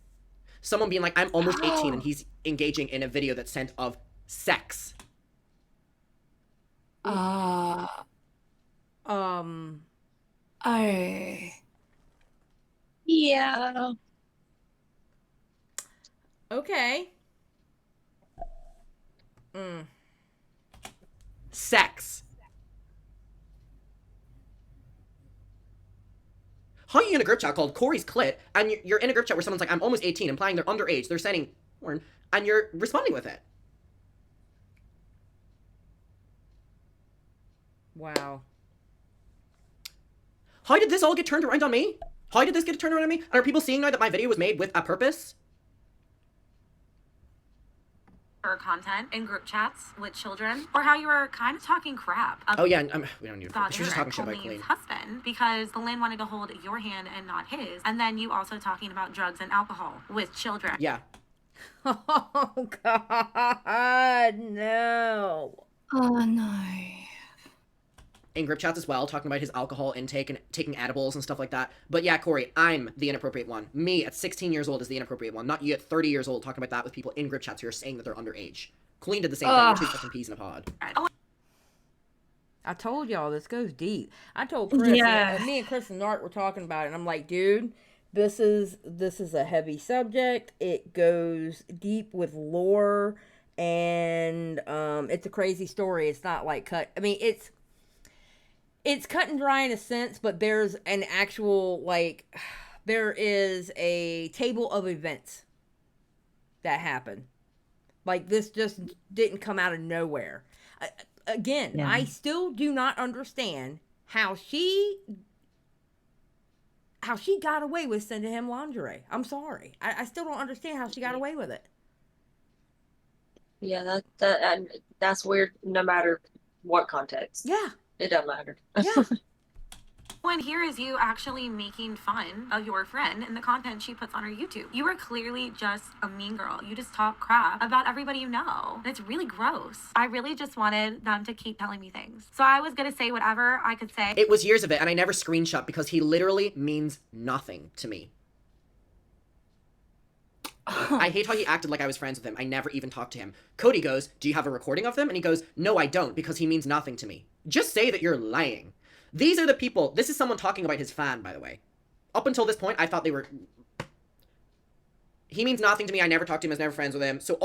Someone being like, I'm almost 18, and he's engaging in a video that's sent of sex. Oh. Yeah. Okay. Sex. How are you in a group chat called Corey's Clit, and you're in a group chat where someone's like, I'm almost 18, implying they're underage, they're sending porn, and you're responding with it? Wow. How did this all get turned around on me? How did this get turned around on me? And are people seeing now that my video was made with a purpose? content in group chats with children, or how you were kind of talking crap about we don't need to. She was just talking shit about Colleen. Husband because Colleen wanted to hold your hand and not his, and then you also talking about drugs and alcohol with children. Yeah. Oh God, no. Oh no. In group chats as well, talking about his alcohol intake and taking edibles and stuff like that. But yeah, Corey, I'm the inappropriate one. Me at 16 years old is the inappropriate one, not you at 30 years old talking about that with people in group chats who are saying that they're underage. Colleen did the same thing. We're two fucking peas in a pod. I told y'all this goes deep. I told Chris, me and Chris and Art were talking about it, and I'm like, dude, this is a heavy subject. It goes deep with lore, and it's a crazy story. It's not like cut. I mean, it's cut and dry in a sense, but there's an actual, there is a table of events that happened. Like, this just didn't come out of nowhere. Again, I still do not understand how she got away with sending him lingerie. I'm sorry. I still don't understand how she got away with it. Yeah, that's weird no matter what context. Yeah. It doesn't matter. Yeah. One here is you actually making fun of your friend and the content she puts on her YouTube. You are clearly just a mean girl. You just talk crap about everybody you know. And it's really gross. I really just wanted them to keep telling me things. So I was going to say whatever I could say. It was years of it, and I never screenshot because he literally means nothing to me. I hate how he acted like I was friends with him. I never even talked to him. Cody goes, do you have a recording of them? And he goes, no, I don't, because he means nothing to me. Just say that you're lying. These are the people. This is someone talking about his fan, by the way. Up until this point, I thought they were... He means nothing to me. I never talked to him. I was never friends with him. So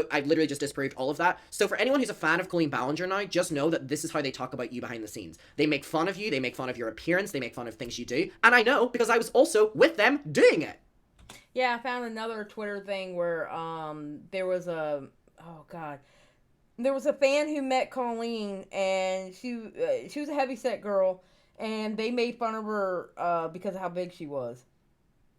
I've literally just disproved all of that. So for anyone who's a fan of Colleen Ballinger now, just know that this is how they talk about you behind the scenes. They make fun of you. They make fun of your appearance. They make fun of things you do. And I know because I was also with them doing it. Yeah, I found another Twitter thing where there was a fan who met Colleen, and she was a heavyset girl, and they made fun of her because of how big she was.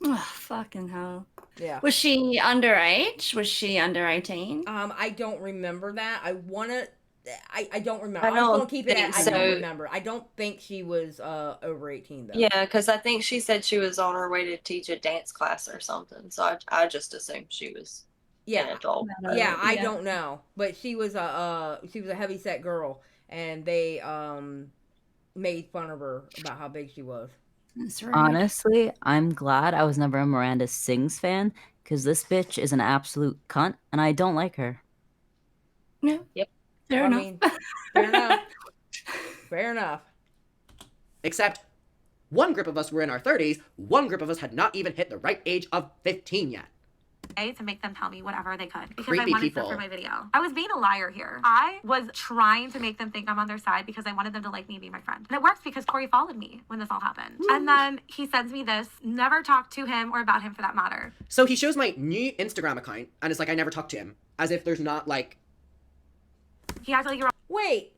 Oh, fucking hell. Yeah. Was she underage? Was she under 18? I don't remember that. I don't remember. I I'm don't going to keep it at, think I don't so. remember. I don't think she was over 18, though. Yeah, because I think she said she was on her way to teach a dance class or something. So I just assumed she was an adult. Yeah, I don't know. But she was a heavyset girl, and they made fun of her about how big she was. That's right. Honestly, I'm glad I was never a Miranda Sings fan, because this bitch is an absolute cunt, and I don't like her. No. Yep. Fair enough. Fair enough. Fair enough. Except, one group of us were in our 30s, one group of us had not even hit the right age of 15 yet. To make them tell me whatever they could because Creepy I wanted people. stuff for my video. I was being a liar here. I was trying to make them think I'm on their side because I wanted them to like me and be my friend. And it worked because Corey followed me when this all happened. And then he sends me this, never talked to him or about him for that matter. So he shows my new Instagram account, and it's like I never talked to him. As if there's not, like... He acted like you're... Wait.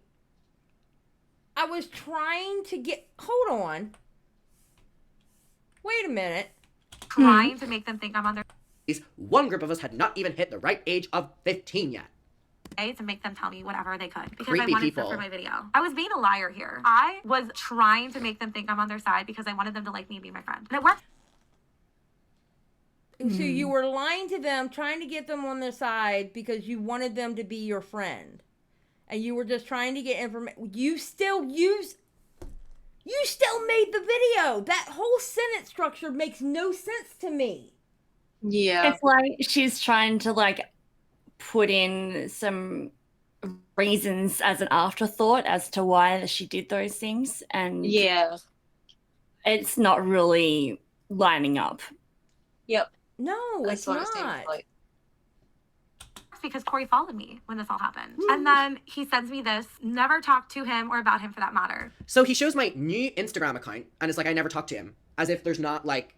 I was trying to get. Hold on. Wait a minute. Trying to make them think I'm on their One group of us had not even hit the right age of 15 yet. way to make them tell me whatever they could because Creepy I wanted people. stuff for my video. I was being a liar here. I was trying to make them think I'm on their side because I wanted them to like me and be my friend. And it worked. So you were lying to them, trying to get them on their side because you wanted them to be your friend. And you were just trying to get information. You still made the video. That whole sentence structure makes no sense to me. Yeah. It's like she's trying to like put in some reasons as an afterthought as to why she did those things, and Yeah. it's not really lining up. Yep. No, That's it's what not. it seems like. Because Corey followed me when this all happened. And then he sends me this, never talked to him or about him for that matter. So he shows my new Instagram account, and it's like I never talked to him. As if there's not, like...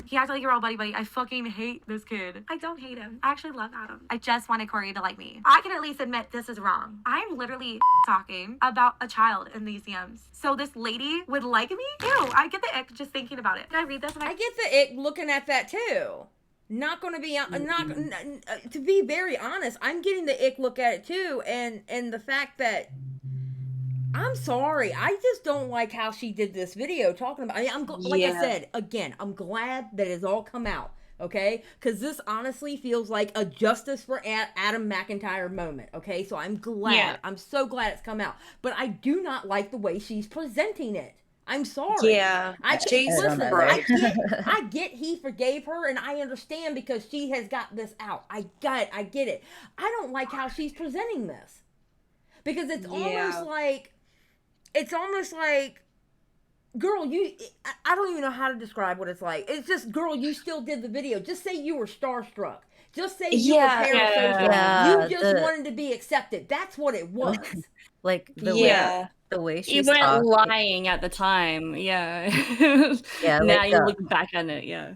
He acted like you're all buddy-buddy. I fucking hate this kid. I don't hate him. I actually love Adam. I just wanted Corey to like me. I can at least admit this is wrong. I'm literally talking about a child in these DMs. So this lady would like me? Ew, I get the ick just thinking about it. Did I read this? And I get the ick looking at that too. Not going to be to be very honest, I'm getting the ick look at it too, and the fact that I'm sorry, I just don't like how she did this video talking about. Like I said again, I'm glad that it's all come out, okay? Because this honestly feels like a justice for Adam McIntyre moment, okay? So I'm glad. Yeah. I'm so glad it's come out, but I do not like the way she's presenting it. I'm sorry. Yeah. I get he forgave her, and I understand because she has got this out. I get it. I don't like how she's presenting this. Because it's almost like, girl, I don't even know how to describe what it's like. It's just, girl, you still did the video. Just say you were starstruck. Just say you were parasocial. You just wanted to be accepted. That's what it was. Like the way she's You weren't talking. lying at the time, yeah. Yeah, now like you're looking back on it, yeah.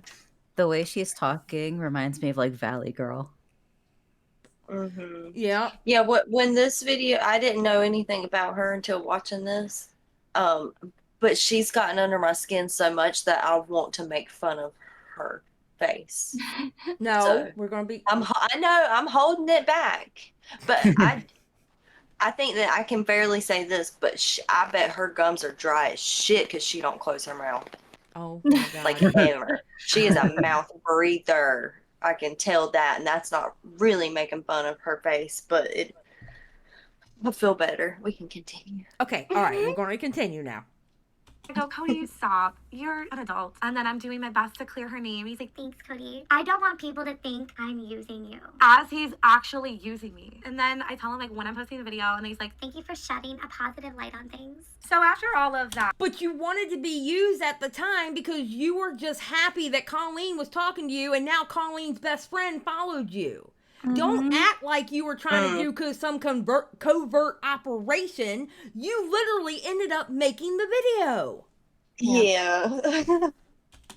The way she's talking reminds me of like Valley Girl. Mm-hmm. Yeah. Yeah. When this video, I didn't know anything about her until watching this. But she's gotten under my skin so much that I want to make fun of her face. No, So, we're gonna be. I know I'm holding it back, but I think that I can barely say this, but I bet her gums are dry as shit because she don't close her mouth. Oh my God. Like ever. She is a mouth breather. I can tell that, and that's not really making fun of her face, but I feel better. We can continue. Okay, all right, we're going to continue now. I go, Cody, stop. You're an adult. And then I'm doing my best to clear her name. He's like, Thanks, Cody. I don't want people to think I'm using you. as he's actually using me. And then I tell him like when I'm posting the video, and he's like, Thank you for shedding a positive light on things. so after all of that, But you wanted to be used at the time because you were just happy that Colleen was talking to you, and now Colleen's best friend followed you. Don't act like you were trying to do some covert operation. You literally ended up making the video. Yeah.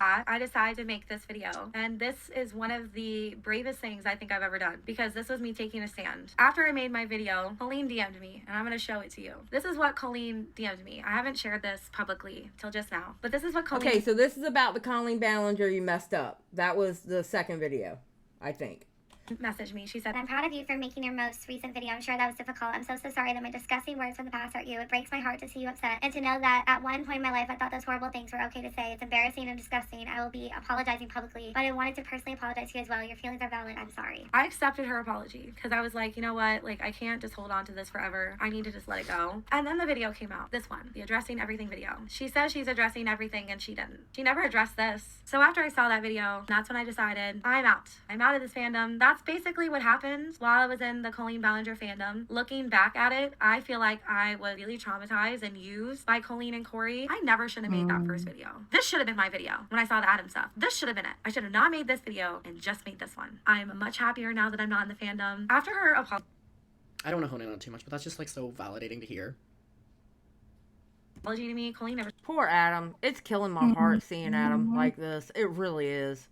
I decided to make this video. And this is one of the bravest things I think I've ever done, because this was me taking a stand. After I made my video, Colleen DM'd me, and I'm going to show it to you. This is what Colleen DM'd me. I haven't shared this publicly till just now, but this is what Colleen... Okay, so this is about the Colleen Ballinger you messed up. That was the second video, I think. messaged me. She said, I'm proud of you for making your most recent video. I'm sure that was difficult. I'm so sorry that my disgusting words from the past hurt you. It breaks my heart to see you upset and to know that at one point in my life I thought those horrible things were okay to say. It's embarrassing and disgusting. I will be apologizing publicly, but I wanted to personally apologize to you as well. Your feelings are valid. I'm sorry. I accepted her apology because I was like, you know what? Like, I can't just hold on to this forever. I need to just let it go. And then the video came out. This one, the addressing everything video. She says she's addressing everything and she didn't. She never addressed this. So after I saw that video, that's when I decided I'm out. I'm out of this fandom. That's basically what happened while I was in the Colleen Ballinger fandom. Looking back at it, I feel like I was really traumatized and used by Colleen and Corey. I never should have made that first video. This should have been my video when I saw the Adam stuff. This should have been it. I should have not made this video and just made this one. I'm much happier now that I'm not in the fandom. After her apology I don't want to hone in on it too much, but that's just like so validating to hear. to me, Colleen never Poor Adam. It's killing my heart seeing Adam like this. It really is.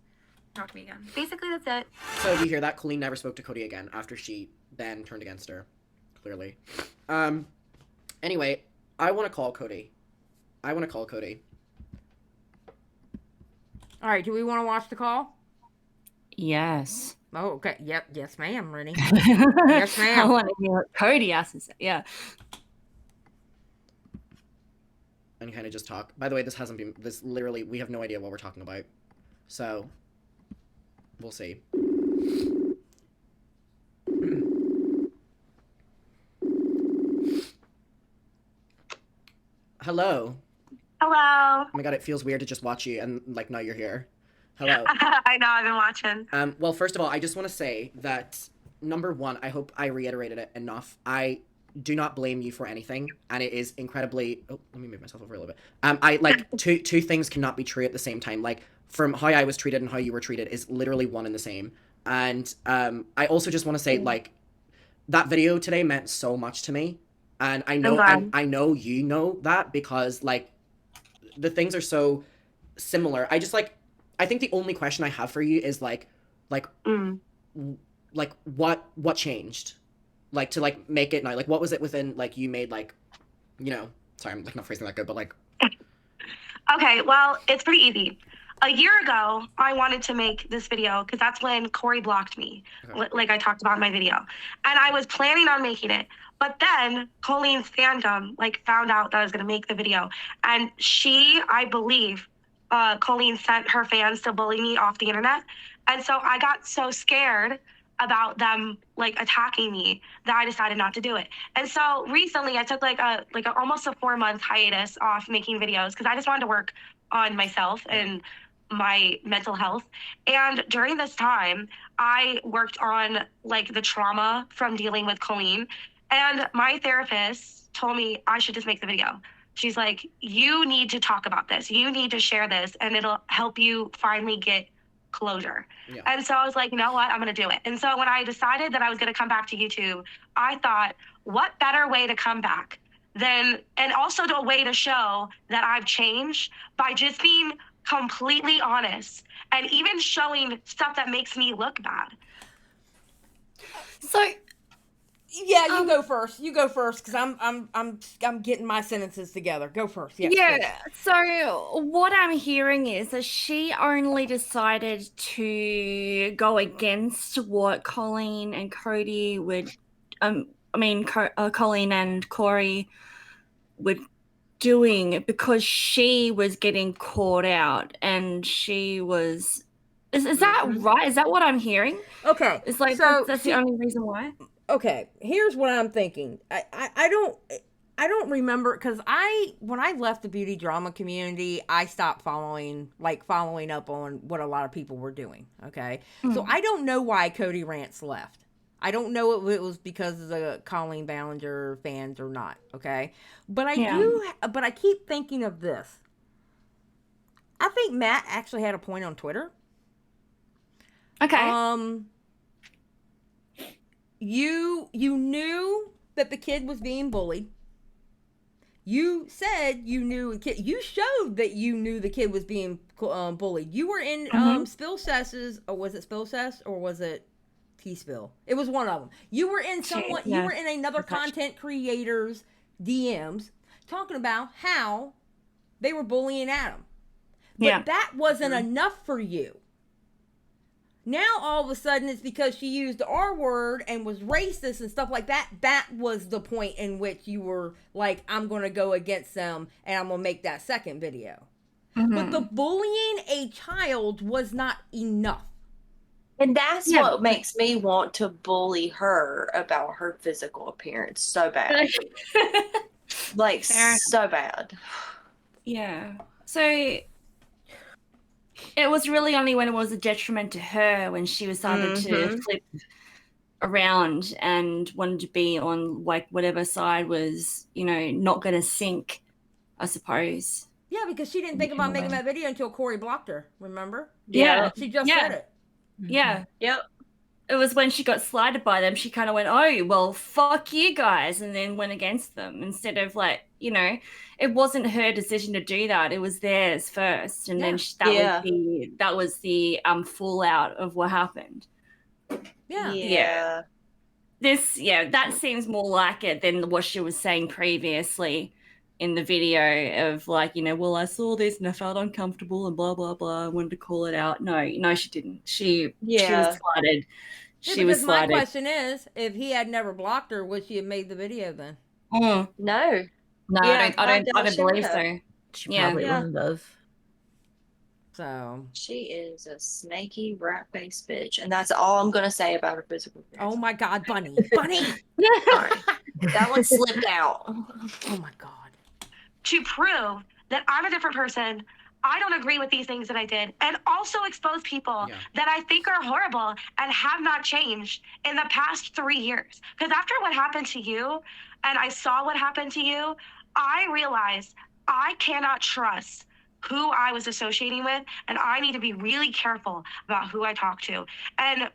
talked to me again. Basically, that's it. So do you hear that? Colleen never spoke to Cody again after she then turned against her. Clearly. Anyway, I want to call Cody. All right, do we want to watch the call? Yes. Oh, okay. Yep. Yes, ma'am, Rynnie. Yes, ma'am. I want to hear what Cody has to say. Yeah. And kind of just talk. By the way, this literally, we have no idea what we're talking about. So, we'll see. Hello. Hello. Oh my god, it feels weird to just watch you and, like, now you're here. Hello. I know, I've been watching. Well, first of all, I just want to say that, number one, I hope I reiterated it enough. I do not blame you for anything, and it is incredibly... Oh, let me move myself over a little bit. Two things cannot be true at the same time. Like, from how I was treated and how you were treated is literally one and the same. And I also just want to say, like, that video today meant so much to me. And I know, I know you know that because, like, the things are so similar. I think the only question I have for you is, like, what changed? Like, to, like, make it now? Like, what was it within, like, you made, like, you know... Sorry, I'm, like, not phrasing that good, but, like... Okay, well, it's pretty easy. A year ago, I wanted to make this video because that's when Corey blocked me, like I talked about in my video. And I was planning on making it. But then Colleen's fandom, like, found out that I was going to make the video. And I believe, Colleen sent her fans to bully me off the internet. And so I got so scared about them, like, attacking me that I decided not to do it. And so recently I took like almost a 4-month hiatus off making videos because I just wanted to work on myself and my mental health. And during this time, I worked on, like, the trauma from dealing with Colleen. And my therapist told me I should just make the video. She's like, you need to talk about this. You need to share this, and it'll help you finally get closure. Yeah. And so I was like, you know what? I'm going to do it. And so when I decided that I was going to come back to YouTube, I thought, what better way to come back than, and also a way to show that I've changed by just being completely honest and even showing stuff that makes me look bad. So, yeah, you go first. You go first because I'm getting my sentences together. Go first. Yes, yeah. please. So what I'm hearing is that she only decided to go against what Colleen and Cody would, Colleen and Corey were doing because she was getting caught out and she was. Is that right? Is that what I'm hearing? Okay, it's like so that's the only reason why. Okay, here's what I'm thinking. I don't remember because when I left the beauty drama community, I stopped following up on what a lot of people were doing. Okay, so I don't know why Kodeerants left. I don't know if it was because of the Colleen Ballinger fans or not. Okay, but I keep thinking of this. I think Matt actually had a point on Twitter. Okay. You knew that the kid was being bullied. You said you knew you showed that you knew the kid was being bullied. You were in Spill Sess's, or was it Spill Sess or was it T-Spill? It was one of them. You were in you were in another content creator's DMs talking about how they were bullying Adam. But that wasn't enough for you. Now, all of a sudden, it's because she used the R word and was racist and stuff like that. That was the point in which you were like, I'm going to go against them and I'm going to make that second video. But the bullying a child was not enough. And that's what makes me want to bully her about her physical appearance so bad. Like, so bad. Yeah. So... it was really only when it was a detriment to her when she was started to flip around and wanted to be on like whatever side was, not going to sink, I suppose. Yeah, because she didn't think about making that video until Corey blocked her, remember? Yeah. She just said it. Yeah. Yep. It was when she got slighted by them, she kind of went, oh, well, fuck you guys, and then went against them instead of like, it wasn't her decision to do that. It was theirs first. And then that was the fallout of what happened. Yeah. That seems more like it than what she was saying previously in the video of like, well, I saw this and I felt uncomfortable and blah, blah, blah. I wanted to call it out. No, she didn't. She was slighted. She was slighted. My question is, if he had never blocked her, would she have made the video then? No. No, yeah, I don't believe so. She probably wouldn't have. So she is a snaky rat-faced bitch, and that's all I'm gonna say about her physical appearance. Oh my God, Bunny! Sorry. That one slipped out. Oh my God. To prove that I'm a different person, I don't agree with these things that I did, and also expose people that I think are horrible and have not changed in the past 3 years. Because after what happened to you, and I saw what happened to you, I realized I cannot trust who I was associating with, and I need to be really careful about who I talk to. And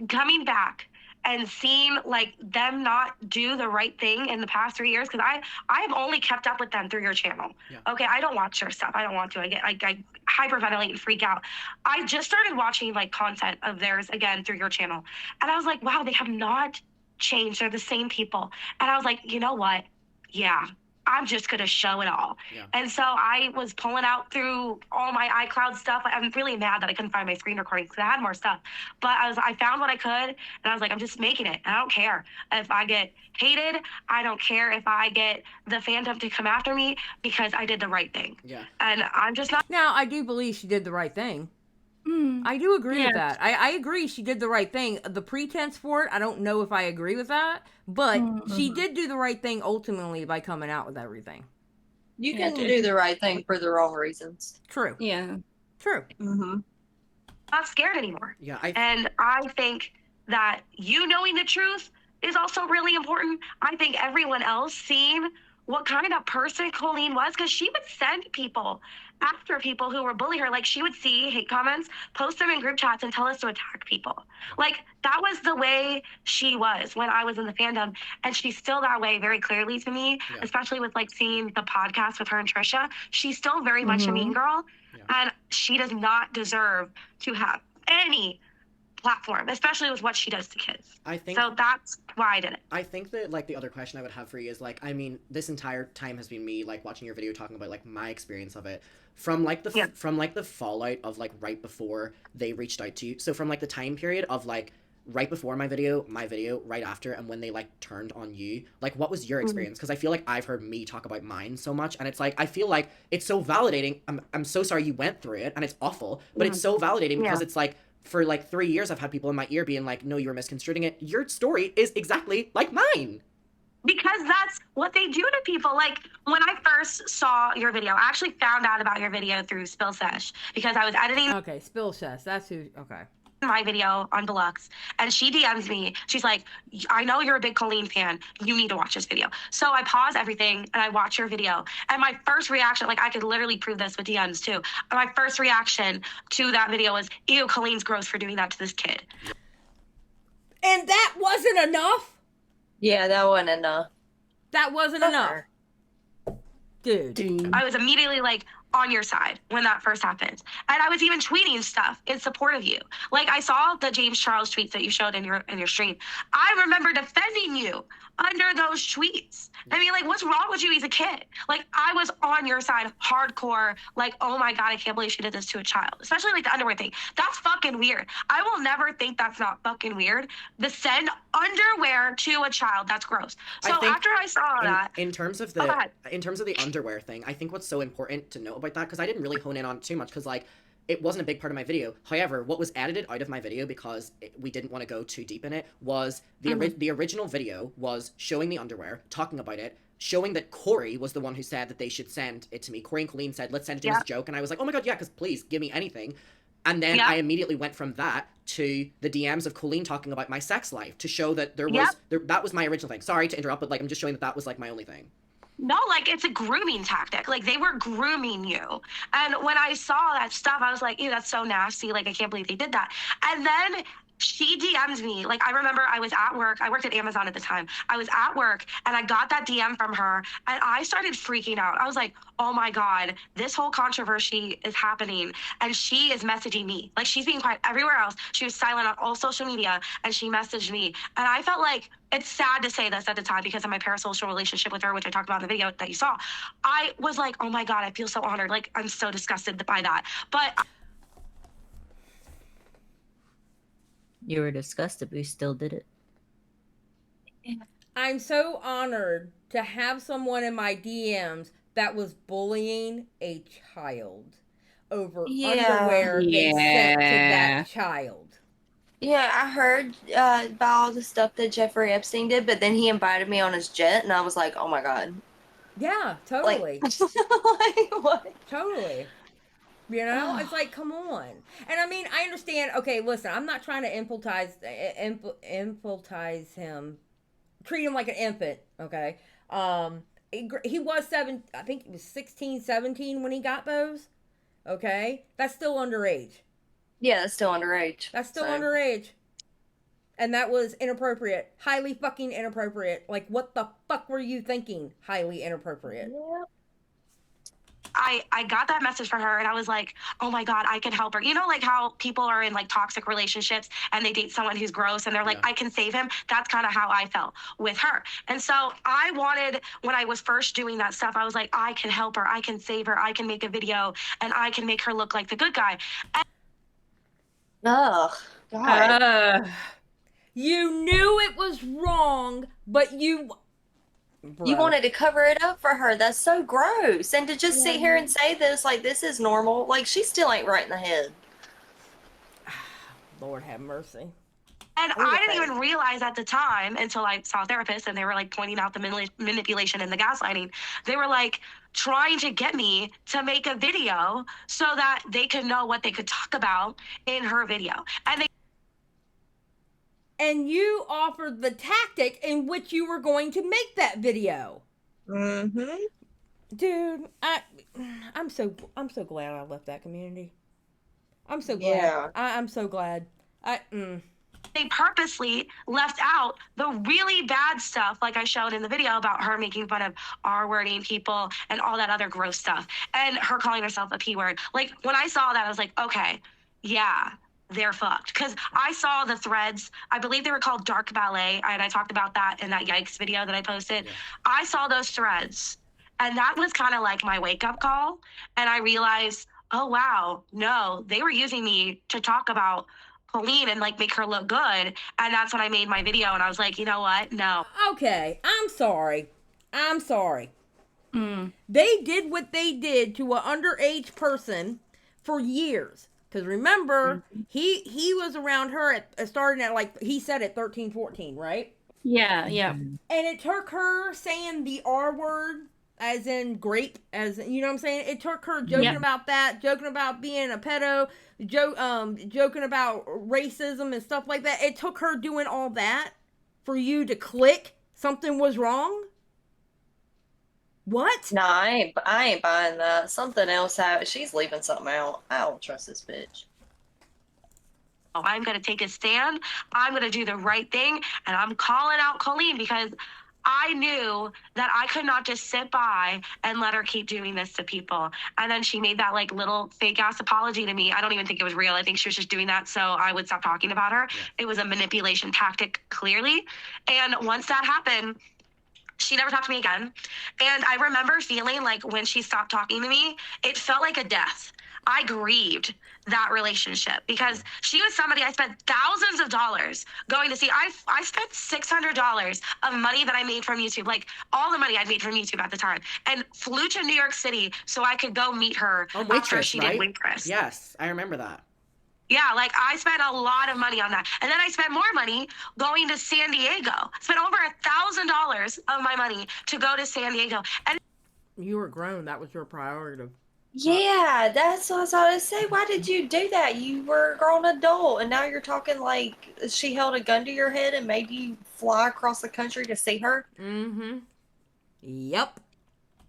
coming back and seeing like them not do the right thing in the past 3 years, because I have only kept up with them through your channel. Okay, I don't watch their stuff. I don't want to. I hyperventilate and freak out. I just started watching like content of theirs again through your channel, and I was like, wow, they have not changed. They're the same people. And I was like, you know what? Yeah, I'm just going to show it all. And so I was pulling out through all my iCloud stuff. I'm really mad that I couldn't find my screen recordings because I had more stuff. But I found what I could, and I was like, I'm just making it. And I don't care if I get hated. I don't care if I get the fandom to come after me because I did the right thing. And I'm just not. Now, I do believe she did the right thing. I do agree with that. I agree she did the right thing. The pretense for it, I don't know if I agree with that, but she did do the right thing ultimately by coming out with everything. You can do the right thing for the wrong reasons. True. Yeah. True. Not scared anymore. Yeah. And I think that you knowing the truth is also really important. I think everyone else seeing what kind of person Colleen was, because she would send people after people who were bullying her. Like, she would see hate comments, post them in group chats, and tell us to attack people. Like, that was the way she was when I was in the fandom, and she's still that way very clearly to me, especially with, like, seeing the podcast with her and Trisha. She's still very much a mean girl, and she does not deserve to have any platform, especially with what she does to kids. I think so. That's why I did it. I think that like the other question I would have for you is like, I mean, this entire time has been me like watching your video talking about like my experience of it from like the from like the fallout of like right before they reached out to you. So from like the time period of like right before my video, right after, and when they like turned on you, like what was your experience? Because I feel like I've heard me talk about mine so much, and it's like I feel like it's so validating. I'm so sorry you went through it, and it's awful, but it's so validating because it's like, for like 3 years, I've had people in my ear being like, no, you were misconstruing it. Your story is exactly like mine. Because that's what they do to people. Like, when I first saw your video, I actually found out about your video through Spill Sesh because I was editing. Okay, Spill Sesh. That's who. Okay. My video on Deluxe, and she DMs me. She's like, I know you're a big Colleen fan. You need to watch this video. So I pause everything and I watch your video. And my first reaction, like I could literally prove this with DMs too. My first reaction to that video was, ew, Colleen's gross for doing that to this kid. And that wasn't enough? Yeah, that wasn't enough. That wasn't enough. Dude. I was immediately like on your side when that first happened. And I was even tweeting stuff in support of you. Like, I saw the James Charles tweets that you showed in your stream. I remember defending you under those tweets. I mean, like, what's wrong with you? He's a kid. Like, I was on your side hardcore. Like, oh my God, I can't believe she did this to a child. Especially like the underwear thing. That's fucking weird. I will never think that's not fucking weird. The send underwear to a child, that's gross. So after I saw that, in terms of the underwear thing, I think what's so important to know about that, because I didn't really hone in on it too much, because like it wasn't a big part of my video. However, what was edited out of my video because we didn't want to go too deep in it was the original video was showing the underwear, talking about it, showing that Corey was the one who said that they should send it to me. Corey and Colleen said, let's send it to him as a joke. And I was like, oh my God, yeah, because please give me anything. And then I immediately went from that to the DMs of Colleen talking about my sex life to show that that was my original thing. Sorry to interrupt, but like I'm just showing that was like my only thing. No, like, it's a grooming tactic. Like, they were grooming you. And when I saw that stuff, I was like, ew, that's so nasty. Like, I can't believe they did that. And then she DM'd me. Like, I remember I was at work. I worked at Amazon at the time. I was at work and I got that DM from her and I started freaking out. I was like, oh my God, this whole controversy is happening. And she is messaging me. Like, she's being quiet everywhere else. She was silent on all social media and she messaged me. And I felt like, it's sad to say this at the time because of my parasocial relationship with her, which I talked about in the video that you saw. I was like, oh my God, I feel so honored. Like, I'm so disgusted by that. But You were disgusted, but you still did it. I'm so honored to have someone in my DMs that was bullying a child over underwear they sent to that child. Yeah, I heard about all the stuff that Jeffrey Epstein did, but then he invited me on his jet, and I was like, oh my God. Yeah, totally. Like, what? Totally. You know, it's like, come on. And I mean, I understand. Okay, listen, I'm not trying to infantilize him, treat him like an infant. Okay, he was I think he was 16, 17 when he got those. Okay, that's still underage. Yeah, that's still underage. That's still underage. And that was inappropriate. Highly fucking inappropriate. Like, what the fuck were you thinking? Highly inappropriate. Yeah. I got that message from her and I was like, oh my God, I can help her. You know, like how people are in like toxic relationships and they date someone who's gross and they're like, I can save him. That's kind of how I felt with her. And so I wanted, when I was first doing that stuff, I was like, I can help her. I can save her. I can make a video and I can make her look like the good guy. Oh, God. You knew it was wrong, but you wanted to cover it up for her. That's so gross. And to just sit here and say this, like, this is normal. Like, she still ain't right in the head. Lord have mercy. And I didn't even realize at the time until I saw a therapist and they were like pointing out the manipulation and the gaslighting. They were like trying to get me to make a video so that they could know what they could talk about in her video. And you offered the tactic in which you were going to make that video. Mm-hmm. Dude, I'm so glad I left that community. I'm so glad. Yeah. I'm so glad. They purposely left out the really bad stuff, like I showed in the video about her making fun of R-wording people and all that other gross stuff, and her calling herself a P-word. Like, when I saw that, I was like, okay, yeah, they're fucked. Because I saw the threads, I believe they were called Dark Ballet, and I talked about that in that Yikes video that I posted. Yeah. I saw those threads, and that was kind of like my wake-up call, and I realized, oh, wow, no, they were using me to talk about Colleen and like make her look good. And that's when I made my video and I was like, you know what? No. Okay, I'm sorry. They did what they did to an underage person for years. Because remember, he was around her starting at, like, he said at 13, 14, right? Yeah. And it took her saying the R word, as in grape, as you know what I'm saying? It took her joking about that, joking about being a pedo, joking about racism and stuff like that. It took her doing all that for you to click something was wrong? What? No, I ain't buying that. Something else happened. She's leaving something out. I don't trust this bitch. I'm going to take a stand. I'm going to do the right thing. And I'm calling out Colleen because I knew that I could not just sit by and let her keep doing this to people. And then she made that like little fake ass apology to me. I don't even think it was real. I think she was just doing that so I would stop talking about her. It was a manipulation tactic, clearly. And once that happened, she never talked to me again. And I remember feeling like when she stopped talking to me, it felt like a death. I grieved that relationship because she was somebody I spent thousands of dollars going to see. I spent $600 of money that I made from YouTube, like all the money I'd made from YouTube at the time, and flew to New York City so I could go meet her after she did Waitress. Yes, I remember that. Yeah, like I spent a lot of money on that. And then I spent more money going to San Diego. Spent over $1,000 of my money to go to San Diego. And you were grown. That was your priority. Yeah, that's what I was going to say. Why did you do that? You were a grown adult, and now you're talking like she held a gun to your head and made you fly across the country to see her? Mm-hmm. Yep.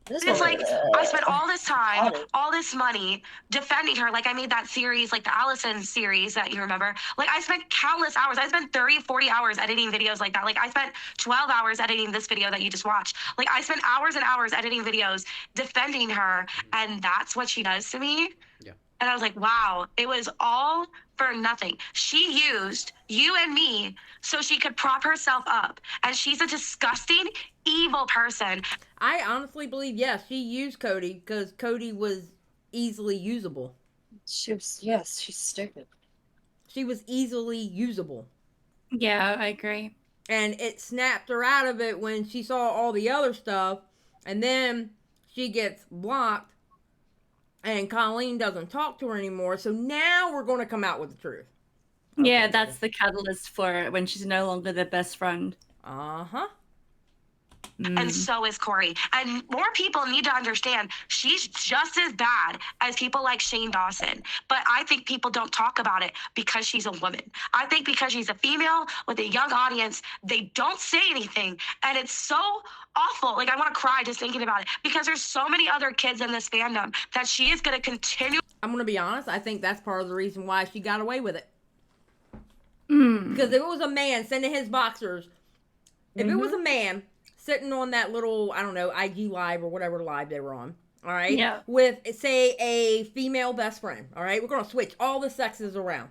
It's like I spent all this time, all this money defending her. Like I made that series, like the Allison series that you remember. Like I spent countless hours. I spent 30, 40 hours editing videos like that. Like I spent 12 hours editing this video that you just watched. Like I spent hours and hours editing videos defending her. And that's what she does to me. Yeah. And I was like, wow, it was all for nothing. She used you and me so she could prop herself up. And she's a disgusting, evil person. I honestly believe, yes, she used Cody because Cody was easily usable. Yes, she's stupid. She was easily usable. Yeah, I agree. And it snapped her out of it when she saw all the other stuff. And then she gets blocked. And Colleen doesn't talk to her anymore. So now we're going to come out with the truth. Okay. Yeah, that's the catalyst for it when she's no longer their best friend. Uh-huh. And so is Corey. And more people need to understand she's just as bad as people like Shane Dawson. But I think people don't talk about it because she's a woman. I think because she's a female with a young audience, they don't say anything. And it's so awful. Like, I want to cry just thinking about it because there's so many other kids in this fandom that she is going to continue. I'm going to be honest. I think that's part of the reason why she got away with it. Because if it was a man sending his boxers, if it was a man sitting on that little, I don't know, IG live or whatever live they were on, all right? Yeah. With, say, a female best friend, all right? We're going to switch all the sexes around.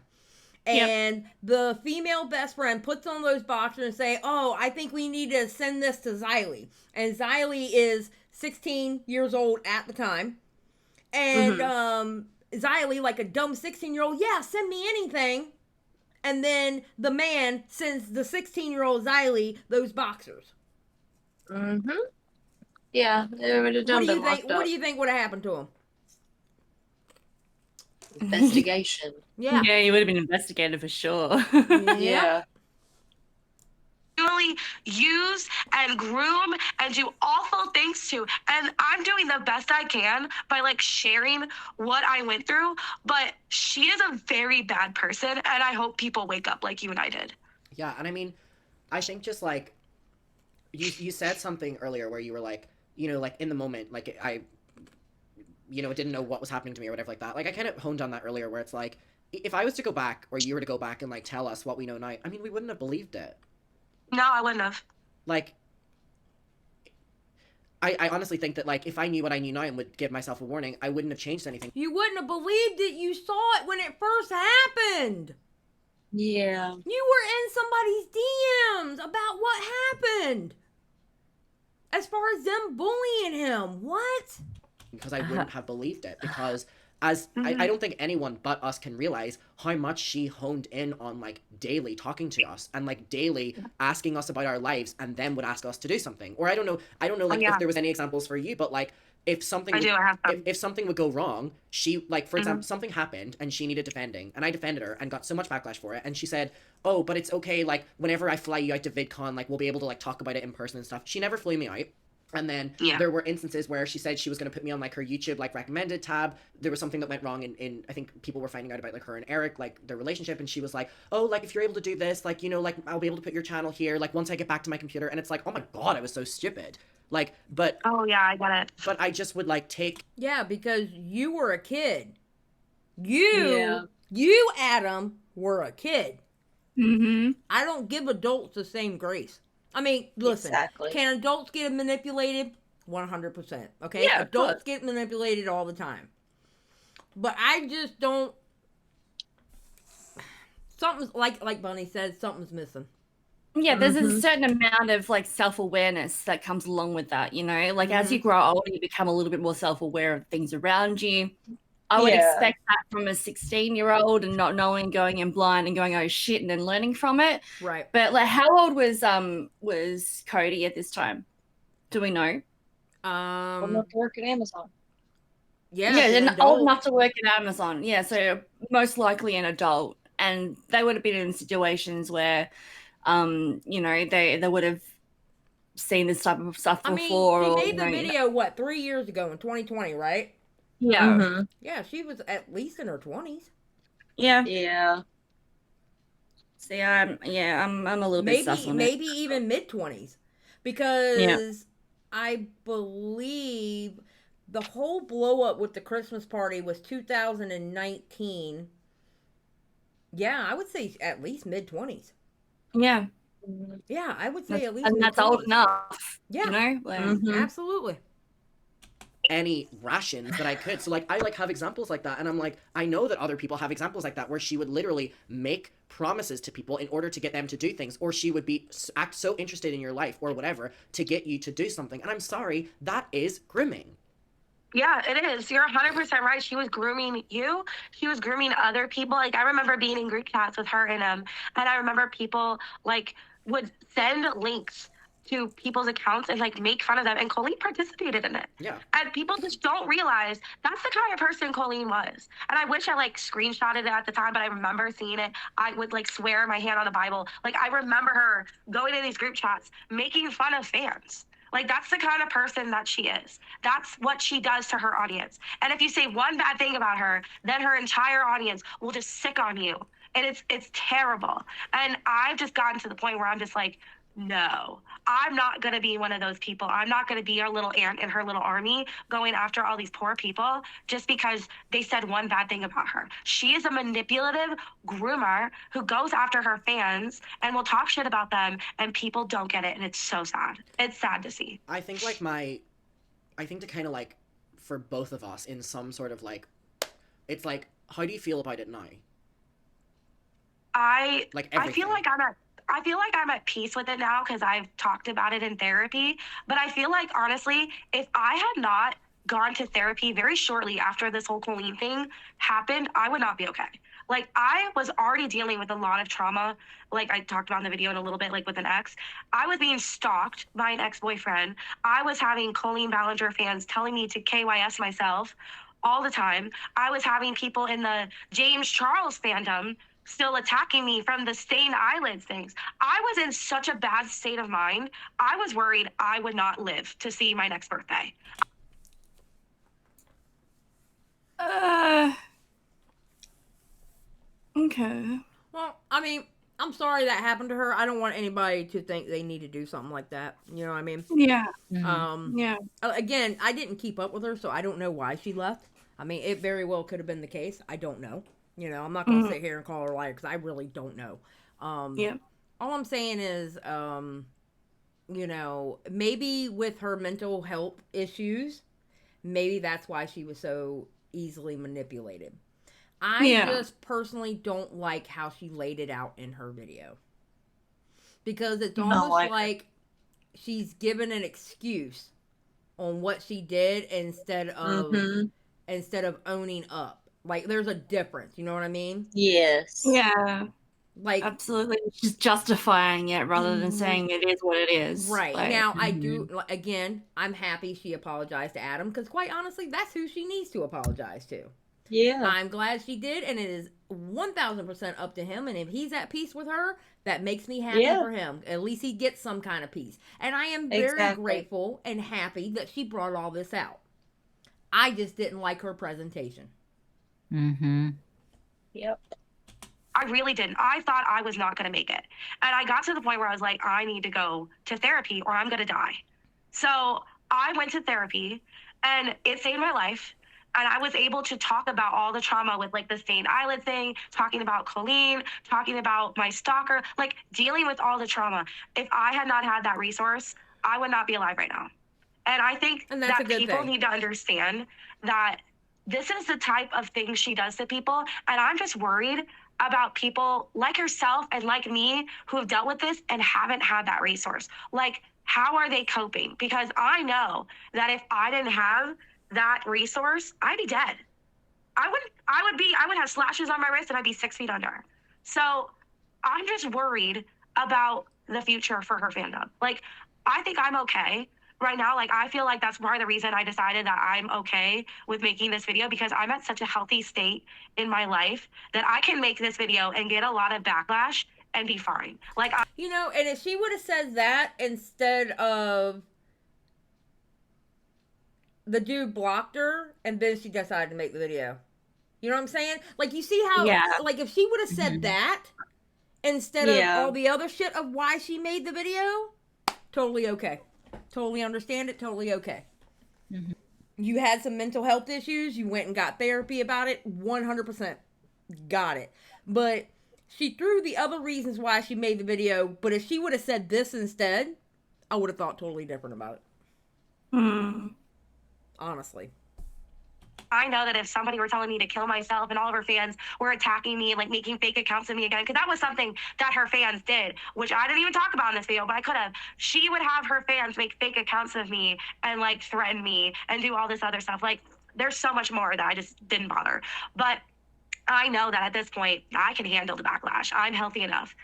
And the female best friend puts on those boxers and say, oh, I think we need to send this to Xylie. And Xylie is 16 years old at the time. And Xylie, like a dumb 16-year-old, yeah, send me anything. And then the man sends the 16-year-old Xylie those boxers. Yeah, they would have done been locked up. What do you think would have happened to him? Investigation. Yeah, he would have been investigated for sure. Yeah. Really use and groom and do awful things to. And I'm doing the best I can by like sharing what I went through. But she is a very bad person. And I hope people wake up like you and I did. Yeah. And I mean, I think just like, you said something earlier where you were like, you know, like in the moment, like I, you know, didn't know what was happening to me or whatever like that. Like I kind of honed on that earlier where it's like, if I was to go back or you were to go back and like tell us what we know now, I mean, we wouldn't have believed it. No, I wouldn't have. Like, I honestly think that like if I knew what I knew now and would give myself a warning, I wouldn't have changed anything. You wouldn't have believed it. You saw it when it first happened. Yeah. You were in somebody's DMs about what happened. As far as them bullying him. What? Because I wouldn't have believed it. Because as I don't think anyone but us can realize how much she honed in on like daily talking to us and like daily asking us about our lives and then would ask us to do something. Or I don't know like if there was any examples for you, but like if something if something would go wrong, she like for example something happened and she needed defending and I defended her and got so much backlash for it and she said, oh, but it's okay, like whenever I fly you out to VidCon, like we'll be able to like talk about it in person and stuff. She never flew me out. And then there were instances where she said she was going to put me on like her YouTube like recommended tab. There was something that went wrong in I think people were finding out about like her and Eric, like their relationship, and she was like, oh, like if you're able to do this, like, you know, like I'll be able to put your channel here like once I get back to my computer. And it's like, oh my god, I was so stupid. Like, but oh yeah, I get it. But I just would like take because you were a kid. You Adam were a kid. I don't give adults the same grace. I mean, listen, can adults get manipulated? 100%. Okay? Yeah, adults get manipulated all the time. But I just don't... Something's, like Bunny said, something's missing. Yeah, there's a certain amount of like self-awareness that comes along with that, you know? Like as you grow older, you become a little bit more self-aware of things around you. I would expect that from a 16-year-old and not knowing, going in blind and going, oh shit, and then learning from it. Right. But like, how old was Cody at this time? Do we know? Enough to work at Amazon. Yeah, and old enough to work at Amazon. Yeah, so most likely an adult, and they would have been in situations where, you know, they would have seen this type of stuff before. I mean, she made the video 3 years ago in 2020, right? Yeah. Yeah, she was at least in her 20s. Yeah. Yeah. See, I'm a little bit sus on it. Maybe even mid-20s. Because I believe the whole blow up with the Christmas party was 2019. Yeah, I would say at least mid-20s. Yeah. Yeah, I would say at least and mid-20s. that's old enough. Yeah. You know? Like, Absolutely. Any rations that I could. So like I like have examples like that, and I'm like, I know that other people have examples like that where she would literally make promises to people in order to get them to do things, or she would be act so interested in your life or whatever to get you to do something. And I'm sorry, that is grooming. Yeah, it is. You're 100% right. She was grooming you. She was grooming other people. Like, I remember being in group chats with her and I remember people like would send links to people's accounts and like make fun of them, and Colleen participated in it. Yeah. And people just don't realize that's the kind of person Colleen was. And I wish I like screenshotted it at the time, but I remember seeing it. I would like swear my hand on the Bible. Like, I remember her going in these group chats making fun of fans. Like, that's the kind of person that she is. That's what she does to her audience. And if you say one bad thing about her, then her entire audience will just sick on you. And it's terrible. And I've just gotten to the point where I'm just like, no, I'm not going to be one of those people. I'm not going to be our little ant in her little army going after all these poor people just because they said one bad thing about her. She is a manipulative groomer who goes after her fans and will talk shit about them, and people don't get it. And it's so sad. It's sad to see. I think like I think to kind of like, for both of us in some sort of like, it's like, how do you feel about it now? I everything. I feel like I'm at peace with it now because I've talked about it in therapy. But I feel like, honestly, if I had not gone to therapy very shortly after this whole Colleen thing happened, I would not be okay. Like, I was already dealing with a lot of trauma. Like, I talked about in the video in a little bit, like with an ex. I was being stalked by an ex-boyfriend. I was having Colleen Ballinger fans telling me to KYS myself all the time. I was having people in the James Charles fandom still attacking me from the stained eyelids things. I was in such a bad state of mind. I was worried I would not live to see my next birthday. Okay. Well, I mean, I'm sorry that happened to her. I don't want anybody to think they need to do something like that. You know what I mean? Yeah. Yeah. Again, I didn't keep up with her, so I don't know why she left. I mean, it very well could have been the case. I don't know. You know, I'm not going to sit here and call her a liar because I really don't know. Yeah. All I'm saying is, you know, maybe with her mental health issues, maybe that's why she was so easily manipulated. I just personally don't like how she laid it out in her video. Because it's almost like she's given an excuse on what she did instead of owning up. Like, there's a difference, you know what I mean? Yes. Yeah. Like, absolutely. She's justifying it rather than saying it is what it is. Right. Like, now, I do, again, I'm happy she apologized to Adam, because quite honestly, that's who she needs to apologize to. Yeah. I'm glad she did, and it is 1,000% up to him, and if he's at peace with her, that makes me happy for him. At least he gets some kind of peace. And I am very grateful and happy that she brought all this out. I just didn't like her presentation. Yep. I really didn't. I thought I was not going to make it. And I got to the point where I was like, I need to go to therapy or I'm going to die. So I went to therapy and it saved my life. And I was able to talk about all the trauma with like the stained eyelid thing, talking about Colleen, talking about my stalker, like dealing with all the trauma. If I had not had that resource, I would not be alive right now. And I think that people need to understand that this is the type of thing she does to people. And I'm just worried about people like herself and like me who have dealt with this and haven't had that resource. Like, how are they coping? Because I know that if I didn't have that resource, I'd be dead. I would have slashes on my wrist and I'd be 6 feet under. So I'm just worried about the future for her fandom. Like, I think I'm okay right now. Like, I feel like that's part of the reason I decided that I'm okay with making this video, because I'm at such a healthy state in my life that I can make this video and get a lot of backlash and be fine. Like, you know, and if she would have said that instead of the dude blocked her and then she decided to make the video. You know what I'm saying? Like, you see how, like, if she would have said that instead of all the other shit of why she made the video, totally okay. Totally understand it. Totally okay. Mhm. You had some mental health issues. You went and got therapy about it. 100% got it. But she threw the other reasons why she made the video. But if she would have said this instead, I would have thought totally different about it. Honestly. I know that if somebody were telling me to kill myself and all of her fans were attacking me and like making fake accounts of me again, because that was something that her fans did, which I didn't even talk about in this video, but I could have. She would have her fans make fake accounts of me and like threaten me and do all this other stuff. Like there's so much more that I just didn't bother. But I know that at this point I can handle the backlash. I'm healthy enough.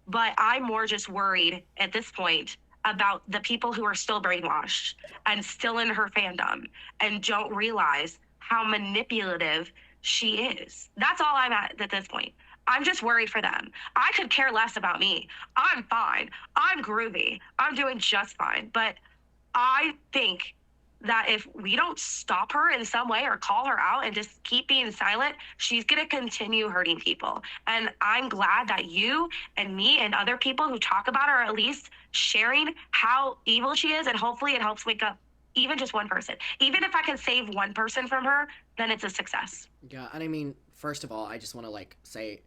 But I'm more just worried at this point about the people who are still brainwashed and still in her fandom and don't realize how manipulative she is. That's all I'm at this point. I'm just worried for them. I could care less about me. I'm fine. I'm groovy. I'm doing just fine. But I think that if we don't stop her in some way or call her out and just keep being silent, she's going to continue hurting people. And I'm glad that you and me and other people who talk about her are at least sharing how evil she is, and hopefully it helps wake up even just one person. Even if I can save one person from her, then it's a success. Yeah, and I mean, first of all, I just want to like say,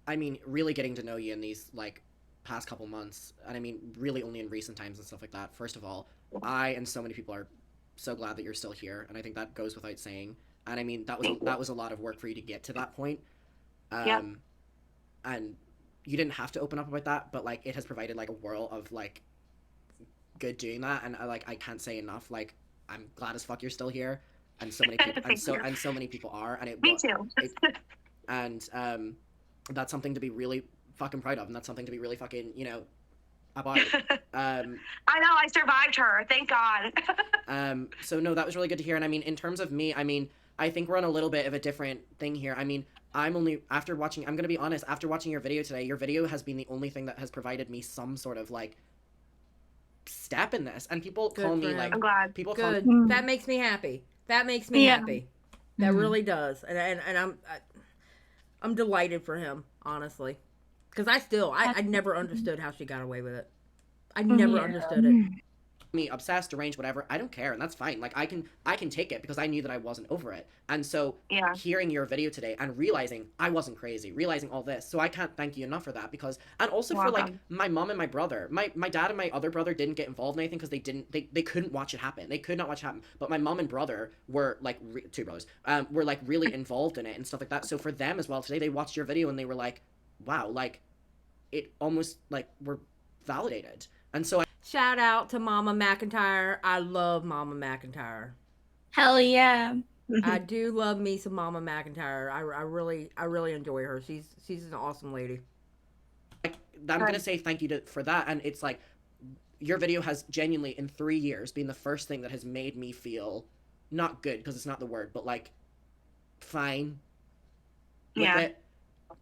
I mean, really getting to know you in these like past couple months, and I mean, really only in recent times and stuff like that. First of all, I and so many people are so glad that you're still here, and I think that goes without saying. And I mean, that was a lot of work for you to get to that point. Yeah. And you didn't have to open up about that, but like it has provided like a world of like good doing that, and I can't say enough. Like I'm glad as fuck you're still here, and so many people and so many people are, and it Me too. And that's something to be really fucking proud of, and that's something to be really fucking about. I know I survived her, thank God. So no, that was really good to hear. And I mean, in terms of me, I mean, I think we're on a little bit of a different thing here. I mean, I'm gonna be honest, after watching your video today, your video has been the only thing that has provided me some sort of like step in this. And people call me like, I'm glad. People Good. call That makes me happy. That makes me happy. That really does. And I'm delighted for him, honestly. Because I never understood how she got away with it. I never understood it. me obsessed, deranged, whatever, I don't care, and that's fine. Like I can take it because I knew that I wasn't over it. And so hearing your video today and realizing I wasn't crazy, realizing all this, so I can't thank you enough for that. Because, and also for like my mom and my brother, my dad and my other brother didn't get involved in anything because they couldn't watch it happen. They could not watch it happen. But my mom and brother were like two brothers were like really involved in it and stuff like that. So for them as well, today they watched your video and they were like, wow, like it almost like we're validated. And so shout out to Mama McIntyre. I love Mama McIntyre. Hell yeah. I do love me some Mama McIntyre. I really enjoy her. She's an awesome lady. I'm gonna say thank you for that. And it's like your video has genuinely in 3 years been the first thing that has made me feel not good, because it's not the word, but like fine with it.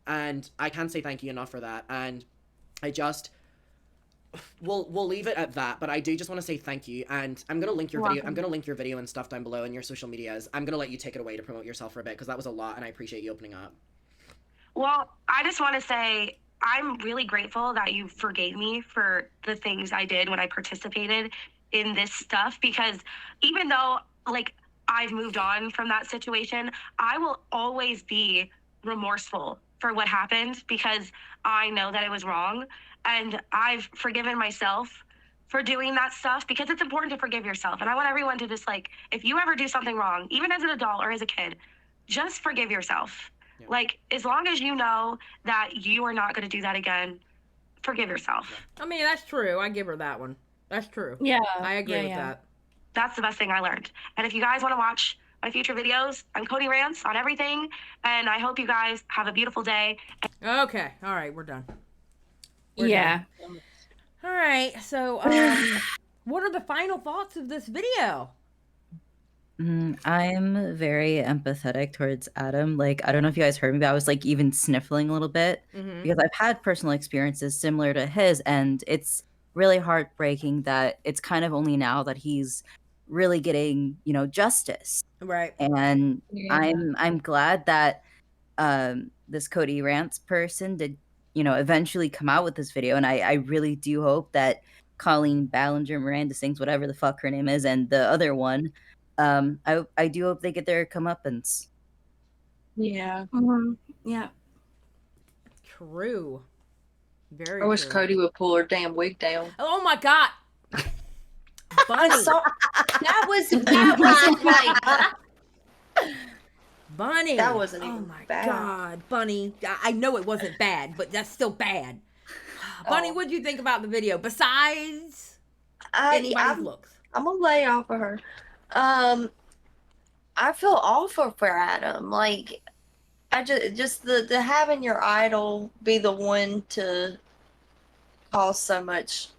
And I can't say thank you enough for that. And I just we'll leave it at that, but I do just want to say thank you. And I'm gonna link your video. I'm gonna link your video and stuff down below and your social medias. I'm gonna let you take it away to promote yourself for a bit, because that was a lot, and I appreciate you opening up. Well, I just want to say I'm really grateful that you forgave me for the things I did when I participated in this stuff, because even though like I've moved on from that situation, I will always be remorseful for what happened, because I know that it was wrong. And I've forgiven myself for doing that stuff, because it's important to forgive yourself. And I want everyone to just like, if you ever do something wrong, even as an adult or as a kid, just forgive yourself. Yeah. Like, as long as you know that you are not going to do that again, forgive yourself. I mean, that's true. I give her that one. That's true. Yeah. I agree with that. That's the best thing I learned. And if you guys want to watch my future videos, I'm Kodeerants on everything. And I hope you guys have a beautiful day. Okay. All right. We're done. Yeah. All right. So, what are the final thoughts of this video? I'm very empathetic towards Adam. Like, I don't know if you guys heard me, but I was like even sniffling a little bit because I've had personal experiences similar to his, and it's really heartbreaking that it's kind of only now that he's really getting, justice. Right. And I'm glad that this Kodeerants person did, eventually come out with this video, and I really do hope that Colleen Ballinger, Miranda Sings, whatever the fuck her name is, and the other one. I do hope they get their comeuppance. Yeah. Yeah. True. Very I wish true. Cody would pull her damn wig down. Oh my god. Bunny. That wasn't like Bunny. That wasn't oh even my bad. god, Bunny. I know it wasn't bad, but that's still bad. Bunny, Oh. what did you think about the video? Besides anybody's looks. I'm gonna lay off of her. I feel awful for Adam. Like, I just the having your idol be the one to cause so much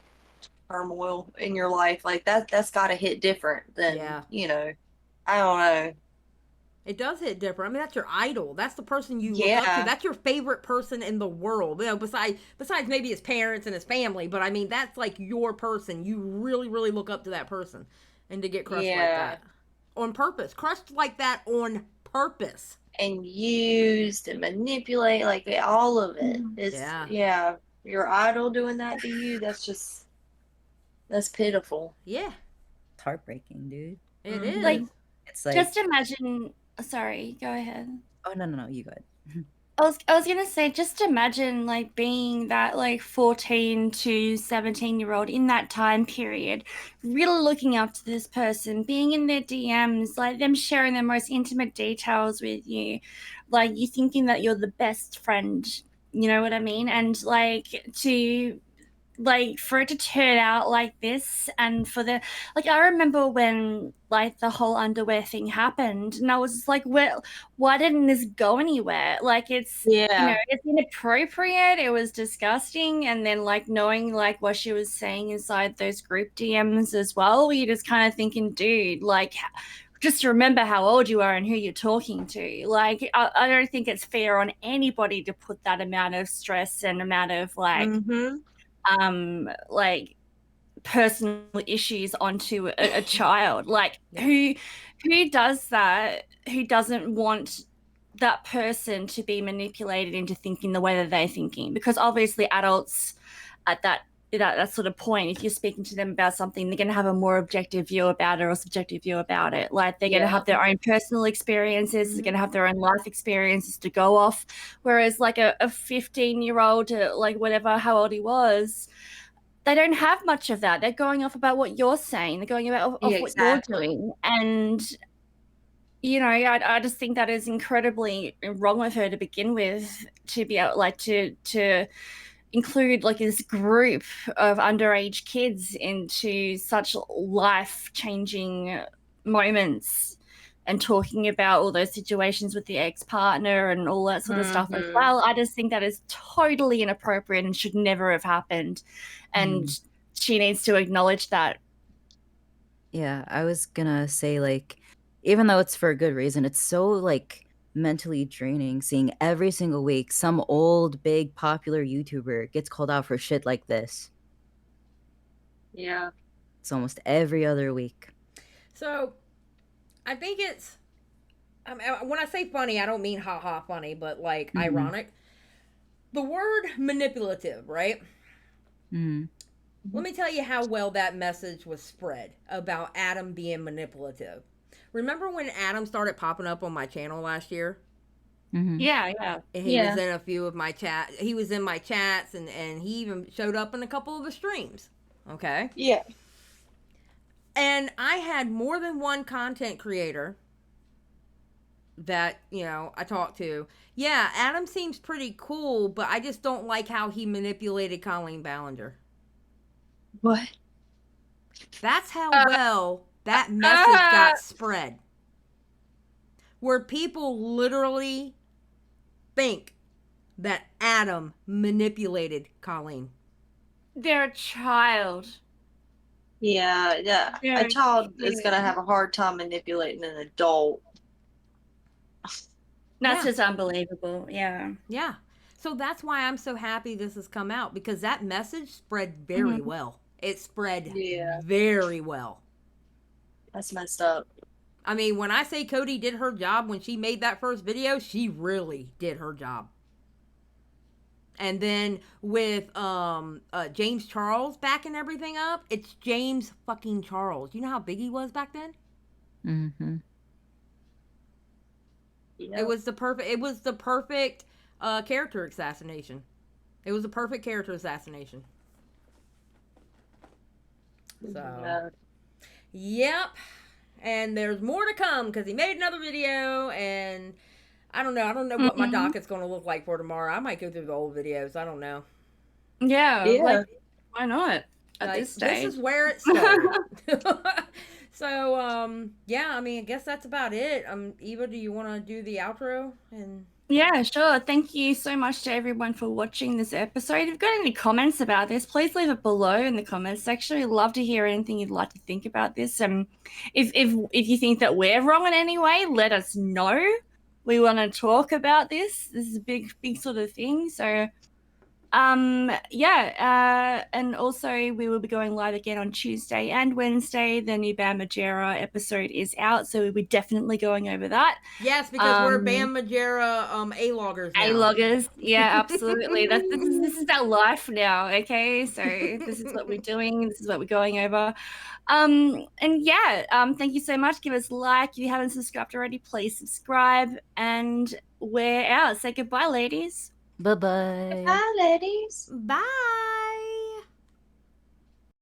turmoil in your life, like that's got to hit different than I don't know. It does hit different. I mean, that's your idol. That's the person you look up Yeah. to. That's your favorite person in the world. You know, besides maybe his parents and his family. But I mean, that's like your person. You really, really look up to that person. And to get crushed like that. On purpose. Crushed like that on purpose. And used and manipulate, like all of it. It's your idol doing that to you, that's pitiful. Yeah. It's heartbreaking, dude. It is. Like, it's like, just imagine. Sorry, go ahead. Oh no, you go ahead. I was gonna say, just imagine like being that like 14 to 17-year-old in that time period, really looking up to this person, being in their DMs, like them sharing their most intimate details with you, like you thinking that you're the best friend, you know what I mean? And for it to turn out like this, and for the I remember when like the whole underwear thing happened, and I was just like, well, why didn't this go anywhere? Like, it's it's inappropriate, it was disgusting, and then like knowing like what she was saying inside those group DMs as well, you're just kind of thinking, dude, like, just remember how old you are and who you're talking to. Like, I don't think it's fair on anybody to put that amount of stress and amount of like personal issues onto a child. Like, who does that, who doesn't want that person to be manipulated into thinking the way that they're thinking? Because obviously adults at that sort of point, if you're speaking to them about something, they're going to have a more objective view about it or subjective view about it. Like, they're going to have their own personal experiences, they're going to have their own life experiences to go off. Whereas like a 15-year-old, like whatever, how old he was, they don't have much of that. They're going off about what you're saying. They're going off what you're doing. And, you know, I just think that is incredibly wrong with her to begin with, to be able to include like this group of underage kids into such life-changing moments and talking about all those situations with the ex-partner and all that sort of stuff as well. I just think that is totally inappropriate and should never have happened. And she needs to acknowledge that. Yeah, I was gonna say, like, even though it's for a good reason, it's so like mentally draining seeing every single week some old, big, popular YouTuber gets called out for shit like this. Yeah. It's almost every other week. So, I think it's, when I say funny, I don't mean ha-ha funny, but like ironic. The word manipulative, right? Let me tell you how well that message was spread about Adam being manipulative. Remember when Adam started popping up on my channel last year? Yeah. And he was in a few of my chats. He was in my chats, and he even showed up in a couple of the streams. Okay? Yeah. And I had more than one content creator that, you know, I talked to. Yeah, Adam seems pretty cool, but I just don't like how he manipulated Colleen Ballinger. What? That's how well that message got spread. Where people literally think that Adam manipulated Colleen. They're a child. Yeah. A child is going to have a hard time manipulating an adult. That's just unbelievable. Yeah. Yeah. So that's why I'm so happy this has come out, because that message spread very well. It spread very well. That's messed up. I mean, when I say Cody did her job when she made that first video, she really did her job. And then with James Charles backing everything up, it's James fucking Charles. You know how big he was back then? Mm-hmm. It was the perfect character assassination. It was a perfect character assassination. So, yep. And there's more to come because he made another video, and I don't know what my docket's going to look like for tomorrow. I might go through the old videos. I don't know. Yeah. Like, why not at this stage? This is where it started. So, yeah, I mean, I guess that's about it. Eva, do you want to do the outro? Yeah, sure. Thank you so much to everyone for watching this episode. If you've got any comments about this, please leave it below in the comments section. We'd love to hear anything you'd like to think about this. If you think that we're wrong in any way, let us know. We want to talk about this. This is a big sort of thing. So, and also we will be going live again on Tuesday and Wednesday. The new Bam Margera episode is out, so we'll be definitely going over that. Yes, because we're Bam Margera A-loggers now. A-loggers, yeah, absolutely. This is our life now, okay? So this is what we're doing. This is what we're going over. Thank you so much. Give us a like. If you haven't subscribed already, please subscribe. And we're out. Say goodbye, ladies. Bye-bye. Bye, ladies. Bye.